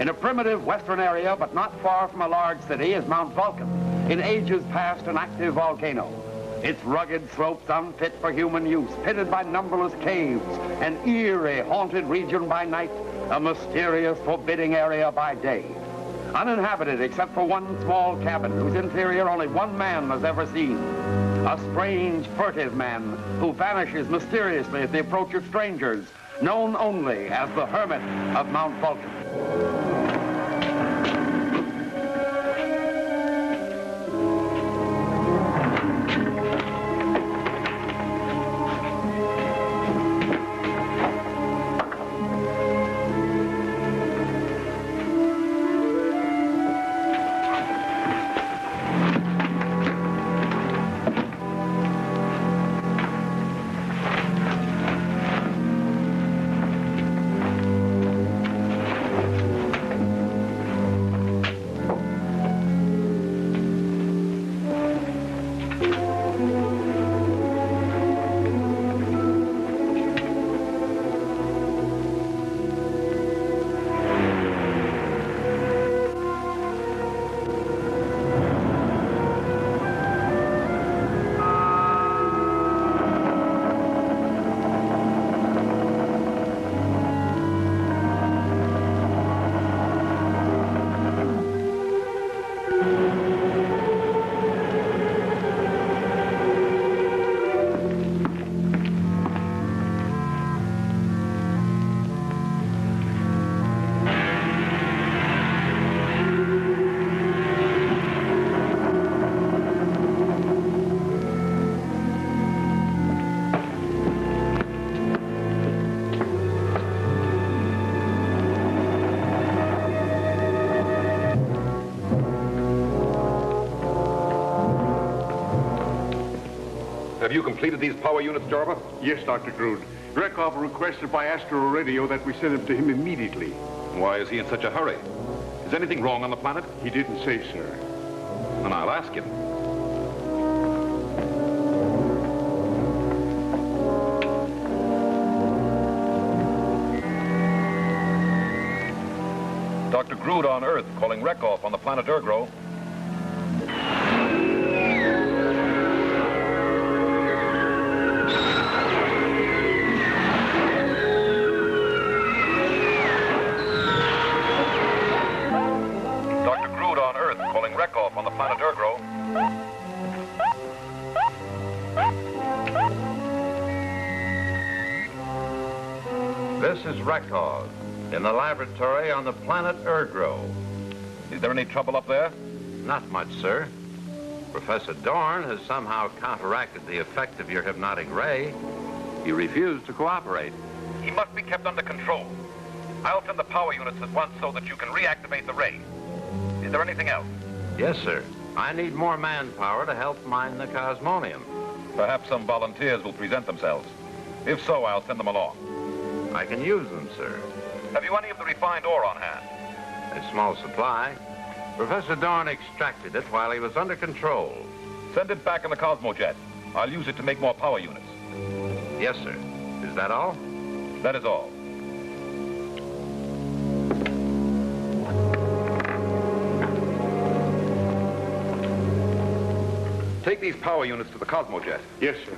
In a primitive western area, but not far from a large city, is Mount Vulcan, in ages past an active volcano. Its rugged slopes unfit for human use, pitted by numberless caves, an eerie, haunted region by night, a mysterious, forbidding area by day. Uninhabited except for one small cabin whose interior only one man has ever seen. A strange, furtive man who vanishes mysteriously at the approach of strangers, known only as the Hermit of Mount Vulcan. Have you completed these power units, Jarvis? Yes, Dr. Groot. Dreykov requested by Astro Radio that we send them to him immediately. Why is he in such a hurry? Is anything wrong on the planet? He didn't say, sir. Then I'll ask him. Dr. Groot on Earth, calling Dreykov on the planet Urgro. On the planet Urgro. This is Dreykov in the laboratory on the planet Urgro. Is there any trouble up there? Not much, sir. Professor Dorn has somehow counteracted the effect of your hypnotic ray. He refused to cooperate. He must be kept under control. I'll send the power units at once so that you can reactivate the ray. Is there anything else? Yes, sir. I need more manpower to help mine the cosmonium. Perhaps some volunteers will present themselves. If so, I'll send them along. I can use them, sir. Have you any of the refined ore on hand? A small supply. Professor Dorn extracted it while he was under control. Send it back in the Cosmojet. I'll use it to make more power units. Yes, sir. Is that all? That is all. Take these power units to the Cosmojet. Yes, sir.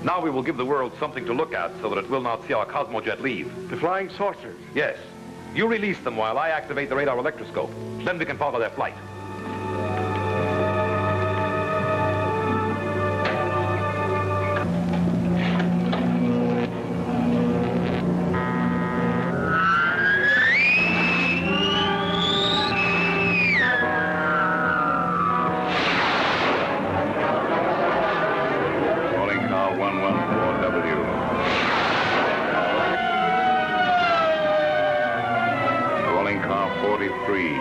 Now we will give the world something to look at so that it will not see our Cosmojet leave. The flying saucers? Yes. You release them while I activate the radar electroscope. Then we can follow their flight. Calling car 114W. Calling car 43.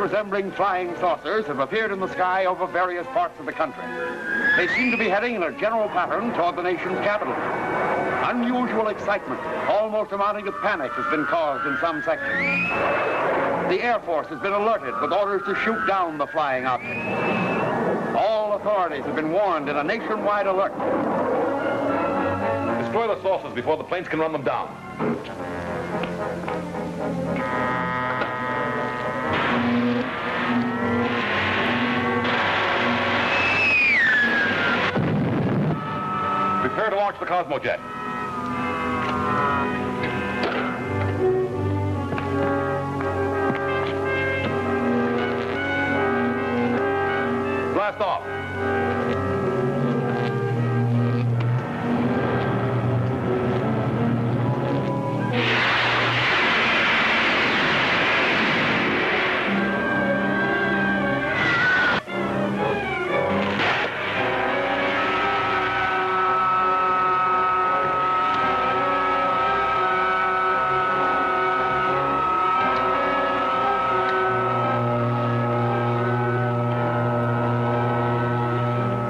resembling flying saucers have appeared in the sky over various parts of the country. They seem to be heading in a general pattern toward the nation's capital. Unusual excitement, almost amounting to panic, has been caused in some sections. The Air Force has been alerted with orders to shoot down the flying object. All authorities have been warned in a nationwide alert. Destroy the saucers before the planes can run them down. Prepare to launch the Cosmojet. Blast off.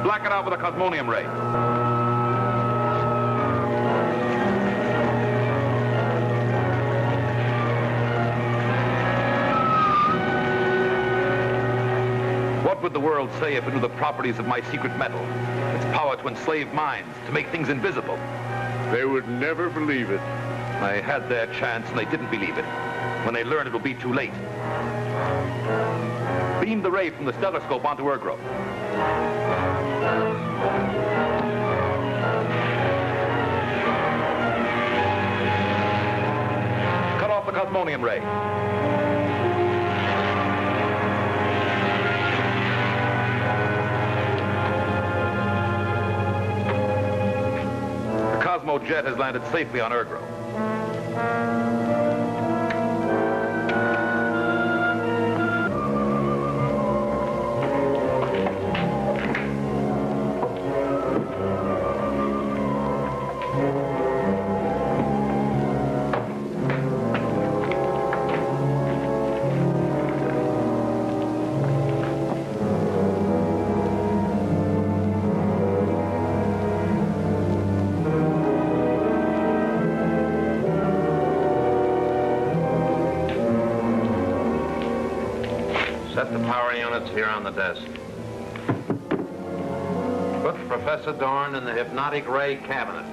Black it out with a cosmonium ray. What would the world say if it knew the properties of my secret metal? Its power to enslave minds, to make things invisible. They would never believe it. I had their chance and they didn't believe it. When they learn, it'll be too late. Beam the ray from the stethoscope onto Ergro. Cut off the cosmonium ray. The Cosmojet has landed safely on Ergro. Set the power units here on the desk. Put Professor Dorn in the hypnotic ray cabinet.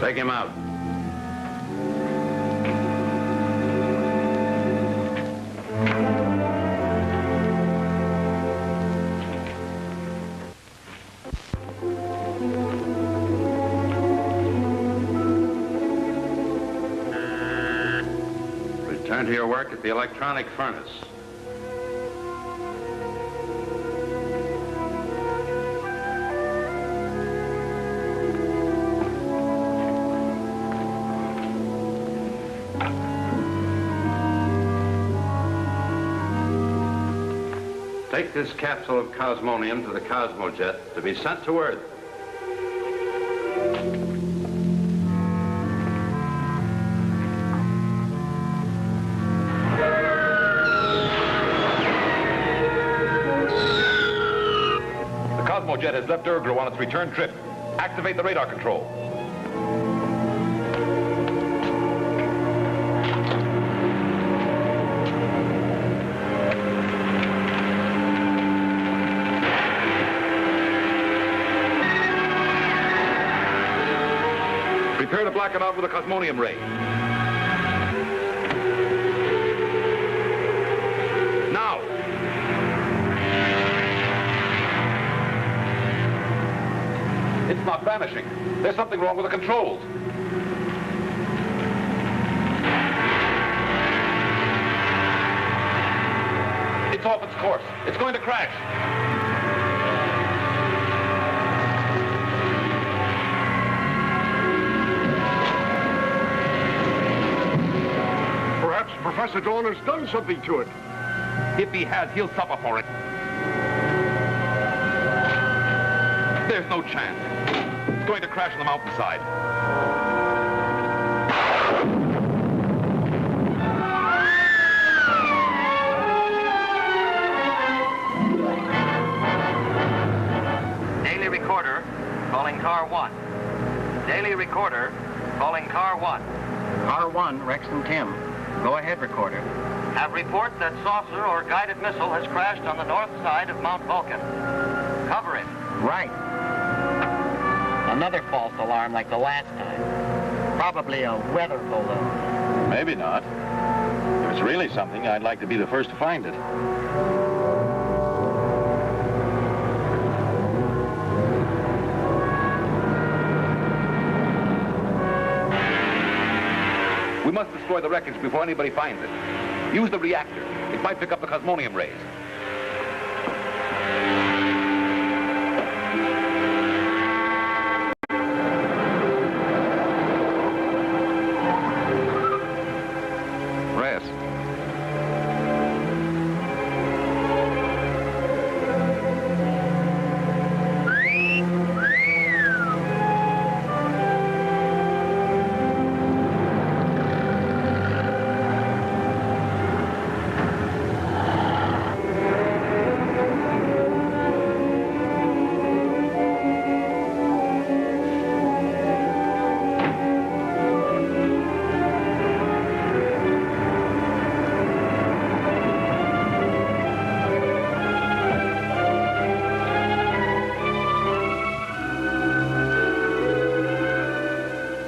Take him out. Return to your work at the electronic furnace. Take this capsule of cosmonium to the Cosmojet to be sent to Earth. The Cosmojet has left Ergro on its return trip. Activate the radar control. Prepare to black it out with a cosmonium ray. Now. It's not vanishing. There's something wrong with the controls. It's off its course. It's going to crash. Perhaps Professor Dorn has done something to it. If he has, he'll suffer for it. There's no chance. It's going to crash on the mountainside. Daily recorder, calling car 1. Daily recorder, calling car 1. Car 1, Rex and Tim. Go ahead, recorder. Have report that saucer or guided missile has crashed on the north side of Mount Vulcan. Cover it. Right. Another false alarm like the last time. Probably a weather balloon. Maybe not. If it's really something, I'd like to be the first to find it. We must destroy the wreckage before anybody finds it. Use the reactor. It might pick up the cosmonium rays. Rest.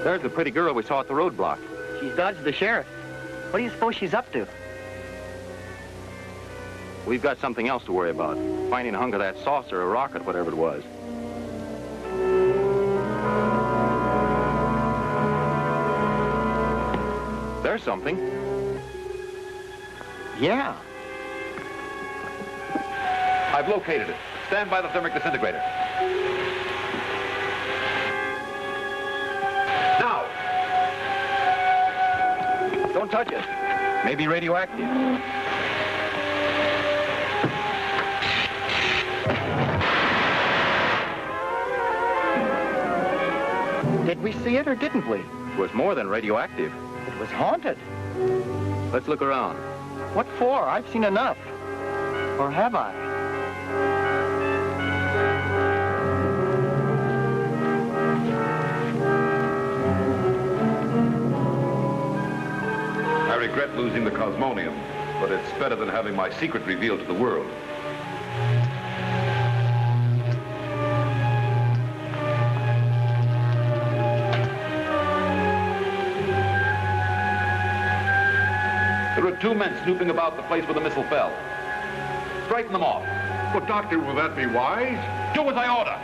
There's the pretty girl we saw at the roadblock. She's dodged the sheriff. What do you suppose she's up to? We've got something else to worry about. Finding a hunk of that saucer or rocket, whatever it was. There's something. Yeah. I've located it. Stand by the thermic disintegrator. Now! Don't touch it. Maybe radioactive. Did we see it or didn't we? It was more than radioactive. It was haunted. Let's look around. What for? I've seen enough. Or have I? I regret losing the cosmonium, but it's better than having my secret revealed to the world. There are two men snooping about the place where the missile fell. Straighten them off. But, Doctor, will that be wise? Do as I order.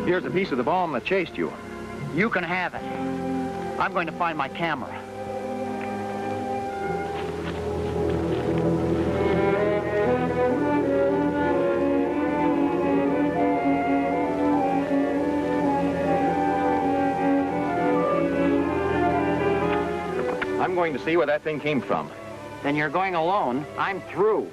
Here's a piece of the bomb that chased you. You can have it. I'm going to find my camera. I'm going going to see where that thing came from. Then you're going alone. I'm through.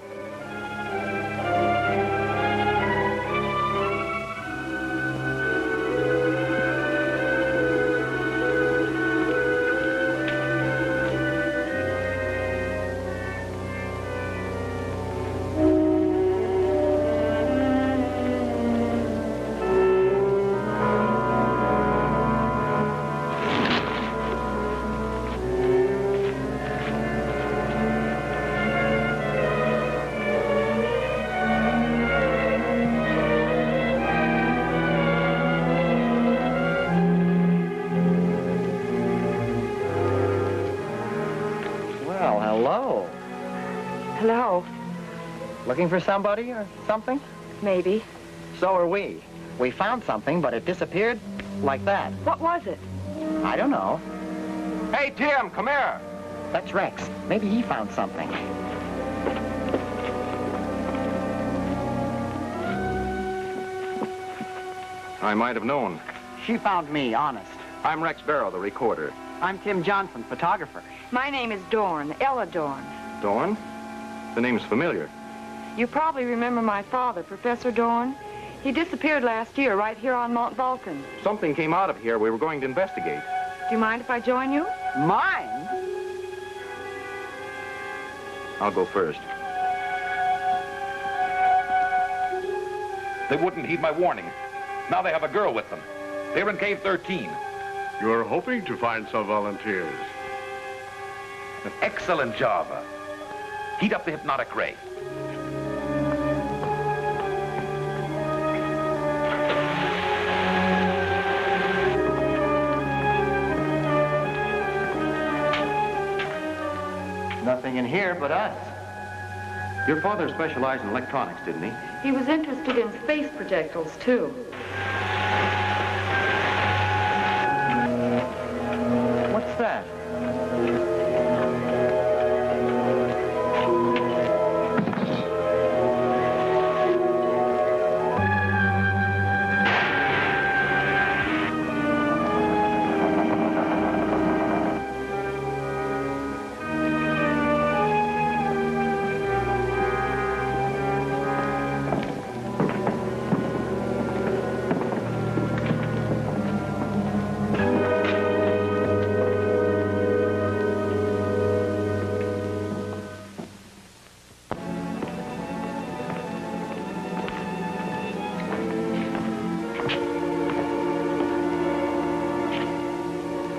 Well, hello. Hello. Looking for somebody or something? Maybe. So are we. We found something, but it disappeared like that. What was it? I don't know. Hey, Tim, come here. That's Rex. Maybe he found something. I might have known. She found me, honest. I'm Rex Barrow, the recorder. I'm Tim Johnson, photographer. My name is Dorn, Ella Dorn. Dorn? The name's familiar. You probably remember my father, Professor Dorn. He disappeared last year right here on Mount Vulcan. Something came out of here we were going to investigate. Do you mind if I join you? Mine? I'll go first. They wouldn't heed my warning. Now they have a girl with them. They're in Cave 13. You're hoping to find some volunteers. Excellent job. Heat up the hypnotic ray. Nothing in here but us. Your father specialized in electronics, didn't he? He was interested in space projectiles, too. What's that?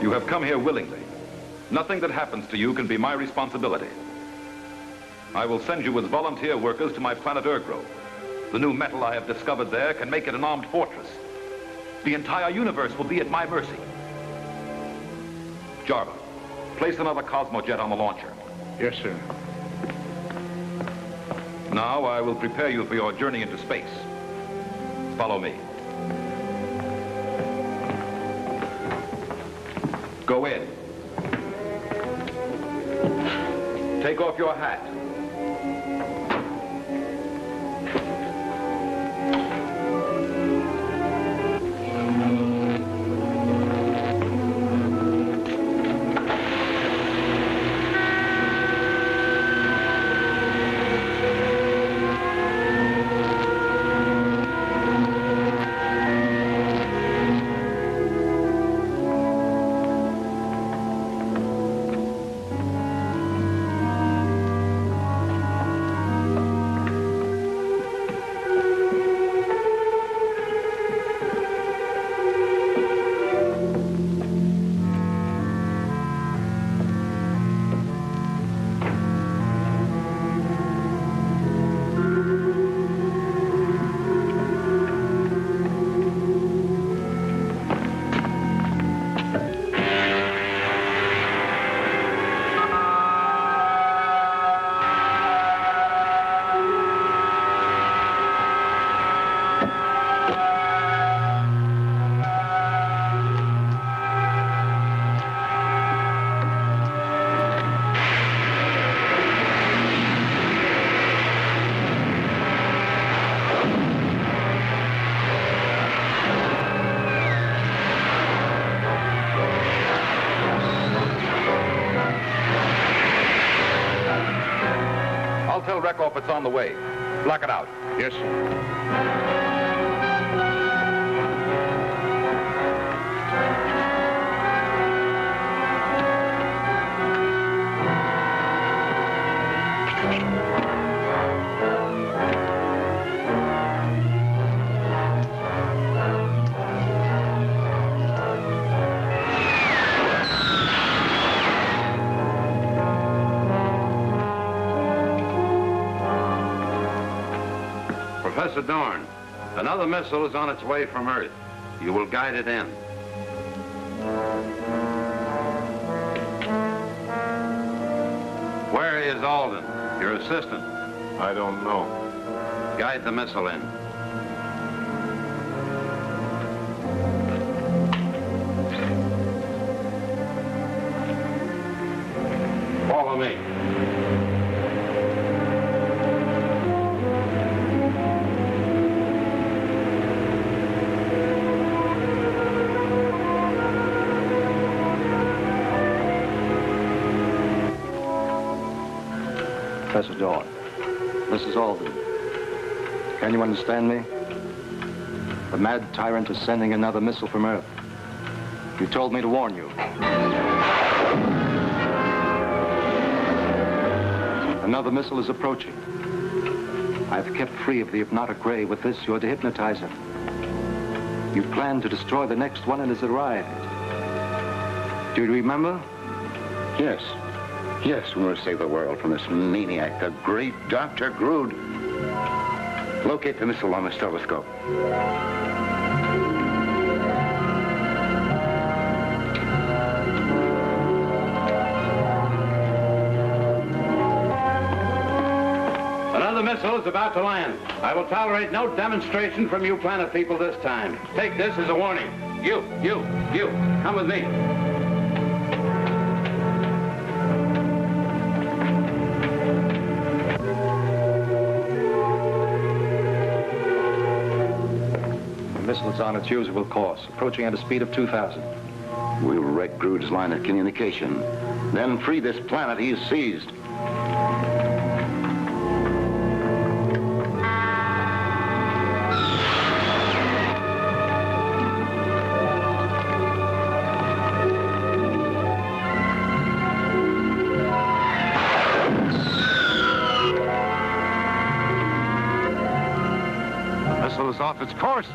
You have come here willingly. Nothing that happens to you can be my responsibility. I will send you as volunteer workers to my planet Urgrove. The new metal I have discovered there can make it an armed fortress. The entire universe will be at my mercy. Jarva, place another Cosmojet on the launcher. Yes, sir. Now I will prepare you for your journey into space. Follow me. Go in. Take off your hat. Tell Rekoff it's on the way. Block it out. Yes, sir. Professor Dorn, another missile is on its way from Earth. You will guide it in. Where is Alden, your assistant? I don't know. Guide the missile in. Follow me. Professor Dorn, this is Alden. Can you understand me? The mad tyrant is sending another missile from Earth. You told me to warn you. Another missile is approaching. I've kept free of the hypnotic ray. With this, you're to hypnotize him. You plan to destroy the next one and has arrived. Do you remember? Yes. Yes, we must save the world from this maniac, the great Dr. Grood. Locate the missile on the telescope. Another missile is about to land. I will tolerate no demonstration from you planet people this time. Take this as a warning. You, come with me. The missile is on its usual course, approaching at a speed of 2,000. We'll wreck Grood's line of communication. Then free this planet he's seized. Missile is off its course.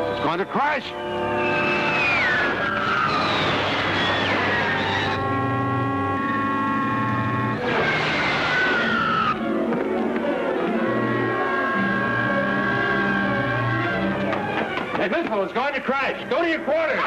It's going to crash. The missile is going to crash. Go to your quarters.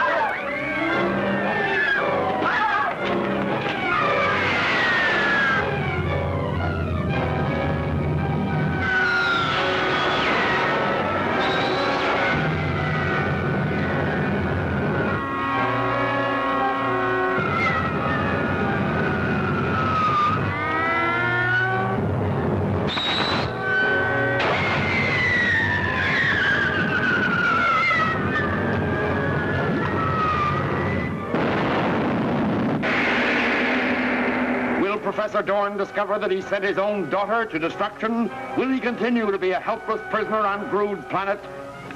Professor Dorn discover that he sent his own daughter to destruction? Will he continue to be a helpless prisoner on Grood's planet?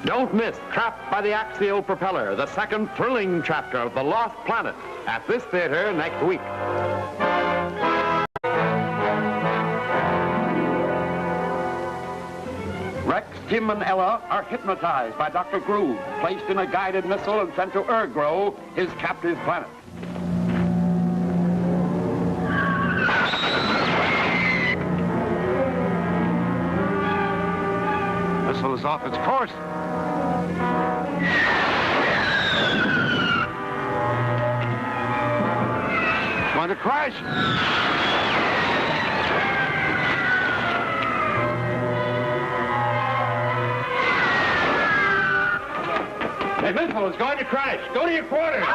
Don't miss Trapped by the Axial Propeller, the second thrilling chapter of The Lost Planet, at this theater next week. Rex, Jim, and Ella are hypnotized by Dr. Grood, placed in a guided missile and sent to Ergro, his captive planet. Missile is off its course. It's going to crash. The missile is going to crash. Go to your quarters.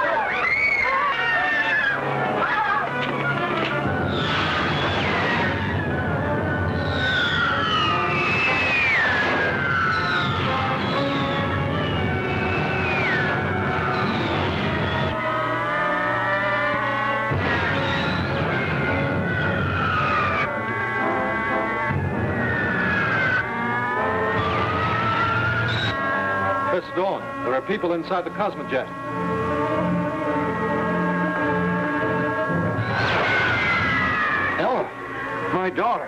are people inside the Cosmojet. Ella, my daughter.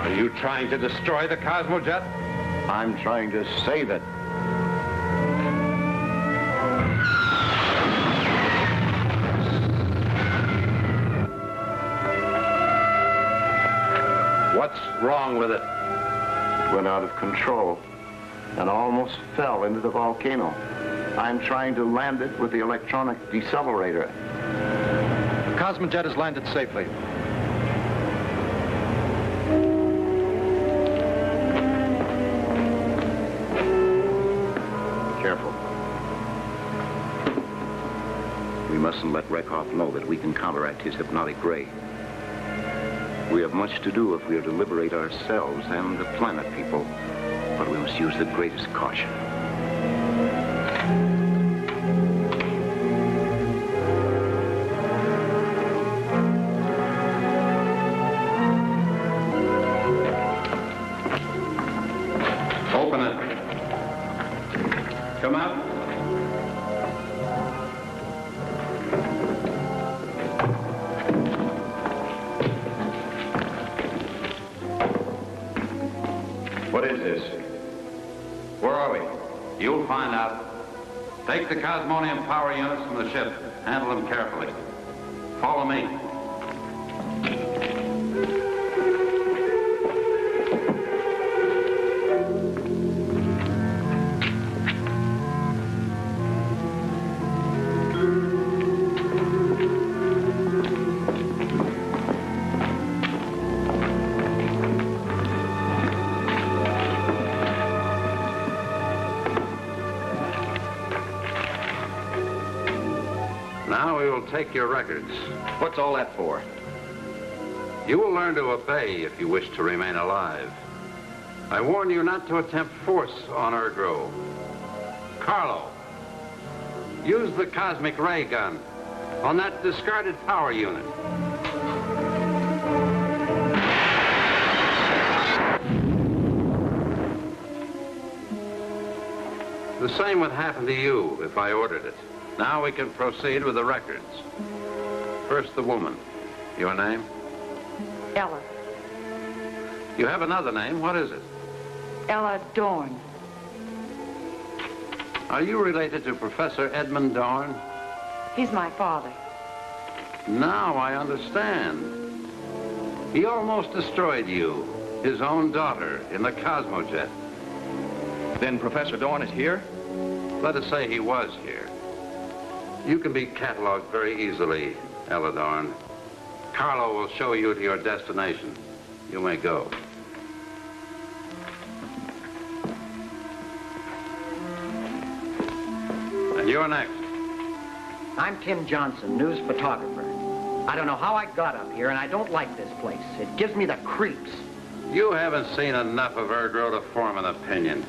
Are you trying to destroy the Cosmojet? I'm trying to save it. What's wrong with it? It went out of control and almost fell into the volcano. I'm trying to land it with the electronic decelerator. The Cosmojet has landed safely. Careful. We mustn't let Rekhoff know that we can counteract his hypnotic ray. We have much to do if we are to liberate ourselves and the planet people, but we must use the greatest caution. Open it. Come out. What is this? Where are we? You'll find out. Take the Cosmonium power units from the ship. Handle them carefully. Follow me. Now we will take your records. What's all that for? You will learn to obey if you wish to remain alive. I warn you not to attempt force on Ergo. Carlo, use the cosmic ray gun on that discarded power unit. The same would happen to you if I ordered it. Now we can proceed with the records. First, the woman. Your name? Ella. You have another name. What is it? Ella Dorn. Are you related to Professor Edmund Dorn? He's my father. Now I understand. He almost destroyed you, his own daughter, in the Cosmojet. Then Professor Dorn is here? Let us say he was here. You can be cataloged very easily, Ella Dorn. Carlo will show you to your destination. You may go. And you're next. I'm Tim Johnson, news photographer. I don't know how I got up here, and I don't like this place. It gives me the creeps. You haven't seen enough of Ergo to form an opinion.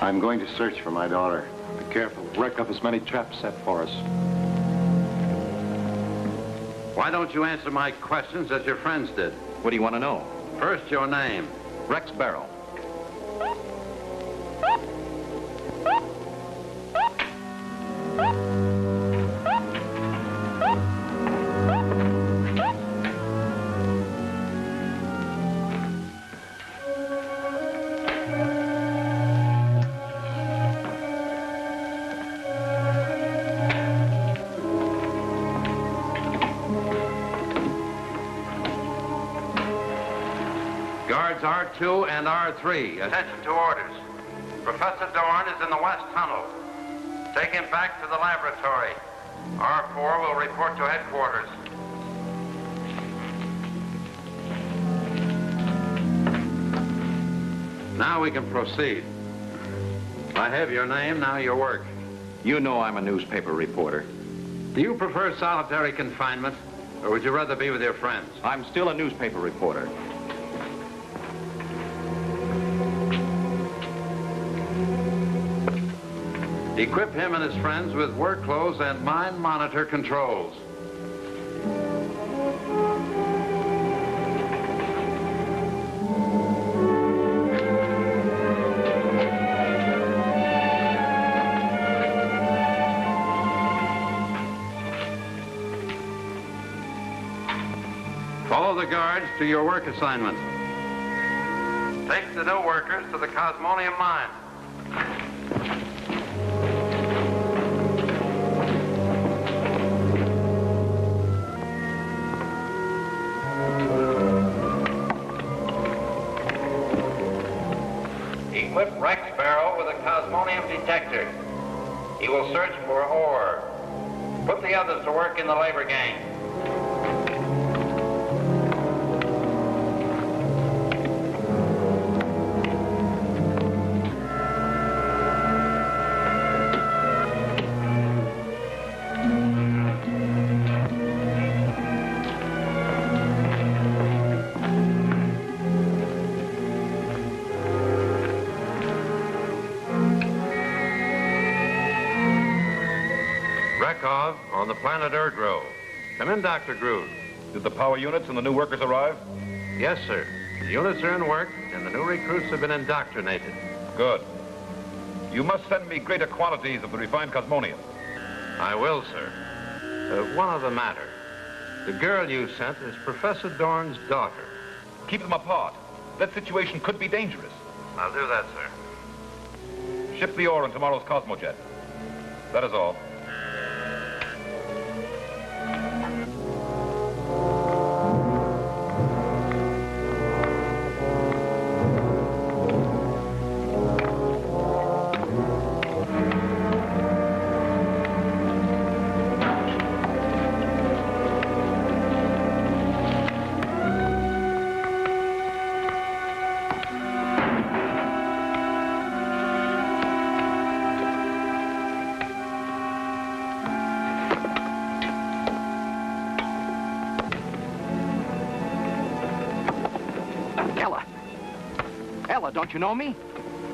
I'm going to search for my daughter. Be careful. Rekhoff has many traps set for us. Why don't you answer my questions as your friends did? What do you want to know? First, your name. Rex Barrow. Guards R2 and R3, attention to orders. Professor Dorn is in the west tunnel. Take him back to the laboratory. R4 will report to headquarters. Now we can proceed. I have your name, now your work. You know I'm a newspaper reporter. Do you prefer solitary confinement, or would you rather be with your friends? I'm still a newspaper reporter. Equip him and his friends with work clothes and mind monitor controls. Follow the guards to your work assignment. Take the new workers to the Cosmonium mine. Equip Rex Barrow with a Cosmonium detector. He will search for ore. Put the others to work in the labor gang. On the planet Erdro. Come in, Dr. Groot. Did the power units and the new workers arrive? Yes, sir. The units are in work, and the new recruits have been indoctrinated. Good. You must send me greater quantities of the refined cosmonium. I will, sir. One other matter. The girl you sent is Professor Dorn's daughter. Keep them apart. That situation could be dangerous. I'll do that, sir. Ship the ore in tomorrow's Cosmojet. That is all. Don't you know me?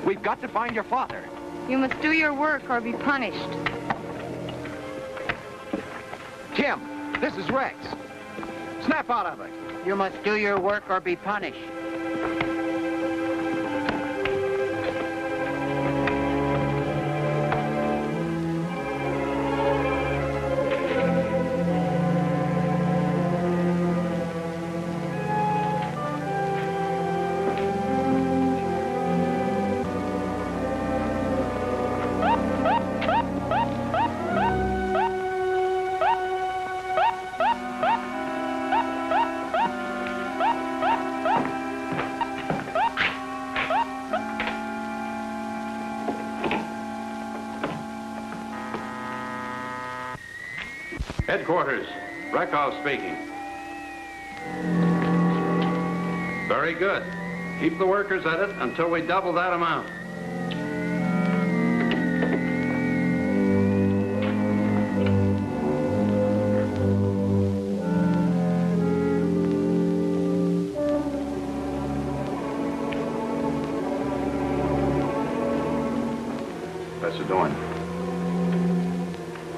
We've got to find your father. You must do your work or be punished. Tim, this is Rex. Snap out of it. You must do your work or be punished. Headquarters, Brekov speaking. Very good. Keep the workers at it until we double that amount. Professor Dorn,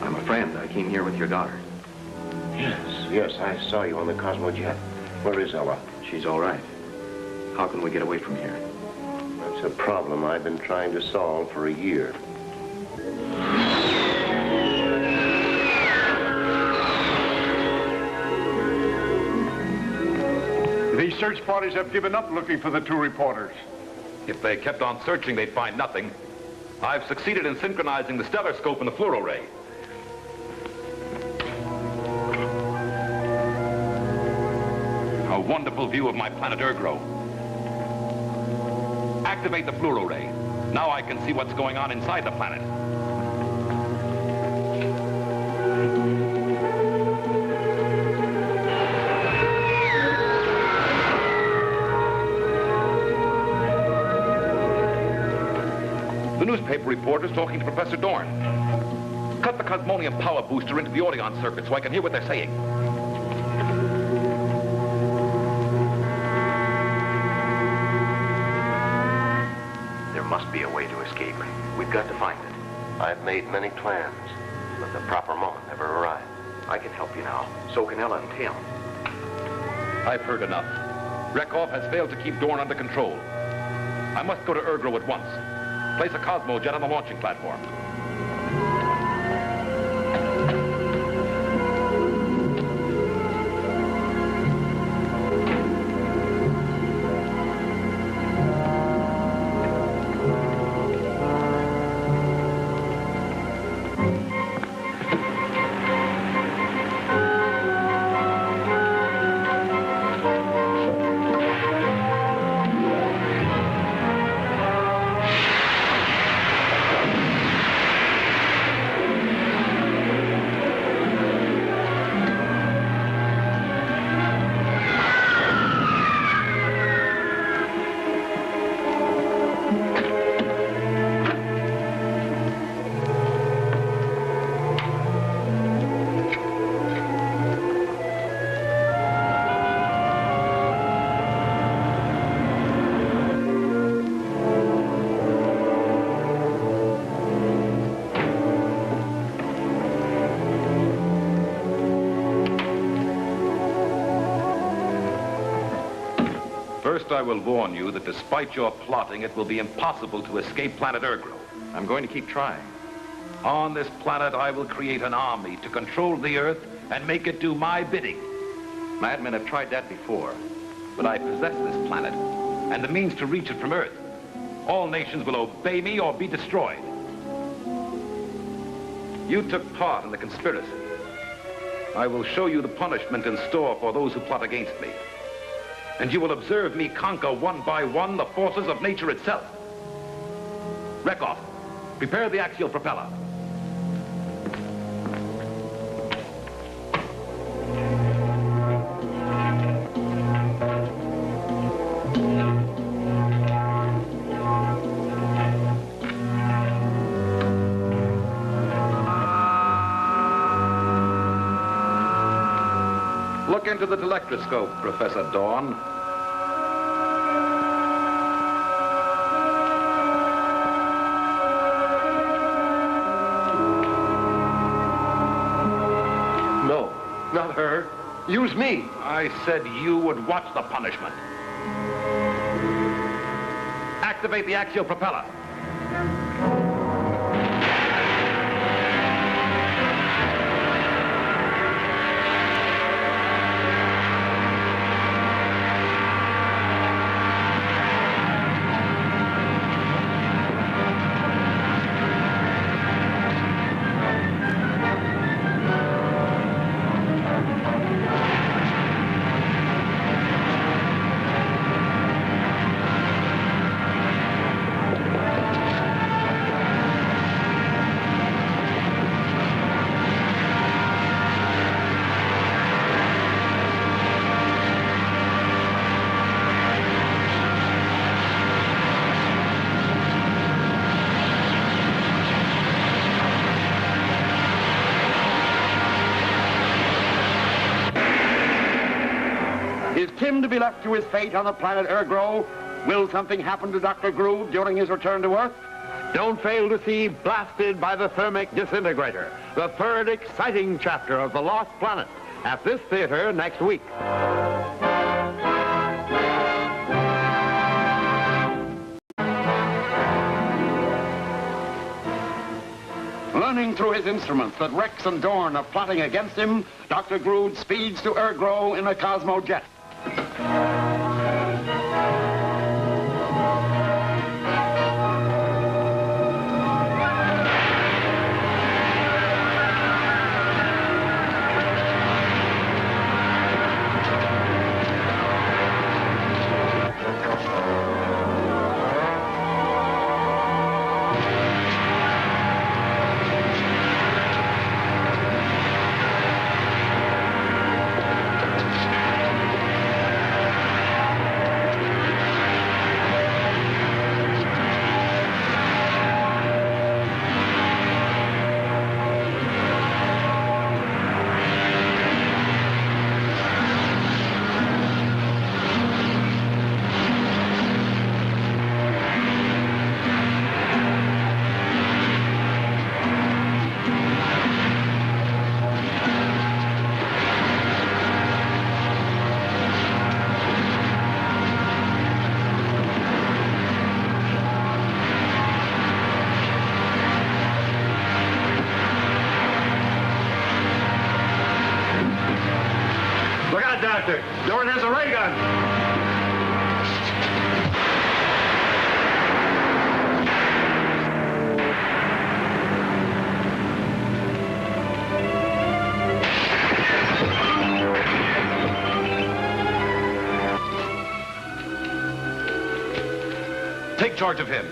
I'm a friend. I came here with your daughter. Yes, I saw you on the Cosmojet. Where is Ella? She's all right. How can we get away from here? That's a problem I've been trying to solve for a year. These search parties have given up looking for the two reporters. If they kept on searching, they'd find nothing. I've succeeded in synchronizing the stellar scope and the fluoro ray. A wonderful view of my planet Erdro. Activate the fluoro ray. Now I can see what's going on inside the planet. The newspaper reporter's talking to Professor Dorn. Cut the cosmonium power booster into the Audion circuit so I can hear what they're saying. There must be a way to escape. We've got to find it. I've made many plans, but the proper moment never arrived. I can help you now. So can Ella and Tim. I've heard enough. Rekov has failed to keep Dorn under control. I must go to Ergro at once. Place a Cosmo-jet on the launching platform. First, I will warn you that despite your plotting, it will be impossible to escape planet Ergro. I'm going to keep trying. On this planet, I will create an army to control the Earth and make it do my bidding. Madmen have tried that before. But I possess this planet and the means to reach it from Earth. All nations will obey me or be destroyed. You took part in the conspiracy. I will show you the punishment in store for those who plot against me. And you will observe me conquer one by one the forces of nature itself. Rekov, prepare the axial propeller. Look into the telectroscope, Professor Dorn. No, not her. Use me. I said you would watch the punishment. Activate the axial propeller. Is Tim to be left to his fate on the planet Ergro? Will something happen to Dr. Groove during his return to Earth? Don't fail to see Blasted by the Thermic Disintegrator, the third exciting chapter of The Lost Planet, at this theater next week. Learning through his instruments that Rex and Dorn are plotting against him, Dr. Groove speeds to Ergro in a Cosmo-jet. gun. Take charge of him.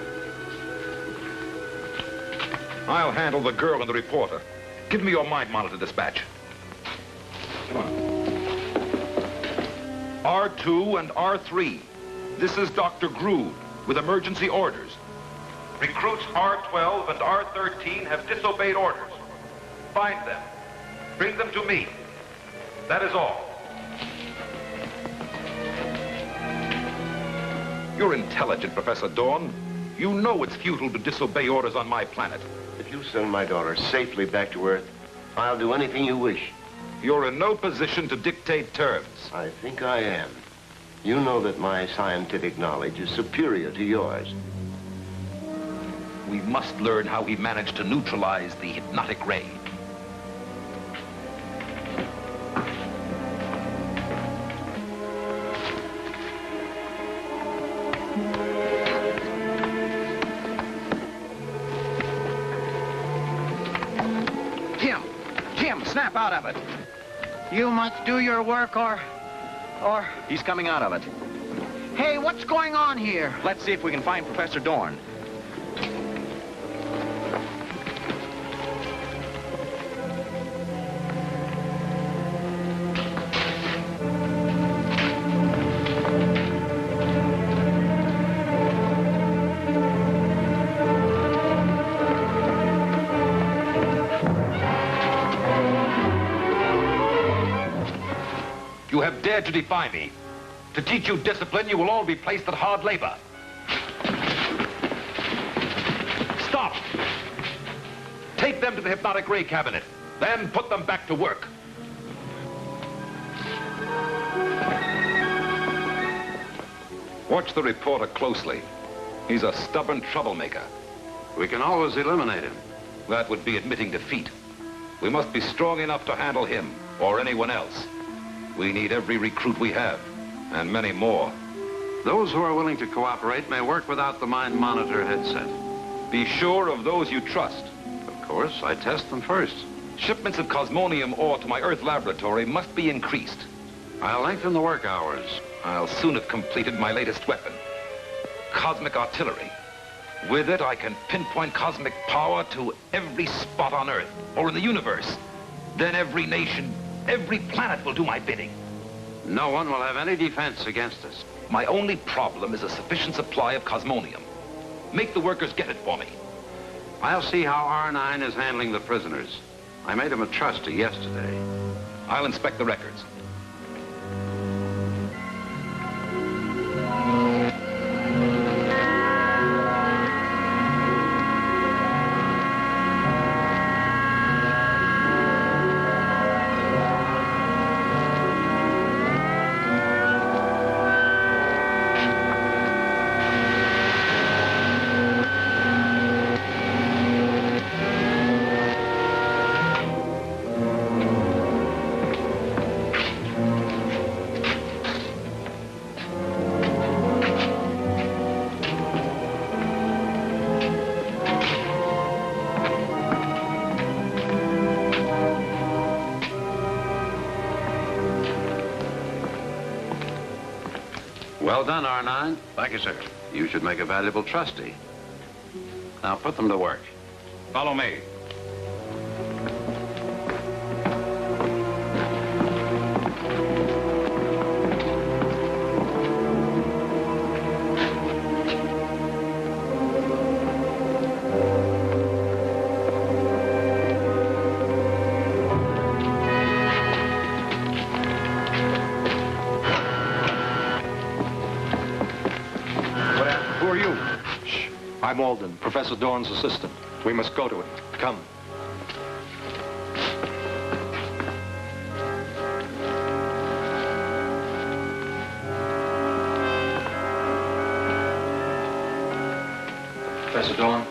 I'll handle the girl and the reporter. Give me your mind monitor dispatch. Come on. R2 and R3. This is Dr. Grood with emergency orders. Recruits R12 and R13 have disobeyed orders. Find them. Bring them to me. That is all. You're intelligent, Professor Dorn. You know it's futile to disobey orders on my planet. If you send my daughter safely back to Earth, I'll do anything you wish. You're in no position to dictate terms. I think I am. You know that my scientific knowledge is superior to yours. We must learn how he managed to neutralize the hypnotic ray. Snap out of it. You must do your work or... He's coming out of it. Hey, what's going on here? Let's see if we can find Professor Dorn. You have dared to defy me. To teach you discipline, you will all be placed at hard labor. Stop! Take them to the hypnotic ray cabinet, then put them back to work. Watch the reporter closely. He's a stubborn troublemaker. We can always eliminate him. That would be admitting defeat. We must be strong enough to handle him, or anyone else. We need every recruit we have, and many more. Those who are willing to cooperate may work without the mind monitor headset. Be sure of those you trust. Of course, I test them first. Shipments of cosmonium ore to my Earth laboratory must be increased. I'll lengthen the work hours. I'll soon have completed my latest weapon, cosmic artillery. With it, I can pinpoint cosmic power to every spot on Earth or in the universe. Then every nation, every planet will do my bidding. No one will have any defense against us. My only problem is a sufficient supply of cosmonium. Make the workers get it for me. I'll see how R9 is handling the prisoners. I made him a trustee yesterday. I'll inspect the records. Well done, R9. Thank you, sir. You should make a valuable trustee. Now put them to work. Follow me. I'm Alden, Professor Dorn's assistant. We must go to him. Come. Professor Dorn?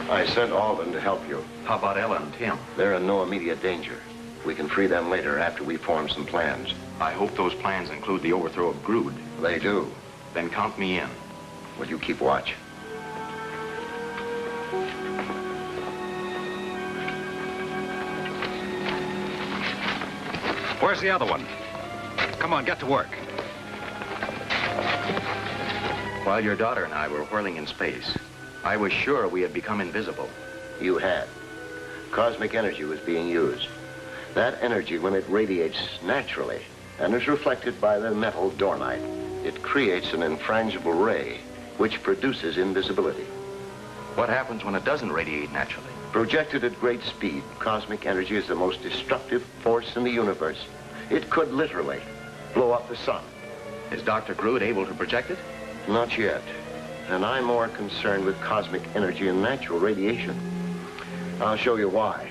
I sent Alden to help you. How about Ella and Tim? They're in no immediate danger. We can free them later after we form some plans. I hope those plans include the overthrow of Grood. They do. Then count me in. Will you keep watch? Where's the other one? Come on, get to work. While your daughter and I were whirling in space, I was sure we had become invisible. You had. Cosmic energy was being used. That energy, when it radiates naturally and is reflected by the metal dornite, it creates an infrangible ray which produces invisibility. What happens when it doesn't radiate naturally? Projected at great speed, cosmic energy is the most destructive force in the universe. It could literally blow up the sun. Is Dr. Grood able to project it? Not yet. And I'm more concerned with cosmic energy and natural radiation. I'll show you why.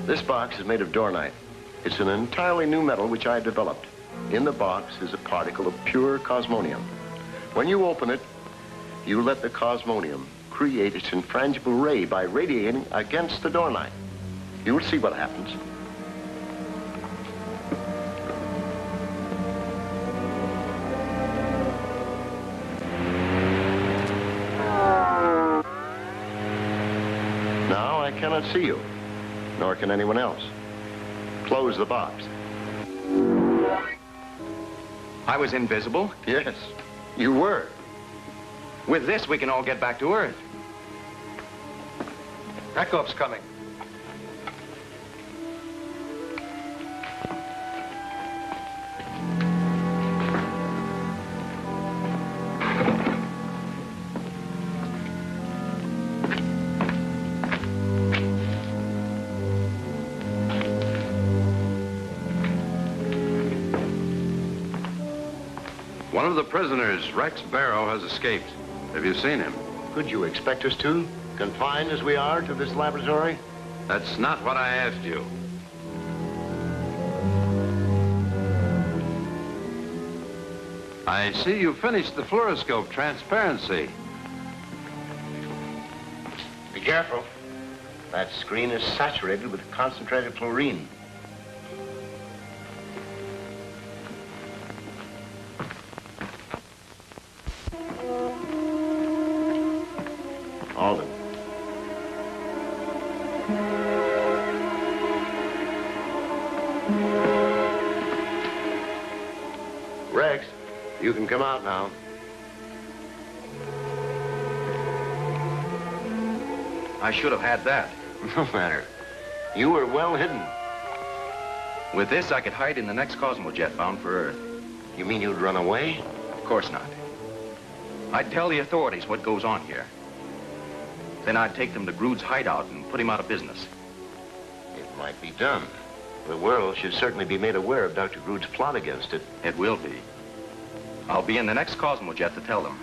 This box is made of dornite. It's an entirely new metal which I developed. In the box is a particle of pure cosmonium. When you open it, you let the cosmonium create its infrangible ray by radiating against the dornite. You will see what happens. Now I cannot see you, nor can anyone else. Close the box. I was invisible? Yes, you were. With this, we can all get back to Earth. Rekov's coming. One of the prisoners, Rex Barrow, has escaped. Have you seen him? Could you expect us to? Confined as we are to this laboratory? That's not what I asked you. I see you finished the fluoroscope transparency. Be careful. That screen is saturated with concentrated fluorine. Alden. Rex, you can come out now. I should have had that. No matter. You were well hidden. With this, I could hide in the next Cosmojet bound for Earth. You mean you'd run away? Of course not. I'd tell the authorities what goes on here. Then I'd take them to Grood's hideout and put him out of business. It might be done. The world should certainly be made aware of Dr. Grood's plot against it. It will be. I'll be in the next Cosmojet to tell them.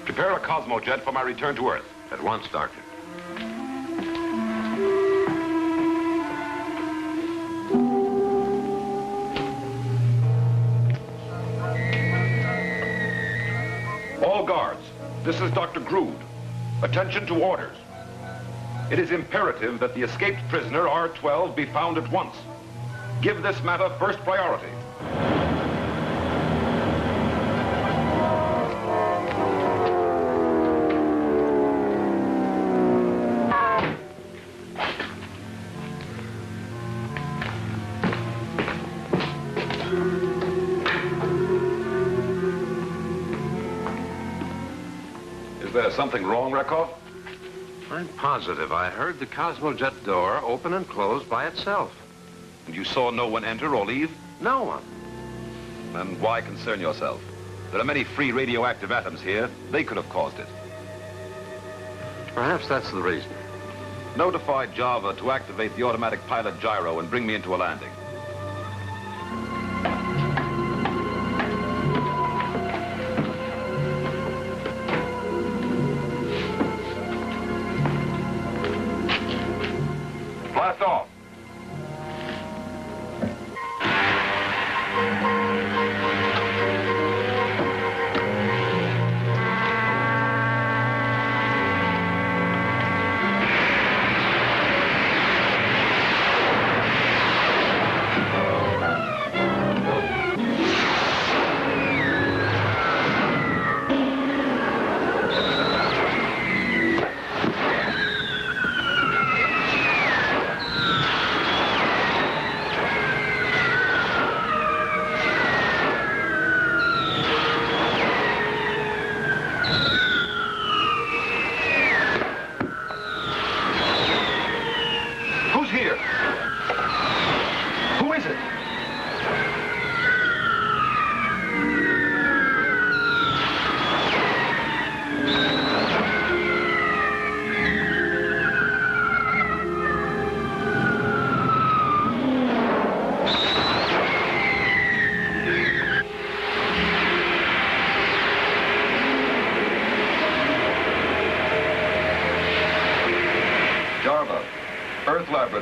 Prepare a Cosmojet for my return to Earth. At once, Doctor. All guards, this is Dr. Grood. Attention to orders. It is imperative that the escaped prisoner, R-12, be found at once. Give this matter first priority. Is there something wrong, Rekov? I'm positive I heard the Cosmojet door open and close by itself. And you saw no one enter or leave? No one. Then why concern yourself? There are many free radioactive atoms here. They could have caused it. Perhaps that's the reason. Notify Java to activate the automatic pilot gyro and bring me into a landing. Blast off.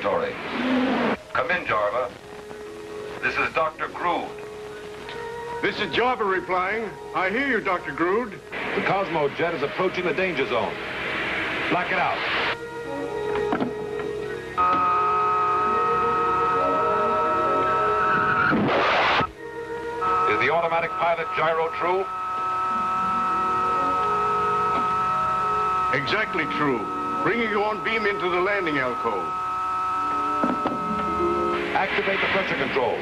laboratory. Come in, Jarva. This is Dr. Grood. This is Jarva replying. I hear you, Dr. Grood. The Cosmo jet is approaching the danger zone. Black it out. Is the automatic pilot gyro true? Exactly true. Bringing you on beam into the landing alcove. Activate the pressure control.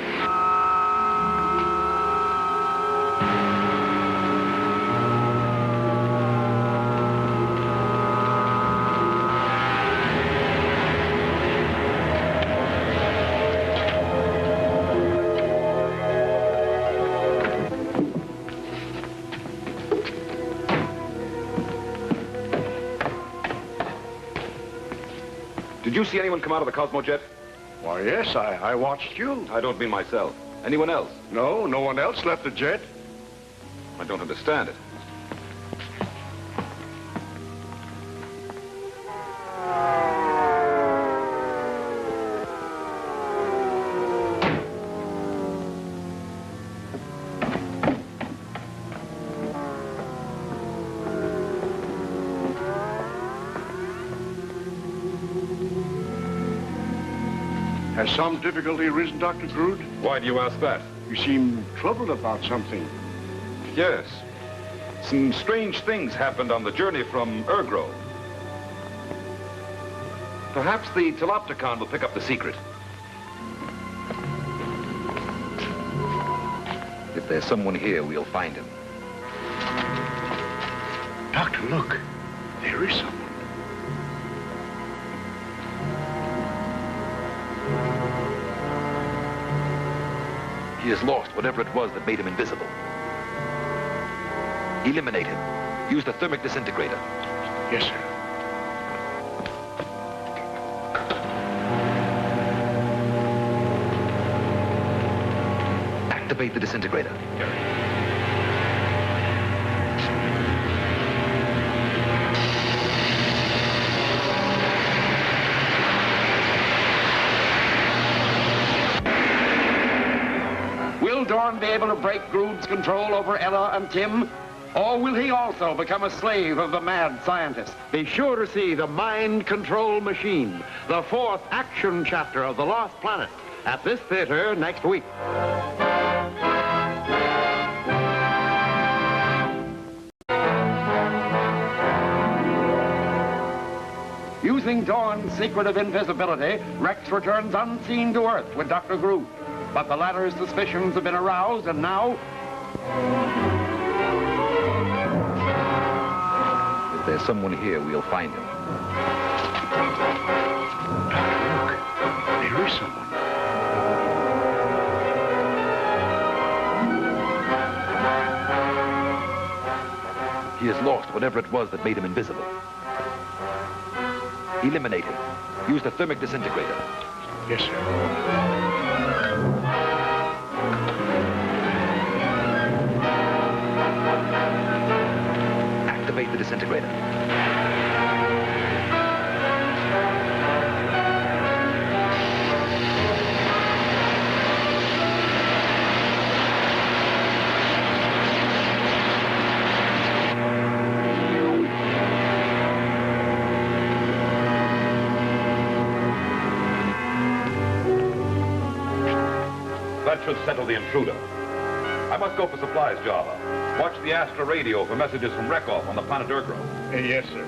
Did you see anyone come out of the Cosmo jet? Why, yes, I watched you. I don't mean myself. Anyone else? No, no one else left the jet. I don't understand it. Has some difficulty arisen, Dr. Grood? Why do you ask that? You seem troubled about something. Yes. Some strange things happened on the journey from Ergro. Perhaps the Telopticon will pick up the secret. If there's someone here, we'll find him. Doctor, look. There is someone. He has lost whatever it was that made him invisible. Eliminate him. Use the thermic disintegrator. Yes, sir. Activate the disintegrator. Will Dorn be able to break Grood's control over Ella and Tim? Or will he also become a slave of the mad scientist? Be sure to see The Mind Control Machine, the 4th action chapter of The Lost Planet, at this theater next week. Using Dorn's secret of invisibility, Rex returns unseen to Earth with Dr. Grood. But the latter's suspicions have been aroused, and now... If there's someone here, we'll find him. Look, there is someone. He has lost whatever it was that made him invisible. Eliminate him. Use the thermic disintegrator. Yes, sir. Activate the disintegrator. That should settle the intruder. I must go for supplies, Java. Watch the Astra radio for messages from Rekov on the planet Ergro. Yes, sir.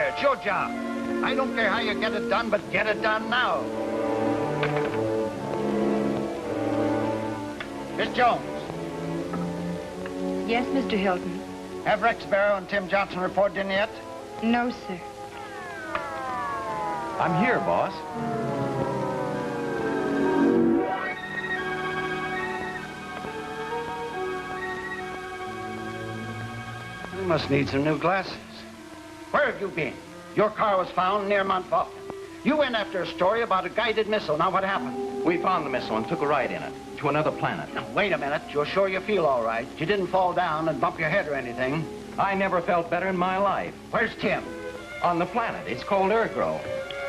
It's your job. I don't care how you get it done, but get it done now. Miss Jones. Yes, Mr. Hilton. Have Rex Barrow and Tim Johnson reported in yet? No, sir. I'm here, boss. must need some new glasses. Where have you been? Your car was found near Mount Vulcan. You went after a story about a guided missile. Now, what happened? We found the missile and took a ride in it to another planet. Now, wait a minute. You're sure you feel all right? You didn't fall down and bump your head or anything? I never felt better in my life. Where's Tim? On the planet. It's called Ergro.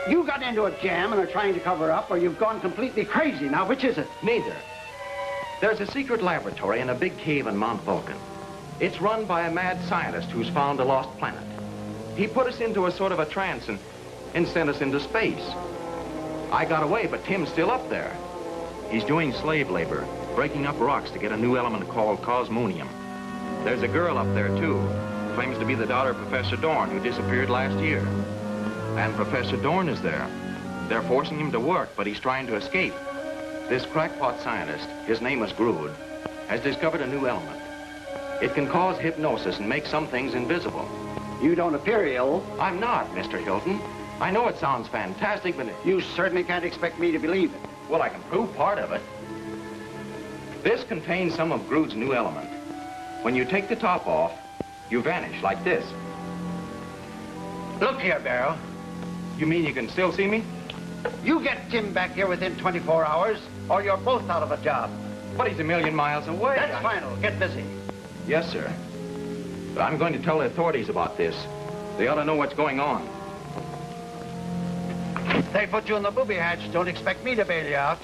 You got into a jam and are trying to cover up, or you've gone completely crazy. Now, which is it? Neither. There's a secret laboratory in a big cave in Mount Vulcan. It's run by a mad scientist who's found a lost planet. He put us into a sort of a trance and sent us into space. I got away, but Tim's still up there. He's doing slave labor, breaking up rocks to get a new element called cosmonium. There's a girl up there, too. Claims to be the daughter of Professor Dorn, who disappeared last year. And Professor Dorn is there. They're forcing him to work, but he's trying to escape. This crackpot scientist, his name is Grood, has discovered a new element. It can cause hypnosis and make some things invisible. You don't appear ill. I'm not, Mr. Hilton. I know it sounds fantastic, but... You certainly can't expect me to believe it. Well, I can prove part of it. This contains some of Grood's new element. When you take the top off, you vanish like this. Look here, Barrow. You mean you can still see me? You get Tim back here within 24 hours, or you're both out of a job. But he's a million miles away. That's final. Get busy. Yes, sir. But I'm going to tell the authorities about this. They ought to know what's going on. They put you in the booby hatch. Don't expect me to bail you out.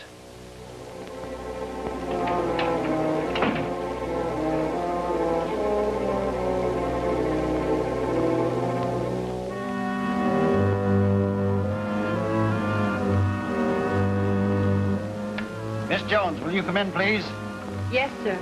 Miss Jones, will you come in, please? Yes, sir.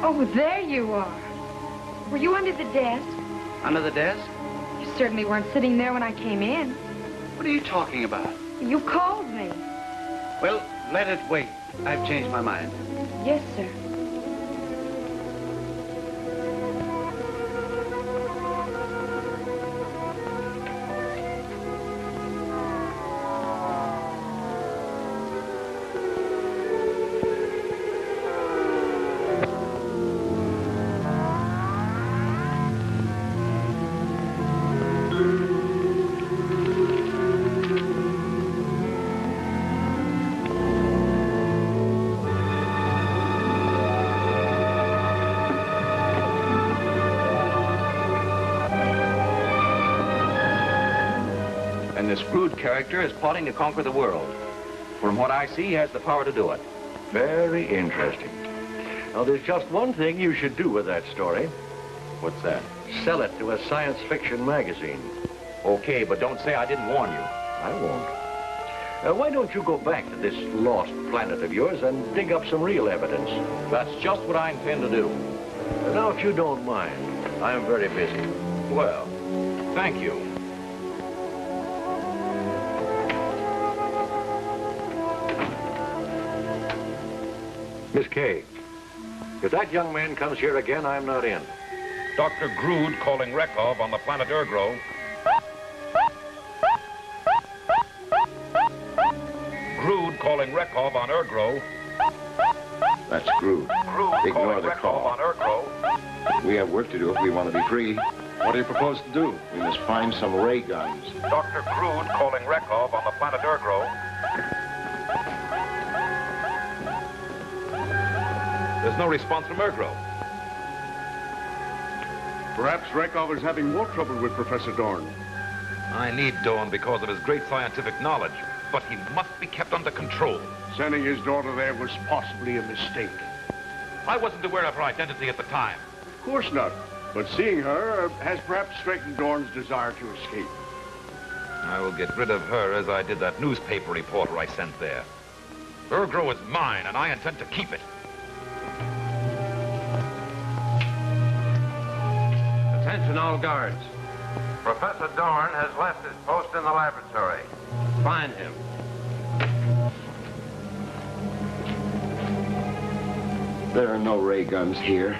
Oh, there you are. Were you under the desk? Under the desk? You certainly weren't sitting there when I came in. What are you talking about? You called me. Well, let it wait. I've changed my mind. Yes, sir. And this Grood character is plotting to conquer the world. From what I see, he has the power to do it. Very interesting. Now, there's just one thing you should do with that story. What's that? Sell it to a science fiction magazine. Okay, but don't say I didn't warn you. I won't. Why don't you go back to this lost planet of yours and dig up some real evidence? That's just what I intend to do. Now, if you don't mind, I'm very busy. Well, thank you. Miss Kay, if that young man comes here again, I'm not in. Dr. Grood calling Rekov on the planet Ergro. Grood calling Rekov on Ergro. That's Grood. Ignore the call. On Ergro. We have work to do if we want to be free. What do you propose to do? We must find some ray guns. Dr. Grood calling Rekov on the planet Ergro. There's no response from Ergro. Perhaps Rekov is having more trouble with Professor Dorn. I need Dorn because of his great scientific knowledge, but he must be kept under control. Sending his daughter there was possibly a mistake. I wasn't aware of her identity at the time. Of course not. But seeing her has perhaps strengthened Dorn's desire to escape. I will get rid of her as I did that newspaper reporter I sent there. Ergro is mine, and I intend to keep it. Attention all guards. Professor Dorn has left his post in the laboratory. Find him. There are no ray guns here.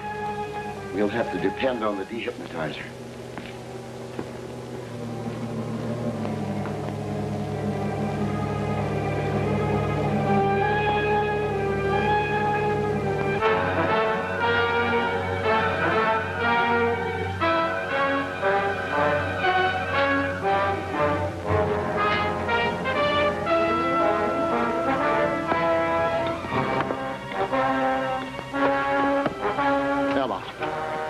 We'll have to depend on the dehypnotizer.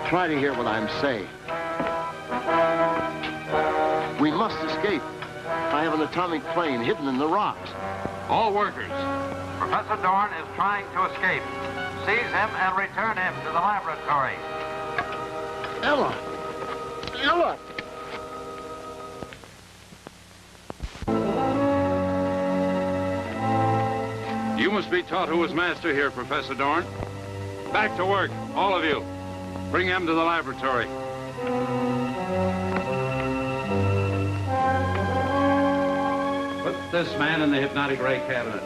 Try to hear what I'm saying. We must escape. I have an atomic plane hidden in the rocks. All workers. Professor Dorn is trying to escape. Seize him and return him to the laboratory. Ella! Ella! You must be taught who is master here, Professor Dorn. Back to work, all of you. Bring him to the laboratory. Put this man in the hypnotic ray cabinet.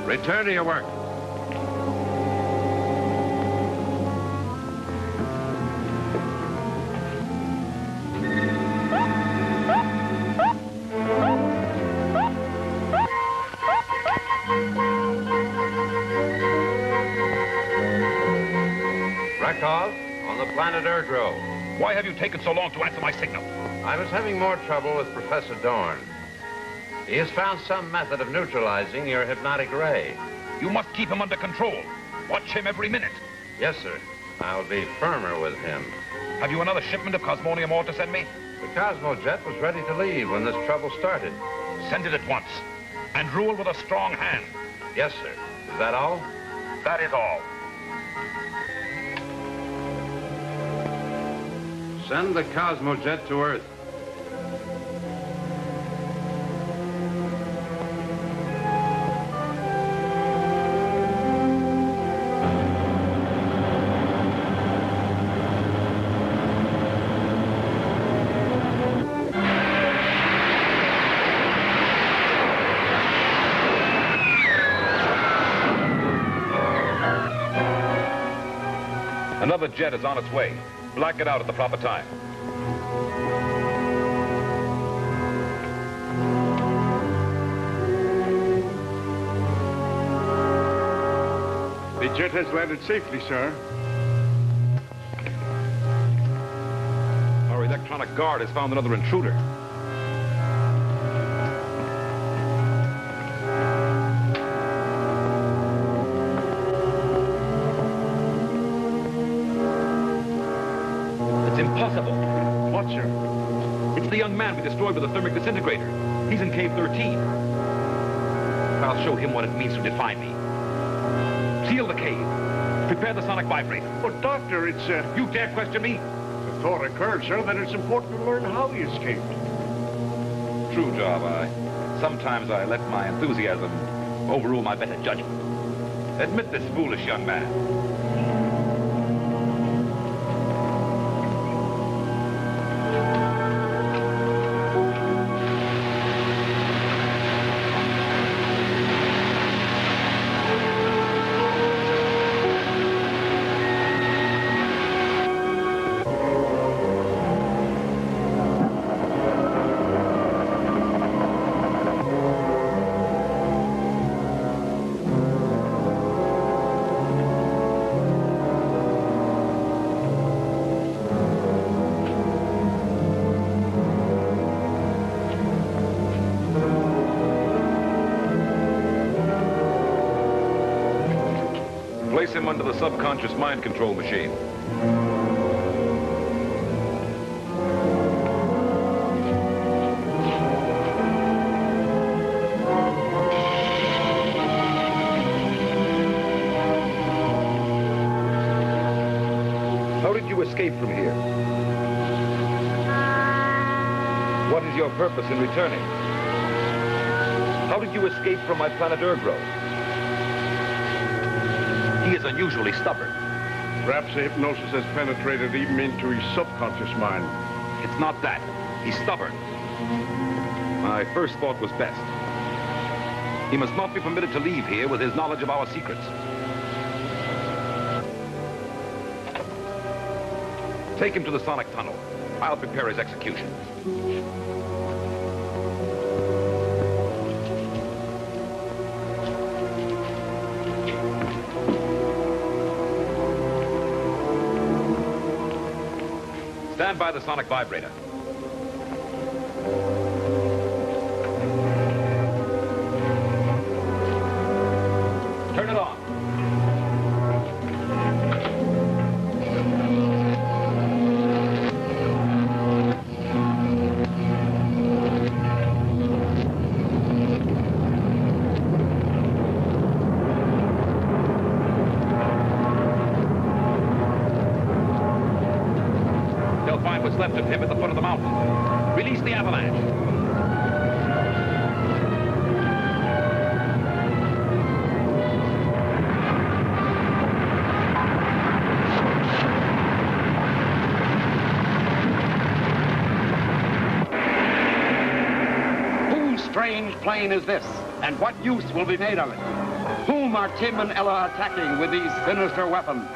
Return to your work. Rekov, on the planet Ergro. Why have you taken so long to answer my signal? I was having more trouble with Professor Dorn. He has found some method of neutralizing your hypnotic ray. You must keep him under control. Watch him every minute. Yes, sir. I'll be firmer with him. Have you another shipment of cosmonium ore to send me? The Cosmojet was ready to leave when this trouble started. Send it at once. And rule with a strong hand. Yes, sir. Is that all? That is all. Send the Cosmojet to Earth. Another jet is on its way. Black it out at the proper time. The jet has landed safely, sir. Our electronic guard has found another intruder. Impossible. What, sir? It's the young man we destroyed with the thermic disintegrator. He's in cave 13. I'll show him what it means to defy me. Seal the cave. Prepare the sonic vibrator. But, Doctor, it's, You dare question me? The thought occurred, sir, that it's important to learn how he escaped. True, Job. Sometimes I let my enthusiasm overrule my better judgment. Admit this, foolish young man. him under the subconscious mind control machine. How did you escape from here? What is your purpose in returning? How did you escape from my planet Urgro? He is unusually stubborn. Perhaps the hypnosis has penetrated even into his subconscious mind. It's not that. He's stubborn. My first thought was best. He must not be permitted to leave here with his knowledge of our secrets. Take him to the sonic tunnel. I'll prepare his execution. Stand by the sonic vibrator. Turn it on. What's left of him at the foot of the mountain. Release the avalanche. Whose strange plane is this? And what use will be made of it? Whom are Tim and Ella attacking with these sinister weapons?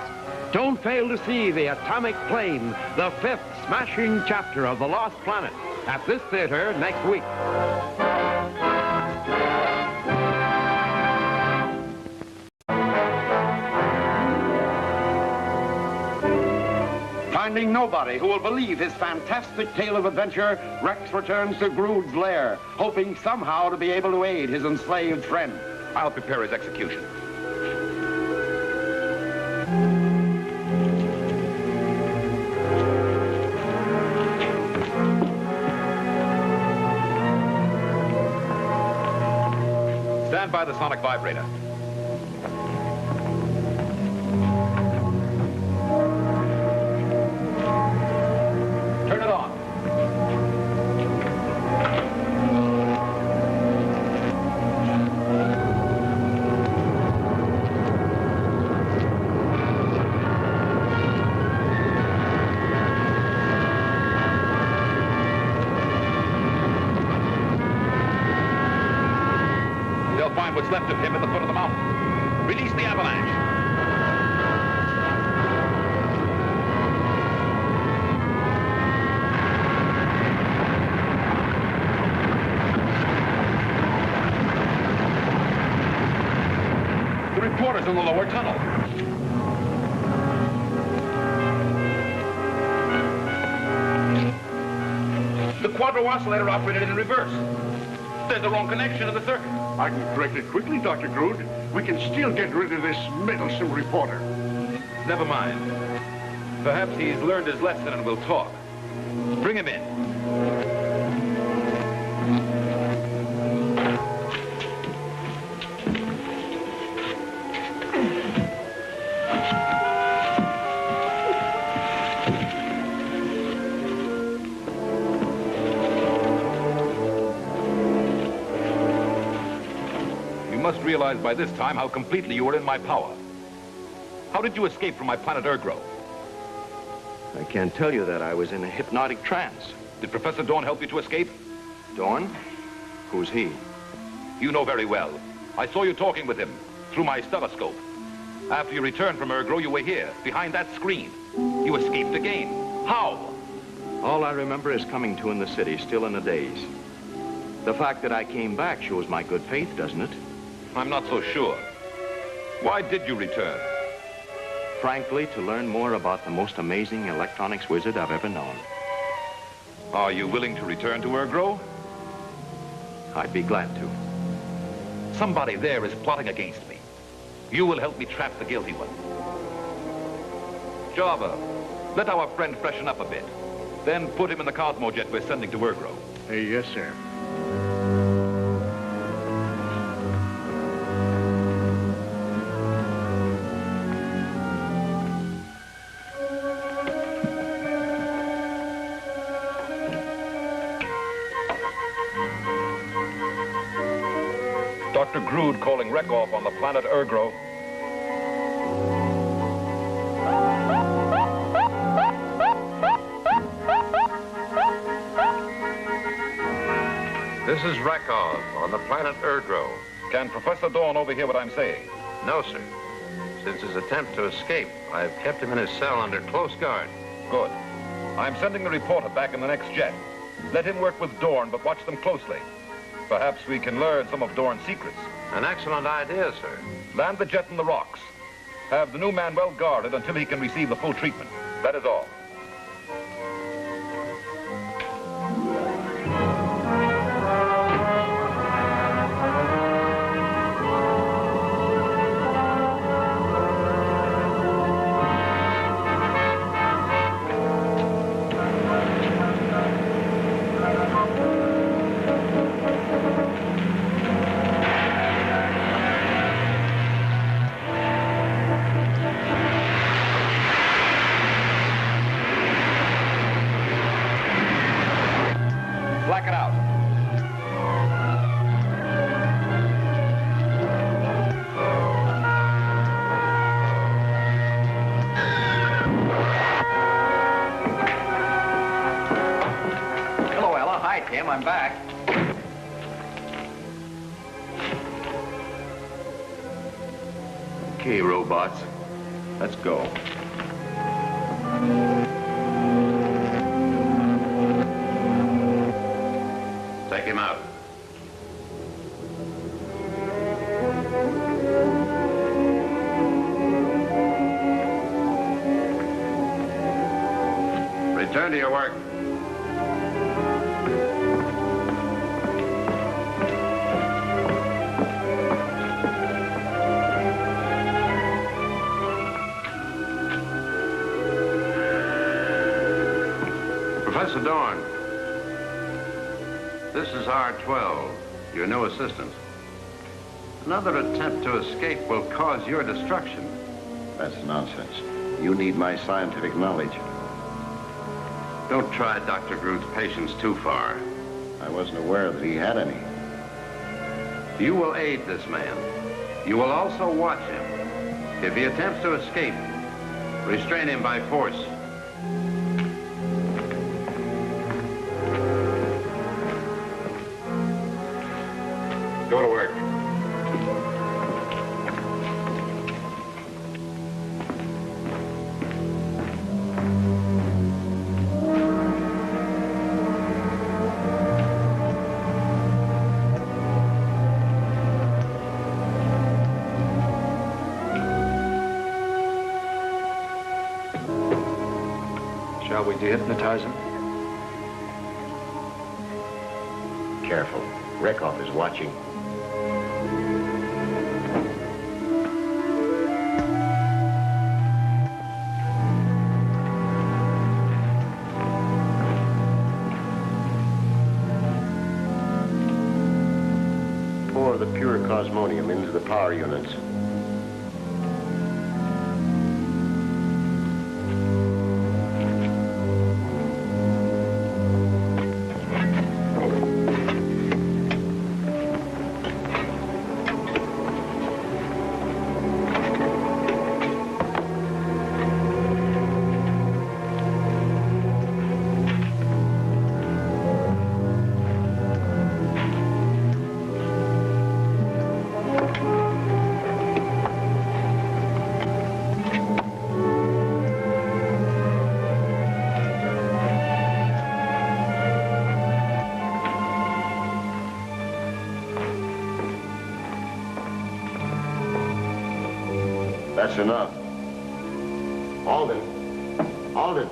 Don't fail to see The Atomic Plane, the 5th smashing chapter of The Lost Planet, at this theater next week. Finding nobody who will believe his fantastic tale of adventure, Rex returns to Grood's lair, hoping somehow to be able to aid his enslaved friend. I'll prepare his execution. Stand by the sonic vibrator. Turn it on. Find what's left of him at the foot of the mountain. Release the avalanche. The reporter's in the lower tunnel. The quadro oscillator operated in reverse. There's the wrong connection to the circuit. I can correct it quickly, Dr. Grood. We can still get rid of this meddlesome reporter. Never mind. Perhaps he's learned his lesson and will talk. Bring him in. You must realize by this time how completely you were in my power. How did you escape from my planet Urgro? I can't tell you that. I was in a hypnotic trance. Did Professor Dorn help you to escape? Dorn? Who's he? You know very well. I saw you talking with him through my stelloscope. After you returned from Urgro, you were here, behind that screen. You escaped again. How? All I remember is coming to in the city, still in a daze. The fact that I came back shows my good faith, doesn't it? I'm not so sure. Why did you return? Frankly, to learn more about the most amazing electronics wizard I've ever known. Are you willing to return to Urgro? I'd be glad to. Somebody there is plotting against me. You will help me trap the guilty one. Java, let our friend freshen up a bit. Then put him in the Cosmojet we're sending to Ergro. Yes, sir. Dr. Grood calling Rekoff on the planet Ergro. This is Rekoff on the planet Ergro. Can Professor Dorn overhear what I'm saying? No, sir. Since his attempt to escape, I have kept him in his cell under close guard. Good. I'm sending the reporter back in the next jet. Let him work with Dorn, but watch them closely. Perhaps we can learn some of Dorn's secrets. An excellent idea, sir. Land the jet in the rocks. Have the new man well guarded until he can receive the full treatment. That is all. Black it out. Hello, Ella. Hi, Tim. I'm back. Okay, robots. Let's go. Take him out. Return to your work. Professor Dorn, this is R12, your new assistant. Another attempt to escape will cause your destruction. That's nonsense. You need my scientific knowledge. Don't try Dr. Groot's patience too far. I wasn't aware that he had any. You will aid this man. You will also watch him. If he attempts to escape, restrain him by force. Go to work. Shall we dehypnotize him? Careful. Rekoff is watching. Pour the pure cosmonium into the power units. That's enough. Alden. Alden.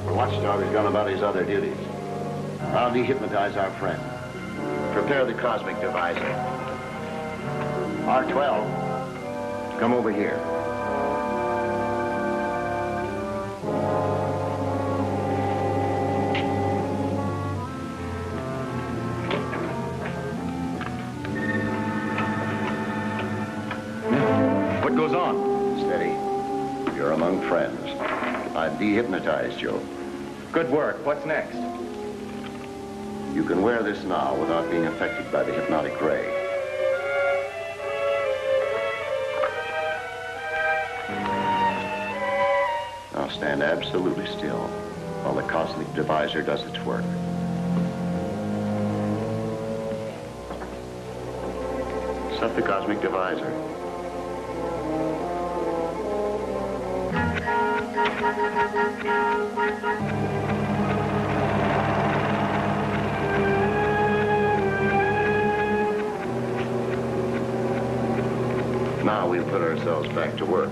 The watchdog has gone about his other duties. I'll dehypnotize our friend. Prepare the cosmic divisor. R12, come over here. goes on? Steady. You're among friends. I've dehypnotized you. Good work. What's next? You can wear this now without being affected by the hypnotic ray. Now stand absolutely still while the cosmic divisor does its work. Set the cosmic divisor. Now we'll put ourselves back to work.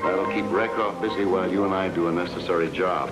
That'll keep Rekoff busy while you and I do a necessary job.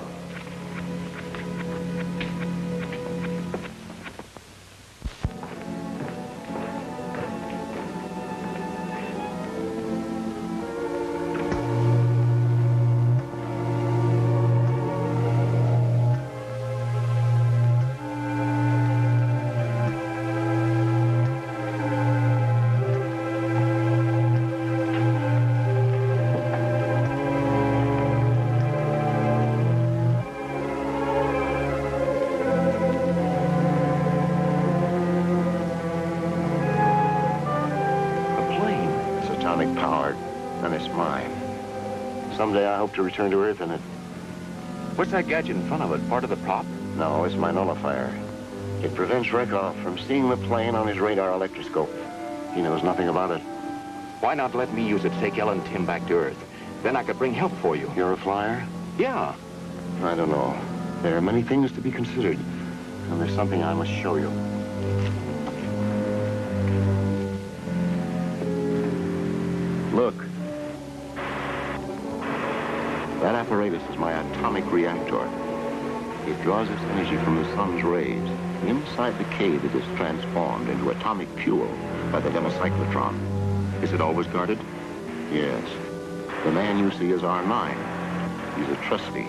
Powered, and it's mine. Someday I hope to return to Earth in it. What's that gadget in front of it? Part of the prop? No, it's my nullifier. It prevents Rekoff from seeing the plane on his radar electroscope. He knows nothing about it. Why not let me use it to take Ellen and Tim back to Earth? Then I could bring help for you. You're a flyer? Yeah. I don't know. There are many things to be considered, and there's something I must show you. Look. That apparatus is my atomic reactor. It draws its energy from the sun's rays. Inside the cave, it is transformed into atomic fuel by the demicyclotron. Is it always guarded? Yes. The man you see is R9. He's a trustee,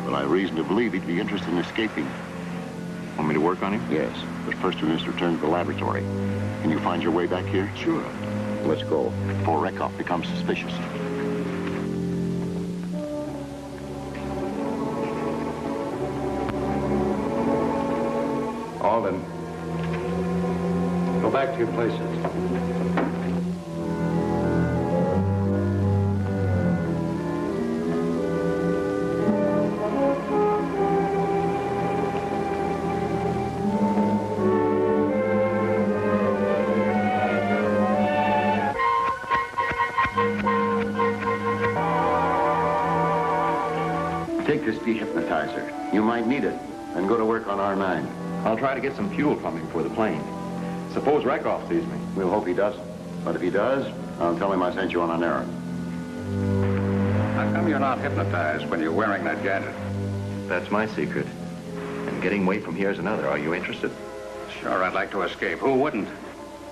but I have reason to believe he'd be interested in escaping. Want me to work on him? Yes, but first we must return to the laboratory. Can you find your way back here? Sure. Let's go, before Rekoff becomes suspicious. Alden, go back to your places. Take this dehypnotizer. You might need it, and go to work on R9. I'll try to get some fuel from him for the plane. Suppose Rekoff sees me. We'll hope he doesn't. But if he does, I'll tell him I sent you on an errand. How come you're not hypnotized when you're wearing that gadget? That's my secret. And getting away from here is another. Are you interested? Sure, I'd like to escape. Who wouldn't?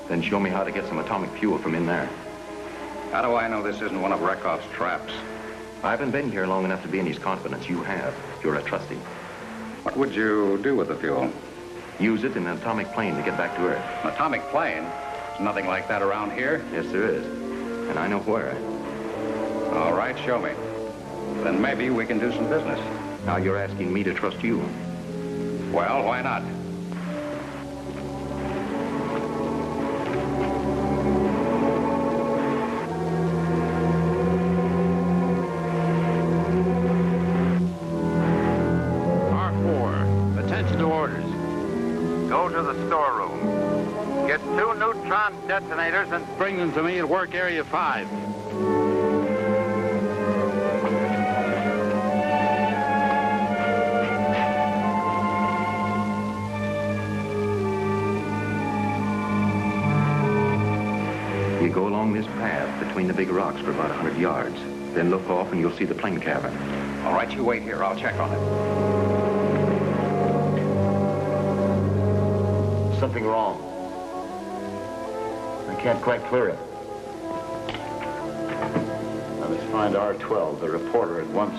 Then show me how to get some atomic fuel from in there. How do I know this isn't one of Rekoff's traps? I haven't been here long enough to be in his confidence. You have. You're a trustee. What would you do with the fuel? Use it in an atomic plane to get back to Earth. An atomic plane? There's nothing like that around here. Yes, there is. And I know where. All right, show me. Then maybe we can do some business. Now you're asking me to trust you. Well, why not? R4, attention to orders. Go to the storeroom. Get 2 neutron detonators and Bring them to me at work area 5. You go along this path between the big rocks for about 100 yards. Then look off and you'll see the plane cavern. All right, you wait here. I'll check on it. Something wrong. I can't quite clear it. find R12, the reporter, at once.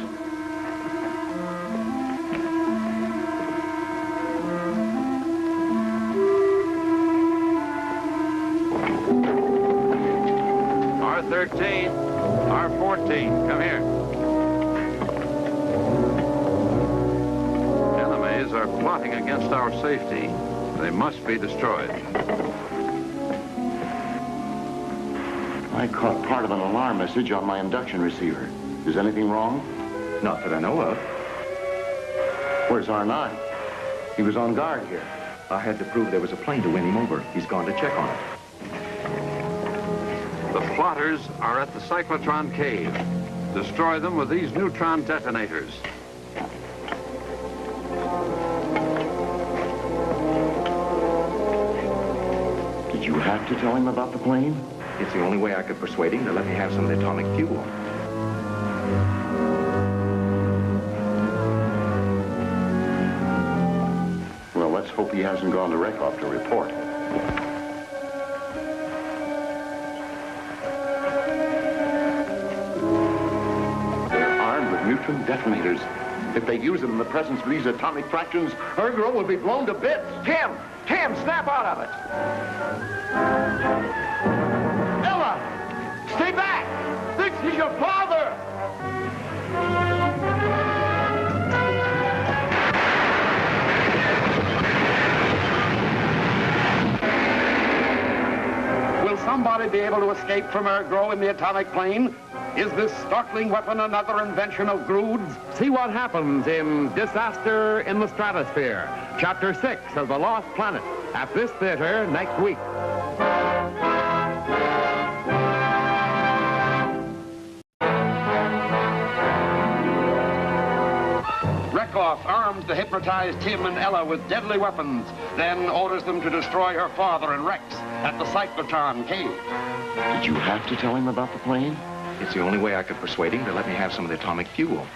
R13, R14, come here. Enemies are plotting against our safety. They must be destroyed. I caught part of an alarm message on my induction receiver. Is anything wrong? Not that I know of. Where's R9? He was on guard here. I had to prove there was a plane to win him over. He's gone to check on it. The plotters are at the cyclotron cave. Destroy them with these neutron detonators. Did you have to tell him about the plane? It's the only way I could persuade him to let me have some of the atomic fuel. Well, let's hope he hasn't gone to Rekoff to report. They're armed with neutron detonators. If they use them in the presence of these atomic fractions, our girl will be blown to bits. Tim! Tim, snap out of it! Ella! Stay back! This is your father! Will somebody be able to escape from Ergro in the atomic plane? Is this startling weapon another invention of Grood's? See what happens in Disaster in the Stratosphere, Chapter 6 of The Lost Planet, at this theater next week. Rekoff arms the hypnotized Tim and Ella with deadly weapons, then orders them to destroy her father and Rex at the cyclotron cave. Did you have to tell him about the plane? It's the only way I could persuade him to let me have some of the atomic fuel.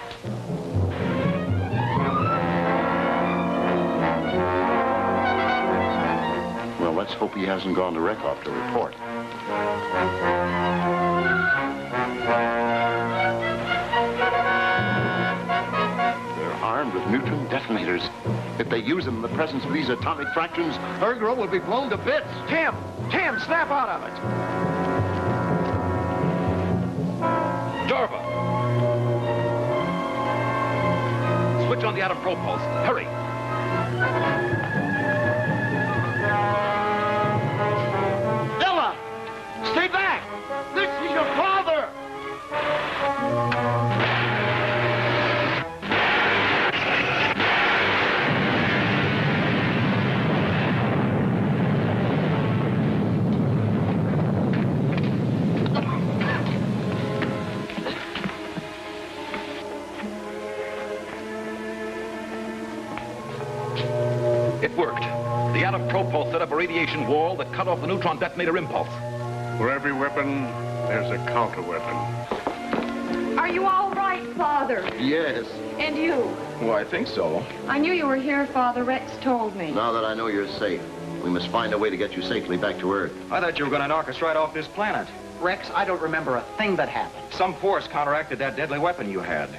Well, let's hope he hasn't gone to Rekoff to report. They're armed with neutron detonators. If they use them in the presence of these atomic fractions, our girl will be blown to bits. Tim! Tim, snap out of it! Darva! Switch on the atom probe pulse. Hurry! Ella! Stay back! This is your father! It worked. The atom probe pulse set up a radiation wall that cut off the neutron detonator impulse. For every weapon, there's a counter-weapon. Are you all right, Father? Yes. And you? Well, I think so. I knew you were here, Father. Rex told me. Now that I know you're safe, we must find a way to get you safely back to Earth. I thought you were going to knock us right off this planet. Rex, I don't remember a thing that happened. Some force counteracted that deadly weapon you had.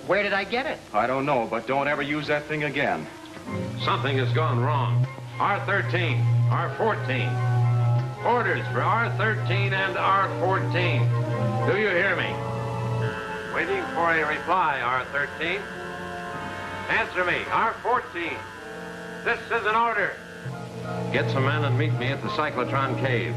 Where did I get it? I don't know, but don't ever use that thing again. Something has gone wrong. R13, R14. Orders for R13 and R14. Do you hear me? Waiting for a reply, R13. Answer me, R14. This is an order. Get some men and meet me at the cyclotron cave.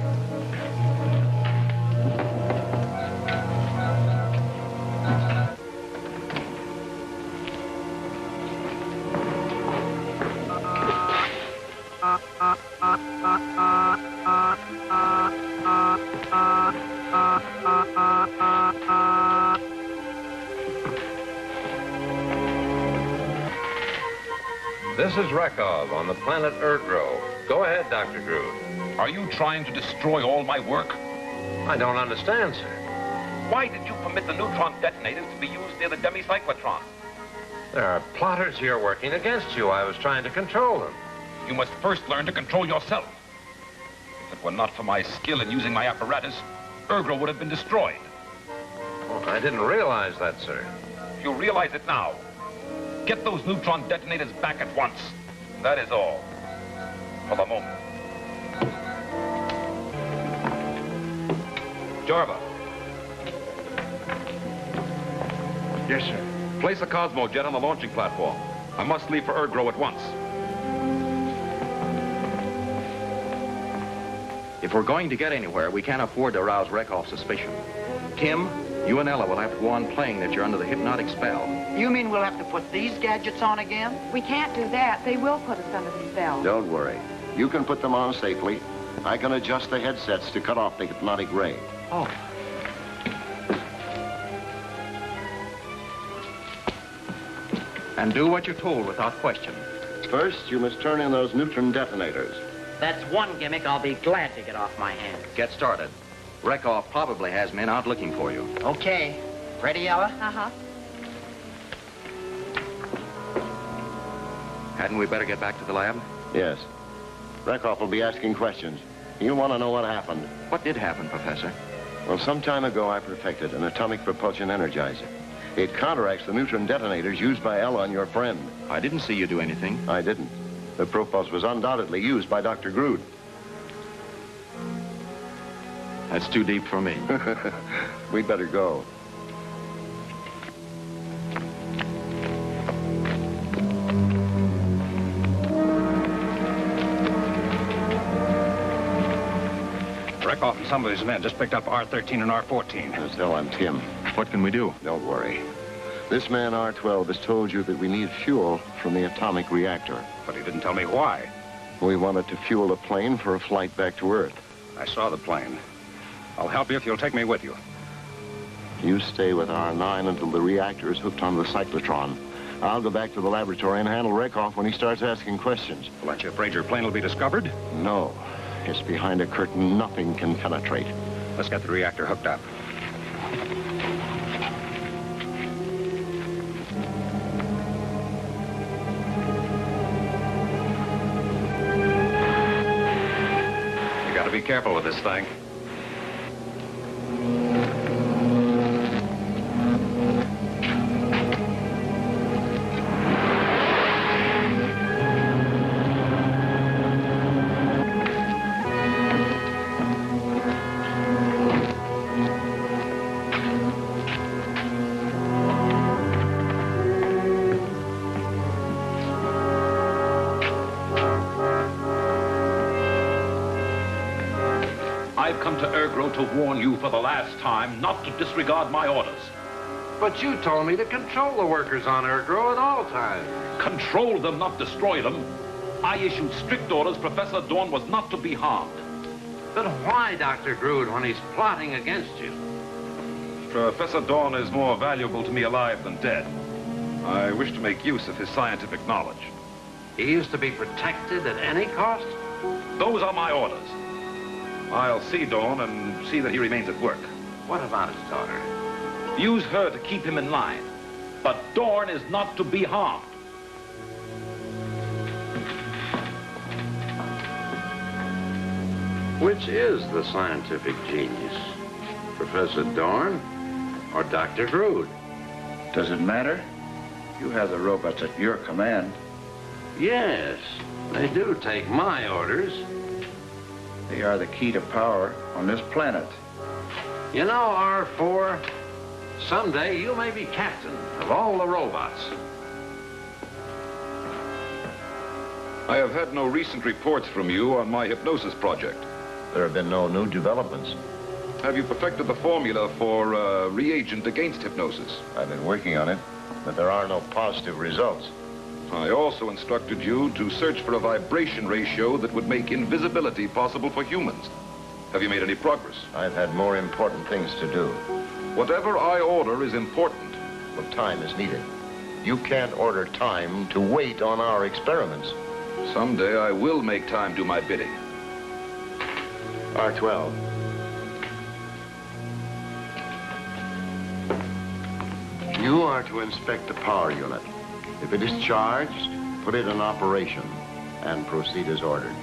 This is Rekoff on the planet Ergro. Go ahead, Dr. Groot. Are you trying to destroy all my work? I don't understand, sir. Why did you permit the neutron detonators to be used near the demi-cyclotron? There are plotters here working against you. I was trying to control them. You must first learn to control yourself. If it were not for my skill in using my apparatus, Ergro would have been destroyed. Well, I didn't realize that, sir. You realize it now. Get those neutron detonators back at once. That is all. For the moment. Jarva. Yes, sir. Place a Cosmo jet on the launching platform. I must leave for Ergro at once. If we're going to get anywhere, we can't afford to arouse Rekhoff's suspicion. Tim, you and Ella will have to go on playing that you're under the hypnotic spell. You mean we'll have to put these gadgets on again? We can't do that. They will put us under the spell. Don't worry. You can put them on safely. I can adjust the headsets to cut off the hypnotic ray. Oh. And do what you're told without question. First, you must turn in those neutron detonators. That's one gimmick I'll be glad to get off my hands. Get started. Rekhoff probably has men out looking for you. Okay. Ready, Ella? Uh-huh. Hadn't we better get back to the lab? Yes. Rekhoff will be asking questions. He'll want to know what happened. What did happen, Professor? Well, some time ago, I perfected an atomic propulsion energizer. It counteracts the neutron detonators used by Ella and your friend. I didn't see you do anything. I didn't. The propulse was undoubtedly used by Dr. Grood. That's too deep for me. We'd better go. Rekhoff and some of his men just picked up R13 and R14. Just tell I'm Tim. What can we do? Don't worry. This man, R12, has told you that we need fuel from the atomic reactor. But he didn't tell me why. We wanted to fuel a plane for a flight back to Earth. I saw the plane. I'll help you if you'll take me with you. You stay with R9 until the reactor is hooked onto the cyclotron. I'll go back to the laboratory and handle Rekhoff when he starts asking questions. Well, aren't you afraid your plane will be discovered? No. It's behind a curtain nothing can penetrate. Let's get the reactor hooked up. You gotta be careful with this thing. I've come to Ergro to warn you for the last time not to disregard my orders. But you told me to control the workers on Ergro at all times. Control them, not destroy them. I issued strict orders Professor Dorn was not to be harmed. Then why, Dr. Grood, when he's plotting against you? Professor Dorn is more valuable to me alive than dead. I wish to make use of his scientific knowledge. He is to be protected at any cost? Those are my orders. I'll see Dorn and see that he remains at work. What about his daughter? Use her to keep him in line. But Dorn is not to be harmed. Which is the scientific genius? Professor Dorn or Dr. Grood? Does it matter? You have the robots at your command. Yes, they do take my orders. They are the key to power on this planet. You know, R4, someday you may be captain of all the robots. I have had no recent reports from you on my hypnosis project. There have been no new developments. Have you perfected the formula for a reagent against hypnosis? I've been working on it, but there are no positive results. I also instructed you to search for a vibration ratio that would make invisibility possible for humans. Have you made any progress? I've had more important things to do. Whatever I order is important. Well, time is needed. You can't order time to wait on our experiments. Someday I will make time do my bidding. R12. You are to inspect the power unit. If it is charged, put it in operation and proceed as ordered.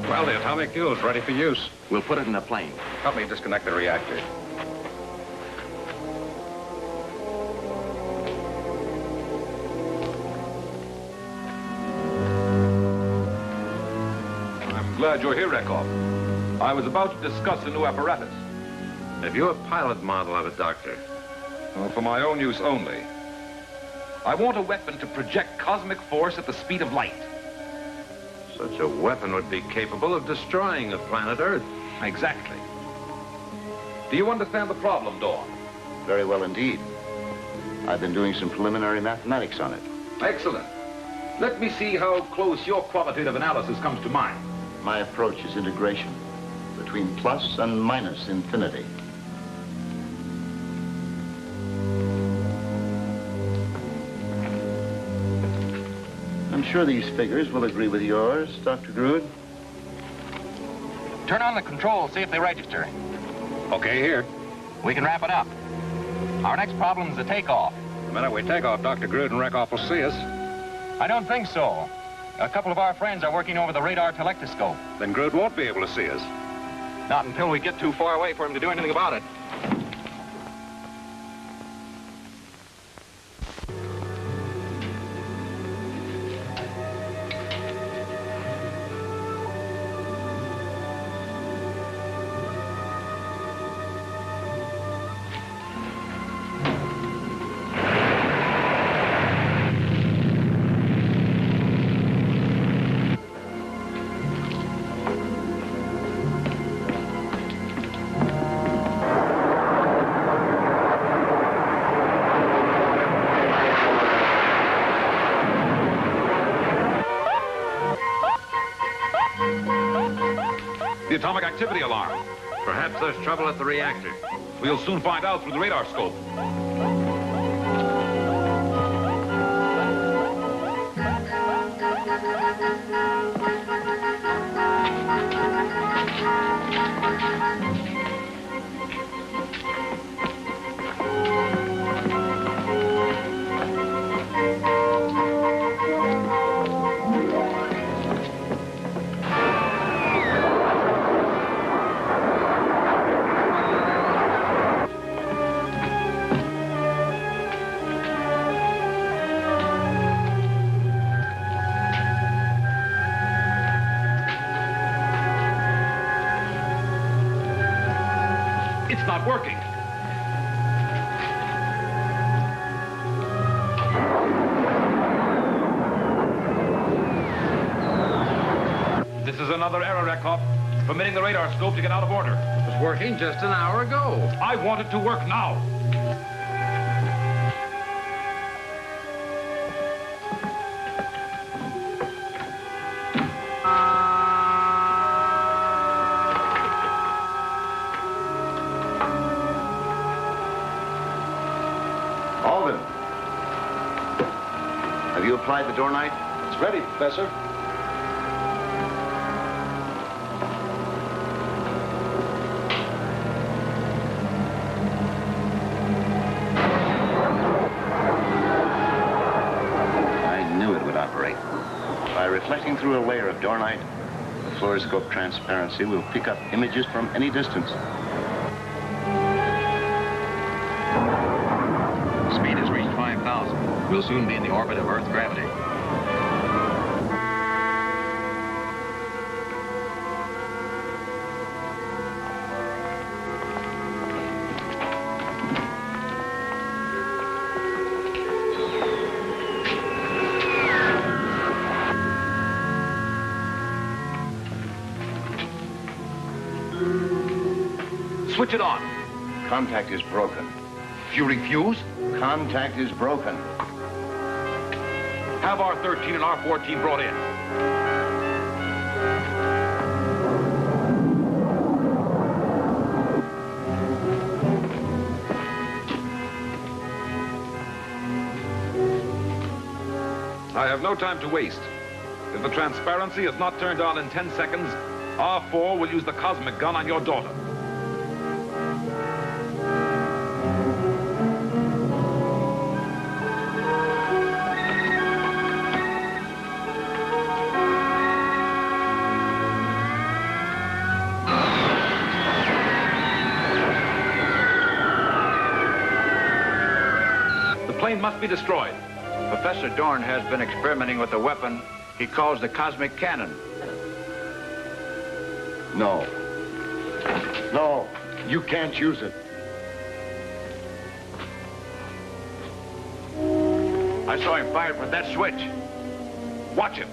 Well, the atomic fuel's ready for use. We'll put it in the plane. Help me disconnect the reactor. I'm glad you're here, Rekov. I was about to discuss a new apparatus. Have you a pilot model of it, Doctor? Well, for my own use only. I want a weapon to project cosmic force at the speed of light. Such a weapon would be capable of destroying the planet Earth. Exactly. Do you understand the problem, Dawn? Very well indeed. I've been doing some preliminary mathematics on it. Excellent. Let me see how close your qualitative analysis comes to mine. My approach is integration between plus and minus infinity. I'm sure these figures will agree with yours, Dr. Grood. Turn on the controls, see if they register. Okay, here. We can wrap it up. Our next problem is the takeoff. The minute we take off, Dr. Grood and Rekov will see us. I don't think so. A couple of our friends are working over the radar telectroscope. Then Grood won't be able to see us. Not until we get too far away for him to do anything about it. The atomic activity alarm. Perhaps there's trouble at the reactor. We'll soon find out through the radar scope. It's not working. This is another error, Rekov. It's permitting the radar scope to get out of order. It was working just an hour ago. I want it to work now. Alden, have you applied the door night? It's ready, Professor. By reflecting through a layer of dornite, the fluoroscope transparency will pick up images from any distance. Speed has reached 5,000. We'll soon be in the orbit of Earth gravity. Switch it on. Contact is broken. You refuse? Contact is broken. Have R13 and R14 brought in. I have no time to waste. If the transparency is not turned on in 10 seconds, R4 will use the cosmic gun on your daughter. plane must be destroyed. Professor Dorn has been experimenting with a weapon he calls the cosmic cannon. No. No, you can't use it. I saw him fire from that switch. Watch him.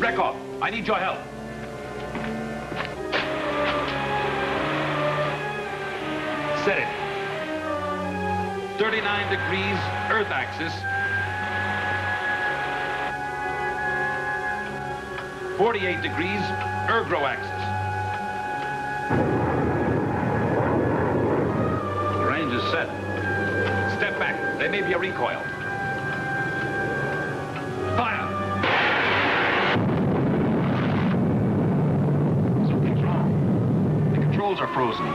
Rekov, I need your help. Set it. 39 degrees, Earth axis. 48 degrees, ergo axis. The range is set. Step back. There may be a recoil. Fire! Something's wrong. The controls are frozen.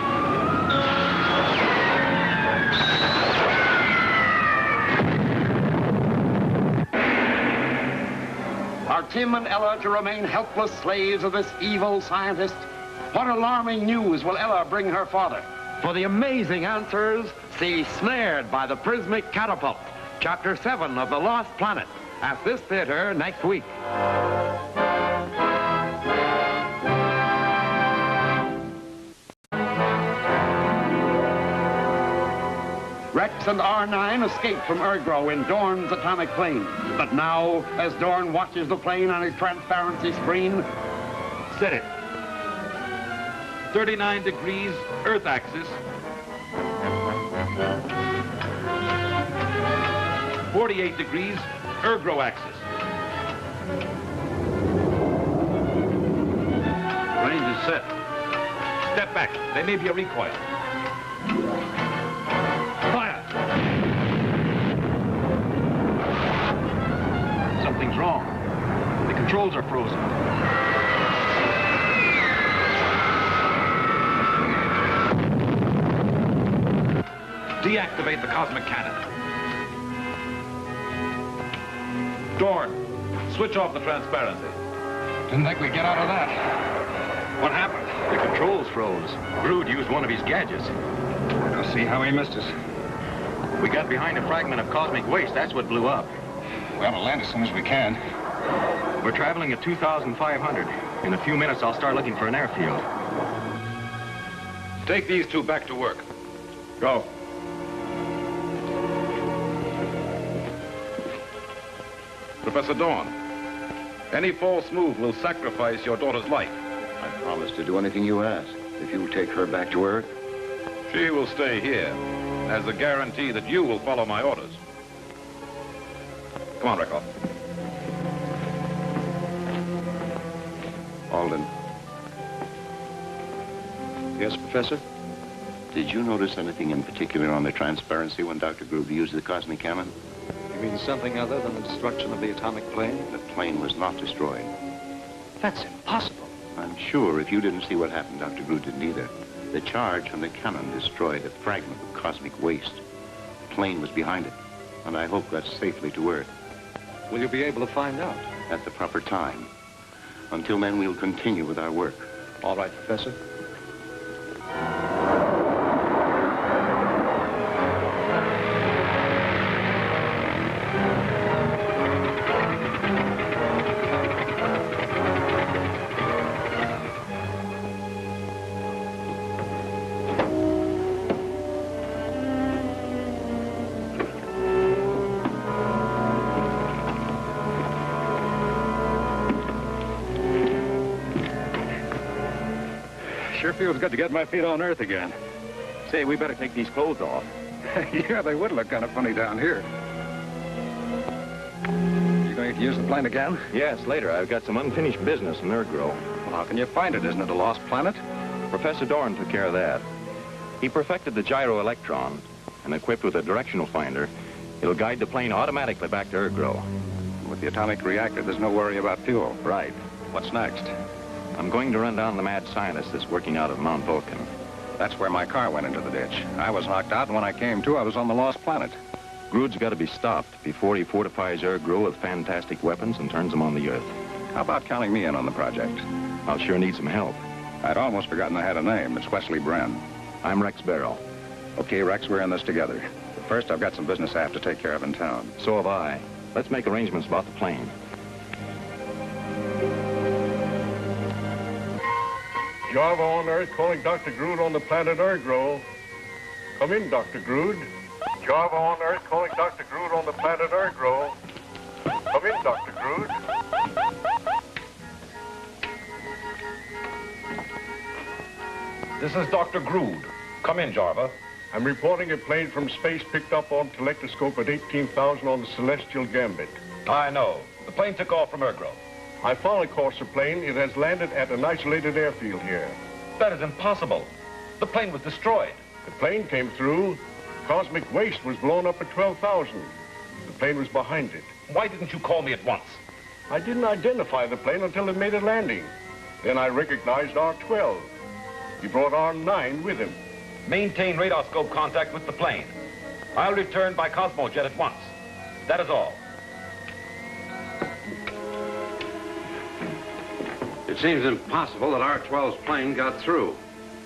Are Tim and Ella to remain helpless slaves of this evil scientist? What alarming news will Ella bring her father? For the amazing answers, see Snared by the Prismic Catapult, Chapter 7 of The Lost Planet, at this theater next week. Rex and R9 escaped from Ergro in Dorn's atomic plane. But now, as Dorn watches the plane on his transparency screen, Set it. 39 degrees, Earth axis. 48 degrees, ergo axis. Range is set. Step back. There may be a recoil. Fire! Something's wrong. The controls are frozen. Deactivate the cosmic cannon. Dorn, switch off the transparency. Didn't think we'd get out of that. What happened? The controls froze. Grood used one of his gadgets. I'll see how he missed us. We got behind a fragment of cosmic waste. That's what blew up. We ought to land as soon as we can. We're traveling at 2,500. In a few minutes, I'll start looking for an airfield. Take these two back to work. Go. Professor Dorn, any false move will sacrifice your daughter's life. I promise to do anything you ask. If you take her back to Earth, She will stay here as a guarantee that you will follow my orders. Come on, Rekov. Alden. Yes, Professor? Did you notice anything in particular on the transparency when Dr. Groove used the cosmic cannon? You mean something other than the destruction of the atomic plane? The plane was not destroyed. That's impossible. I'm sure if you didn't see what happened, Dr. Groove didn't either. The charge from the cannon destroyed a fragment of cosmic waste. The plane was behind it, and I hope got safely to Earth. Will you be able to find out? At the proper time. Until then, we'll continue with our work. All right, Professor. Sure feels good to get my feet on Earth again. Say, we better take these clothes off. Yeah, they would look kind of funny down here. You going to use the plane again? Yes, later. I've got some unfinished business in Ergro. Well, how can you find it? Isn't it a lost planet? Professor Dorn took care of that. He perfected the gyro electron, and equipped with a directional finder, it'll guide the plane automatically back to Ergro. With the atomic reactor, there's no worry about fuel. Right. What's next? I'm going to run down the mad scientist that's working out of Mount Vulcan. That's where my car went into the ditch. I was knocked out, and when I came to, I was on the lost planet. Grood's got to be stopped before he fortifies Ergro with fantastic weapons and turns them on the Earth. How about counting me in on the project? I'll sure need some help. I'd almost forgotten I had a name. It's Wesley Bren. I'm Rex Barrow. Okay, Rex, we're in this together. But first, I've got some business I have to take care of in town. So have I. Let's make arrangements about the plane. Java on Earth calling Dr. Grood on the planet Ergro. Come in, Dr. Grood. Java on Earth calling Dr. Grood on the planet Ergro. Come in, Dr. Grood. This is Dr. Grood. Come in, Java. I'm reporting a plane from space picked up on telectroscope at 18,000 on the Celestial Gambit. I know. The plane took off from Ergro. I found a course of plane. It has landed at an isolated airfield here. That is impossible. The plane was destroyed. The plane came through. Cosmic waste was blown up at 12,000. The plane was behind it. Why didn't you call me at once? I didn't identify the plane until it made a landing. Then I recognized R-12. He brought R-9 with him. Maintain radar scope contact with the plane. I'll return by Cosmojet at once. That is all. It seems impossible that R-12's plane got through.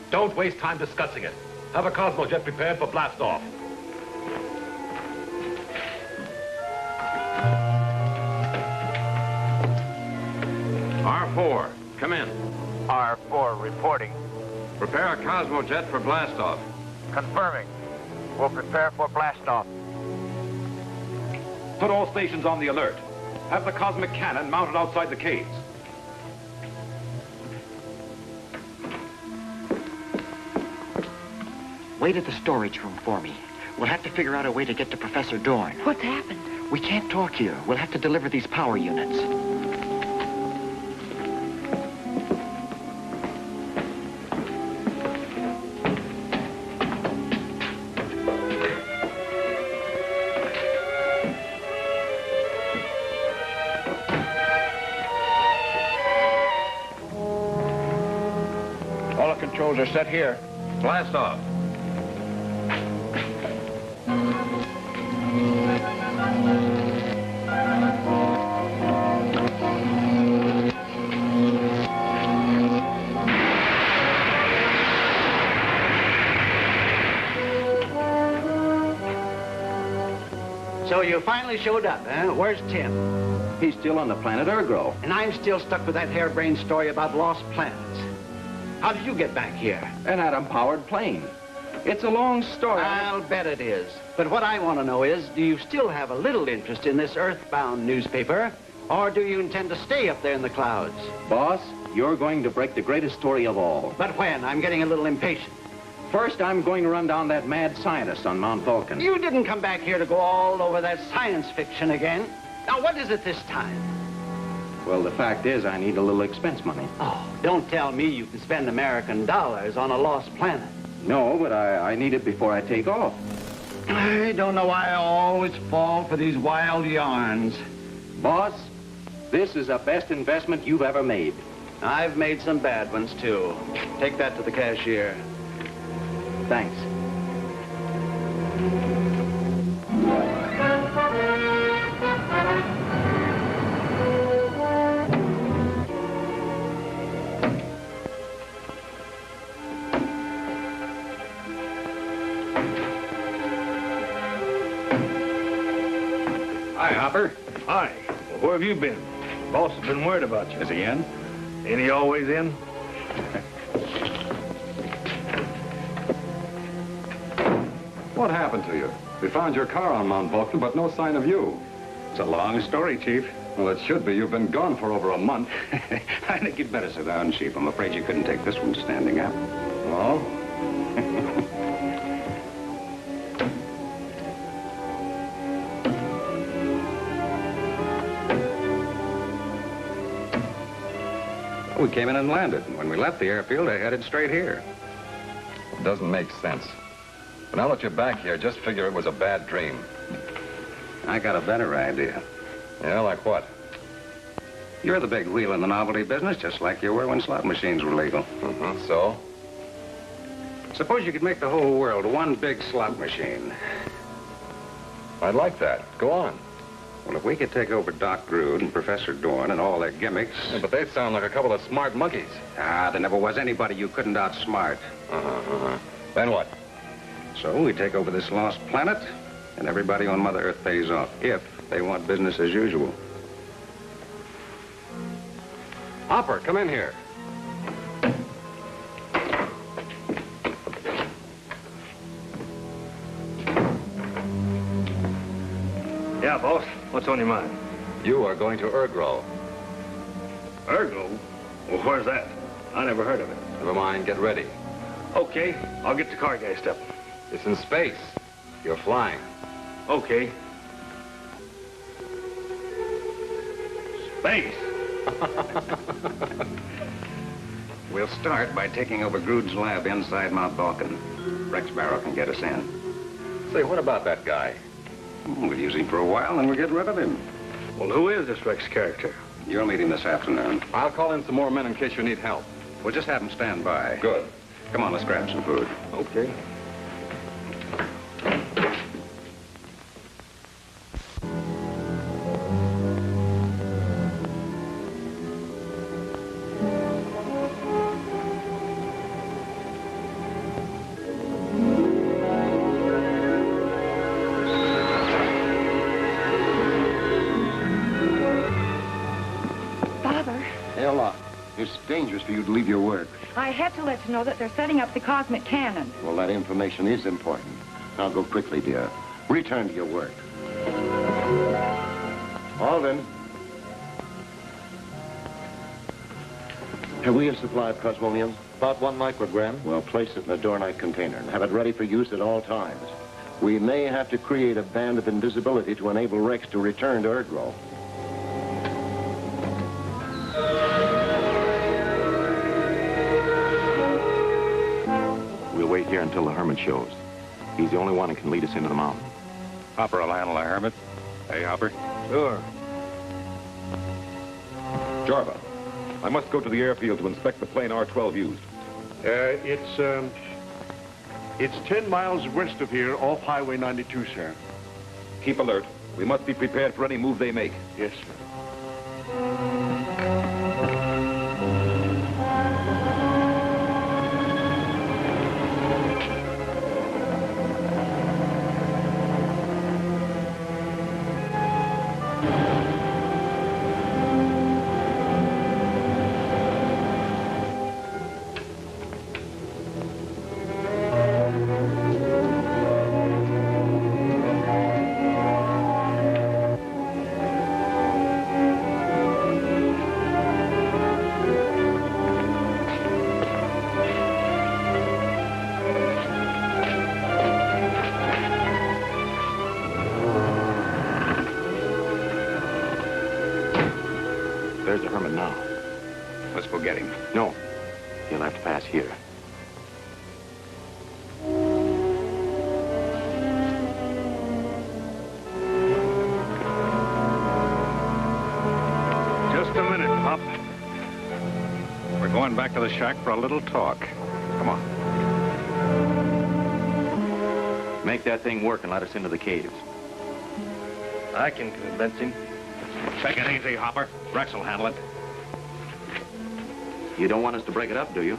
Don't waste time discussing it. Have a Cosmojet prepared for blast-off. R4, come in. R4 reporting. Prepare a Cosmojet for blast-off. Confirming. We'll prepare for blast-off. Put all stations on the alert. Have the cosmic cannon mounted outside the caves. Wait at the storage room for me. We'll have to figure out a way to get to Professor Dorn. What's happened? We can't talk here. We'll have to deliver these power units. All the controls are set here. Blast off. So you finally showed up, huh? Where's Tim? He's still on the planet Ergro. And I'm still stuck with that harebrained story about lost planets. How did you get back here? An atom-powered plane. It's a long story. I'll bet it is. But what I want to know is, do you still have a little interest in this Earthbound newspaper? Or do you intend to stay up there in the clouds? Boss, you're going to break the greatest story of all. But when? I'm getting a little impatient. First, I'm going to run down that mad scientist on Mount Vulcan. You didn't come back here to go all over that science fiction again. Now, what is it this time? Well, the fact is, I need a little expense money. Oh, don't tell me you can spend American dollars on a lost planet. No, but I need it before I take off. I don't know why I always fall for these wild yarns. Boss, this is the best investment you've ever made. I've made some bad ones, too. Take that to the cashier. Thanks. Hi, Hopper. Hi. Well, where have you been? Boss has been worried about you. Is he in? Ain't he always in? What happened to you? We found your car on Mount Vulcan, but no sign of you. It's a long story, Chief. Well, it should be. You've been gone for over a month. I think you'd better sit down, Chief. I'm afraid you couldn't take this one standing up. Oh? We came in and landed. And when we left the airfield, I headed straight here. It doesn't make sense. But now that you're back here, just figure it was a bad dream. I got a better idea. Yeah, like what? You're the big wheel in the novelty business, just like you were when slot machines were legal. Mm-hmm. So? Suppose you could make the whole world one big slot machine. I'd like that. Go on. Well, if we could take over Doc Grood and Professor Dorn and all their gimmicks... Yeah, but they sound like a couple of smart monkeys. There never was anybody you couldn't outsmart. Then what? So we take over this lost planet, and everybody on Mother Earth pays off, if they want business as usual. Hopper, come in here. Yeah, boss. What's on your mind? You are going to Urgro. Urgro? Well, where's that? I never heard of it. Never mind, get ready. Okay, I'll get the car gassed up. It's in space. You're flying. Okay. Space. We'll start by taking over Grood's lab inside Mount Vulcan. Rex Barrow can get us in. Say, what about that guy? We'll use him for a while, and we'll get rid of him. Well, who is this Rex character? You'll meet him this afternoon. I'll call in some more men in case you need help. We'll just have him stand by. Good. Come on, let's grab some food. Okay. It's dangerous for you to leave your work. I had to let you know that they're setting up the cosmic cannon. Well, that information is important. Now go quickly, dear. Return to your work. Alden. Have we a supply of cosmonium? About 1 microgram. Well, place it in a Dornite container and have it ready for use at all times. We may have to create a band of invisibility to enable Rex to return to Urgro. We'll wait here until the hermit shows. He's the only one who can lead us into the mountain. Hopper will handle the hermit. Hey, Hopper. Sure. Jarva, I must go to the airfield to inspect the plane R-12 used. It's 10 miles west of here, off Highway 92, sir. Keep alert. We must be prepared for any move they make. Yes, sir. There's the hermit now. Let's go get him. No. He'll have to pass here. Just a minute, Pop. We're going back to the shack for a little talk. Come on. Make that thing work and let us into the caves. I can convince him. Take it easy, Hopper. Rex will handle it. You don't want us to break it up, do you?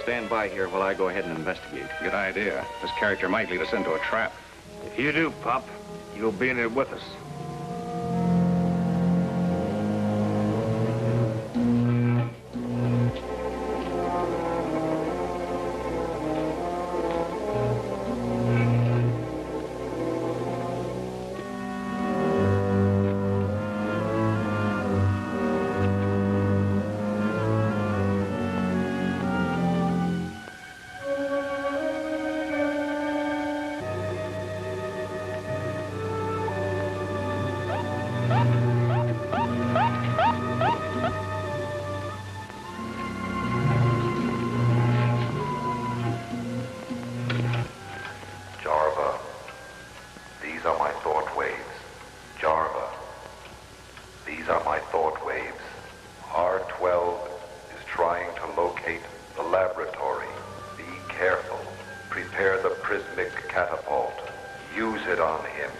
Stand by here while I go ahead and investigate. Good idea. This character might lead us into a trap. If you do, Pop, you'll be in it with us. Jarva, these are my thought waves. Jarva, these are my thought waves. R12 is trying to locate the laboratory. Be careful. Prepare the prismic catapult. Use it on him.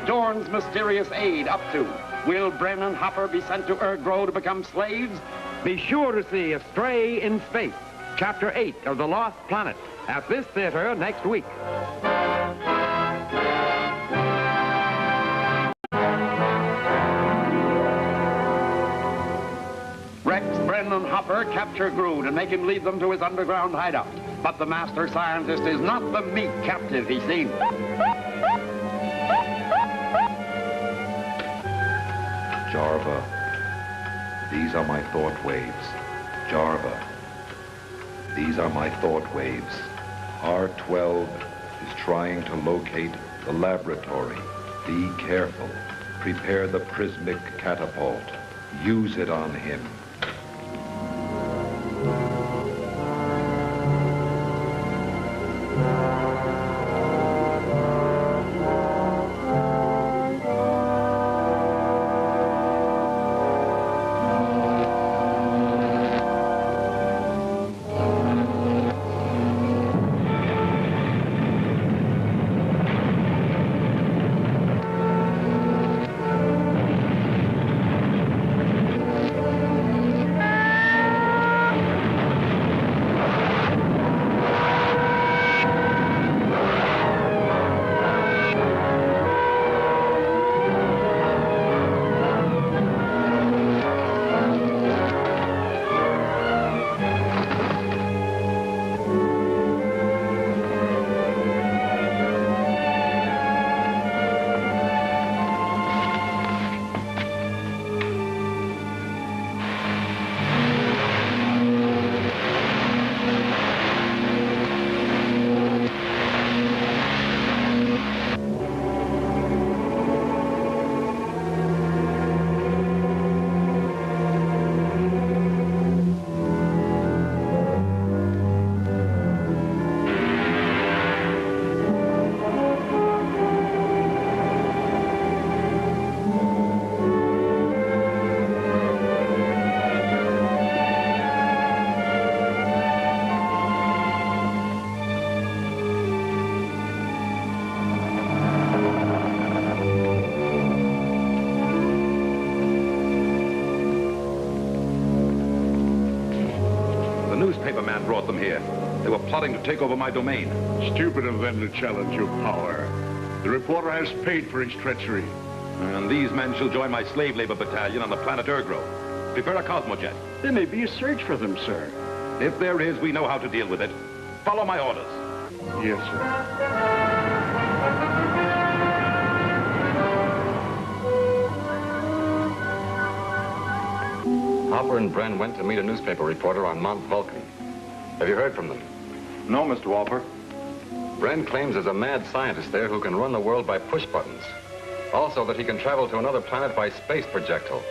Dorn's mysterious aid up to? Will Bren and Hopper be sent to Ergro to become slaves? Be sure to see Astray in Space, Chapter 8 of The Lost Planet, at this theater next week. Rex, Bren, and Hopper capture Groot and make him lead them to his underground hideout. But the master scientist is not the meek captive he seems. Jarva, these are my thought waves. Jarva, these are my thought waves. R12 is trying to locate the laboratory. Be careful. Prepare the prismic catapult. Use it on him. Man brought them here. They were plotting to take over my domain. Stupid of them to challenge your power. The reporter has paid for his treachery. And these men shall join my slave labor battalion on the planet Ergro. Prepare a Cosmojet. There may be a search for them, sir. If there is, we know how to deal with it. Follow my orders. Yes, sir. Hopper and Bren went to meet a newspaper reporter on Mount Vulcan. Have you heard from them? No, Mr. Walper. Bren claims there's a mad scientist there who can run the world by push buttons. Also that he can travel to another planet by space projectile.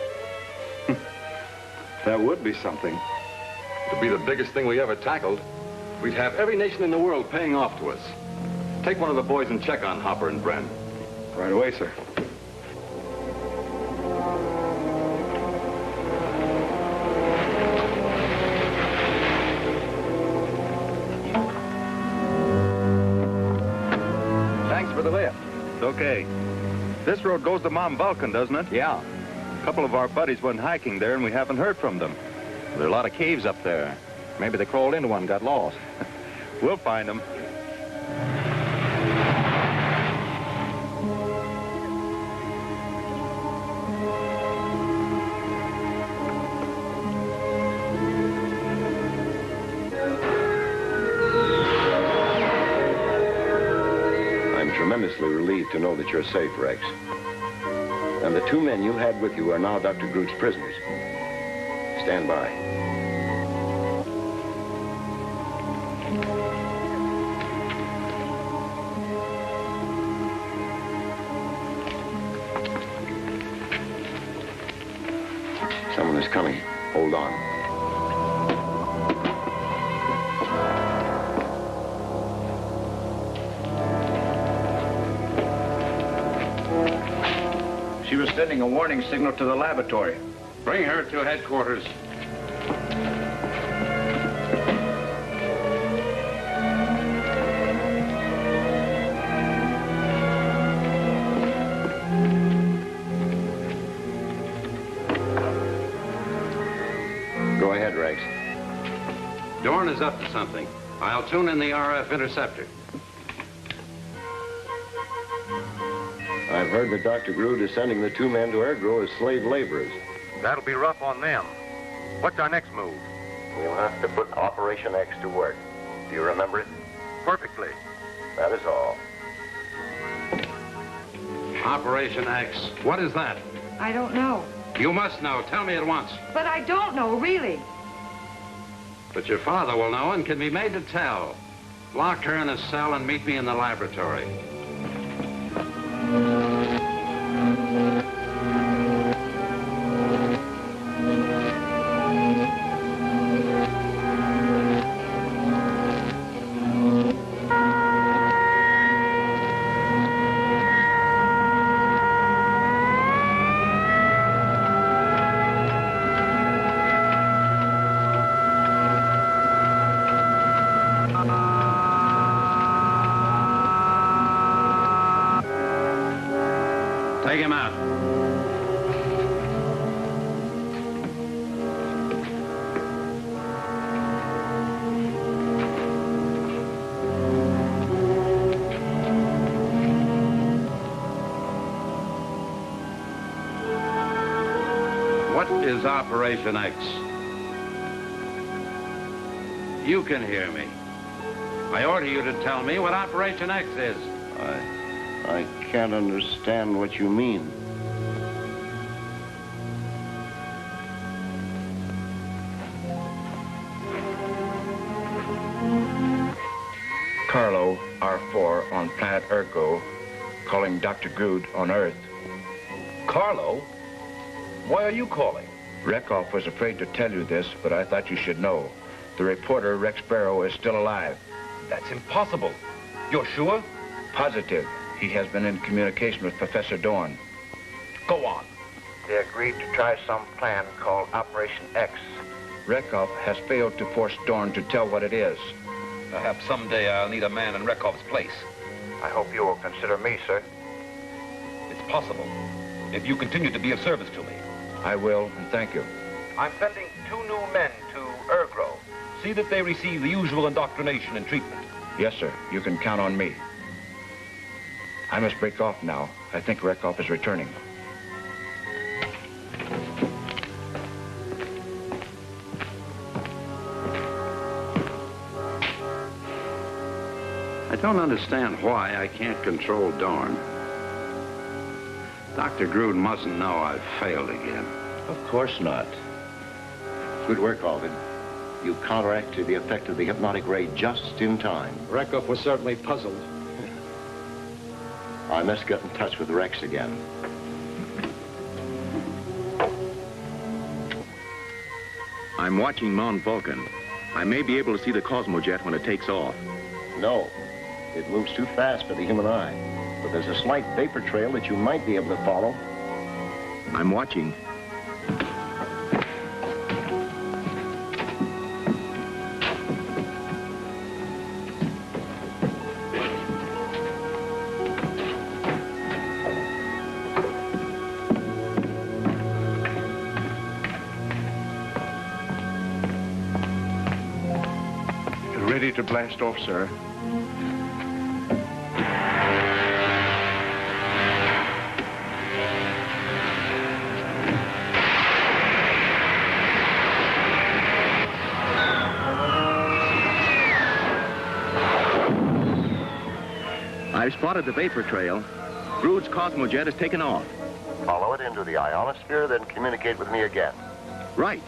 That would be something. It'd be the biggest thing we ever tackled. We'd have every nation in the world paying off to us. Take one of the boys and check on Hopper and Bren. Right away, sir. Thanks for the lift. It's okay. This road goes to Mount Vulcan, doesn't it? Yeah. A couple of our buddies went hiking there, and we haven't heard from them. There are a lot of caves up there. Maybe they crawled into one and got lost. We'll find them. I'm tremendously relieved to know that you're safe, Rex. And the 2 men you had with you are now Dr. Groot's prisoners. Stand by. Someone is coming. Hold on. She was sending a warning signal to the laboratory. Bring her to headquarters. Go ahead, Rex. Dorn is up to something. I'll tune in the RF interceptor. I've heard that Dr. Groot is sending the 2 men to Ergo as slave laborers. That'll be rough on them. What's our next move? We'll have to put Operation X to work. Do you remember it? Perfectly. That is all. Operation X. What is that? I don't know. You must know. Tell me at once. But I don't know, really. But your father will know and can be made to tell. Lock her in a cell and meet me in the laboratory. Take him out. What is Operation X? You can hear me. I order you to tell me what Operation X is. I can't understand what you mean. Carlo, R4 on planet Ergo, calling Dr. Groot on Earth. Carlo? Why are you calling? Rekoff was afraid to tell you this, but I thought you should know. The reporter, Rex Barrow, is still alive. That's impossible. You're sure? Positive. He has been in communication with Professor Dorn. Go on. They agreed to try some plan called Operation X. Rekoff has failed to force Dorn to tell what it is. Perhaps someday I'll need a man in Rekoff's place. I hope you will consider me, sir. It's possible, if you continue to be of service to me. I will, and thank you. I'm sending 2 new men to Ergo. See that they receive the usual indoctrination and treatment. Yes, sir. You can count on me. I must break off now. I think Rekoff is returning. I don't understand why I can't control Dorn. Dr. Groot mustn't know I've failed again. Of course not. Good work, Alvin. You counteracted the effect of the hypnotic ray just in time. Rekoff was certainly puzzled. I must get in touch with Rex again. I'm watching Mount Vulcan. I may be able to see the Cosmojet when it takes off. No, it moves too fast for the human eye. But there's a slight vapor trail that you might be able to follow. I'm watching. to blast off, sir. I've spotted the vapor trail. Groot's Cosmojet has taken off. Follow it into the ionosphere, then communicate with me again. Right.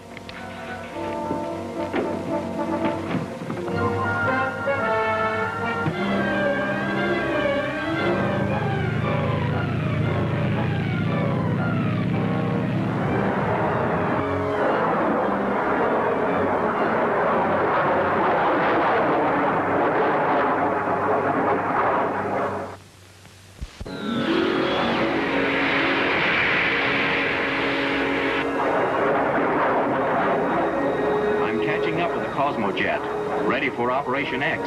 Cosmojet, ready for Operation X.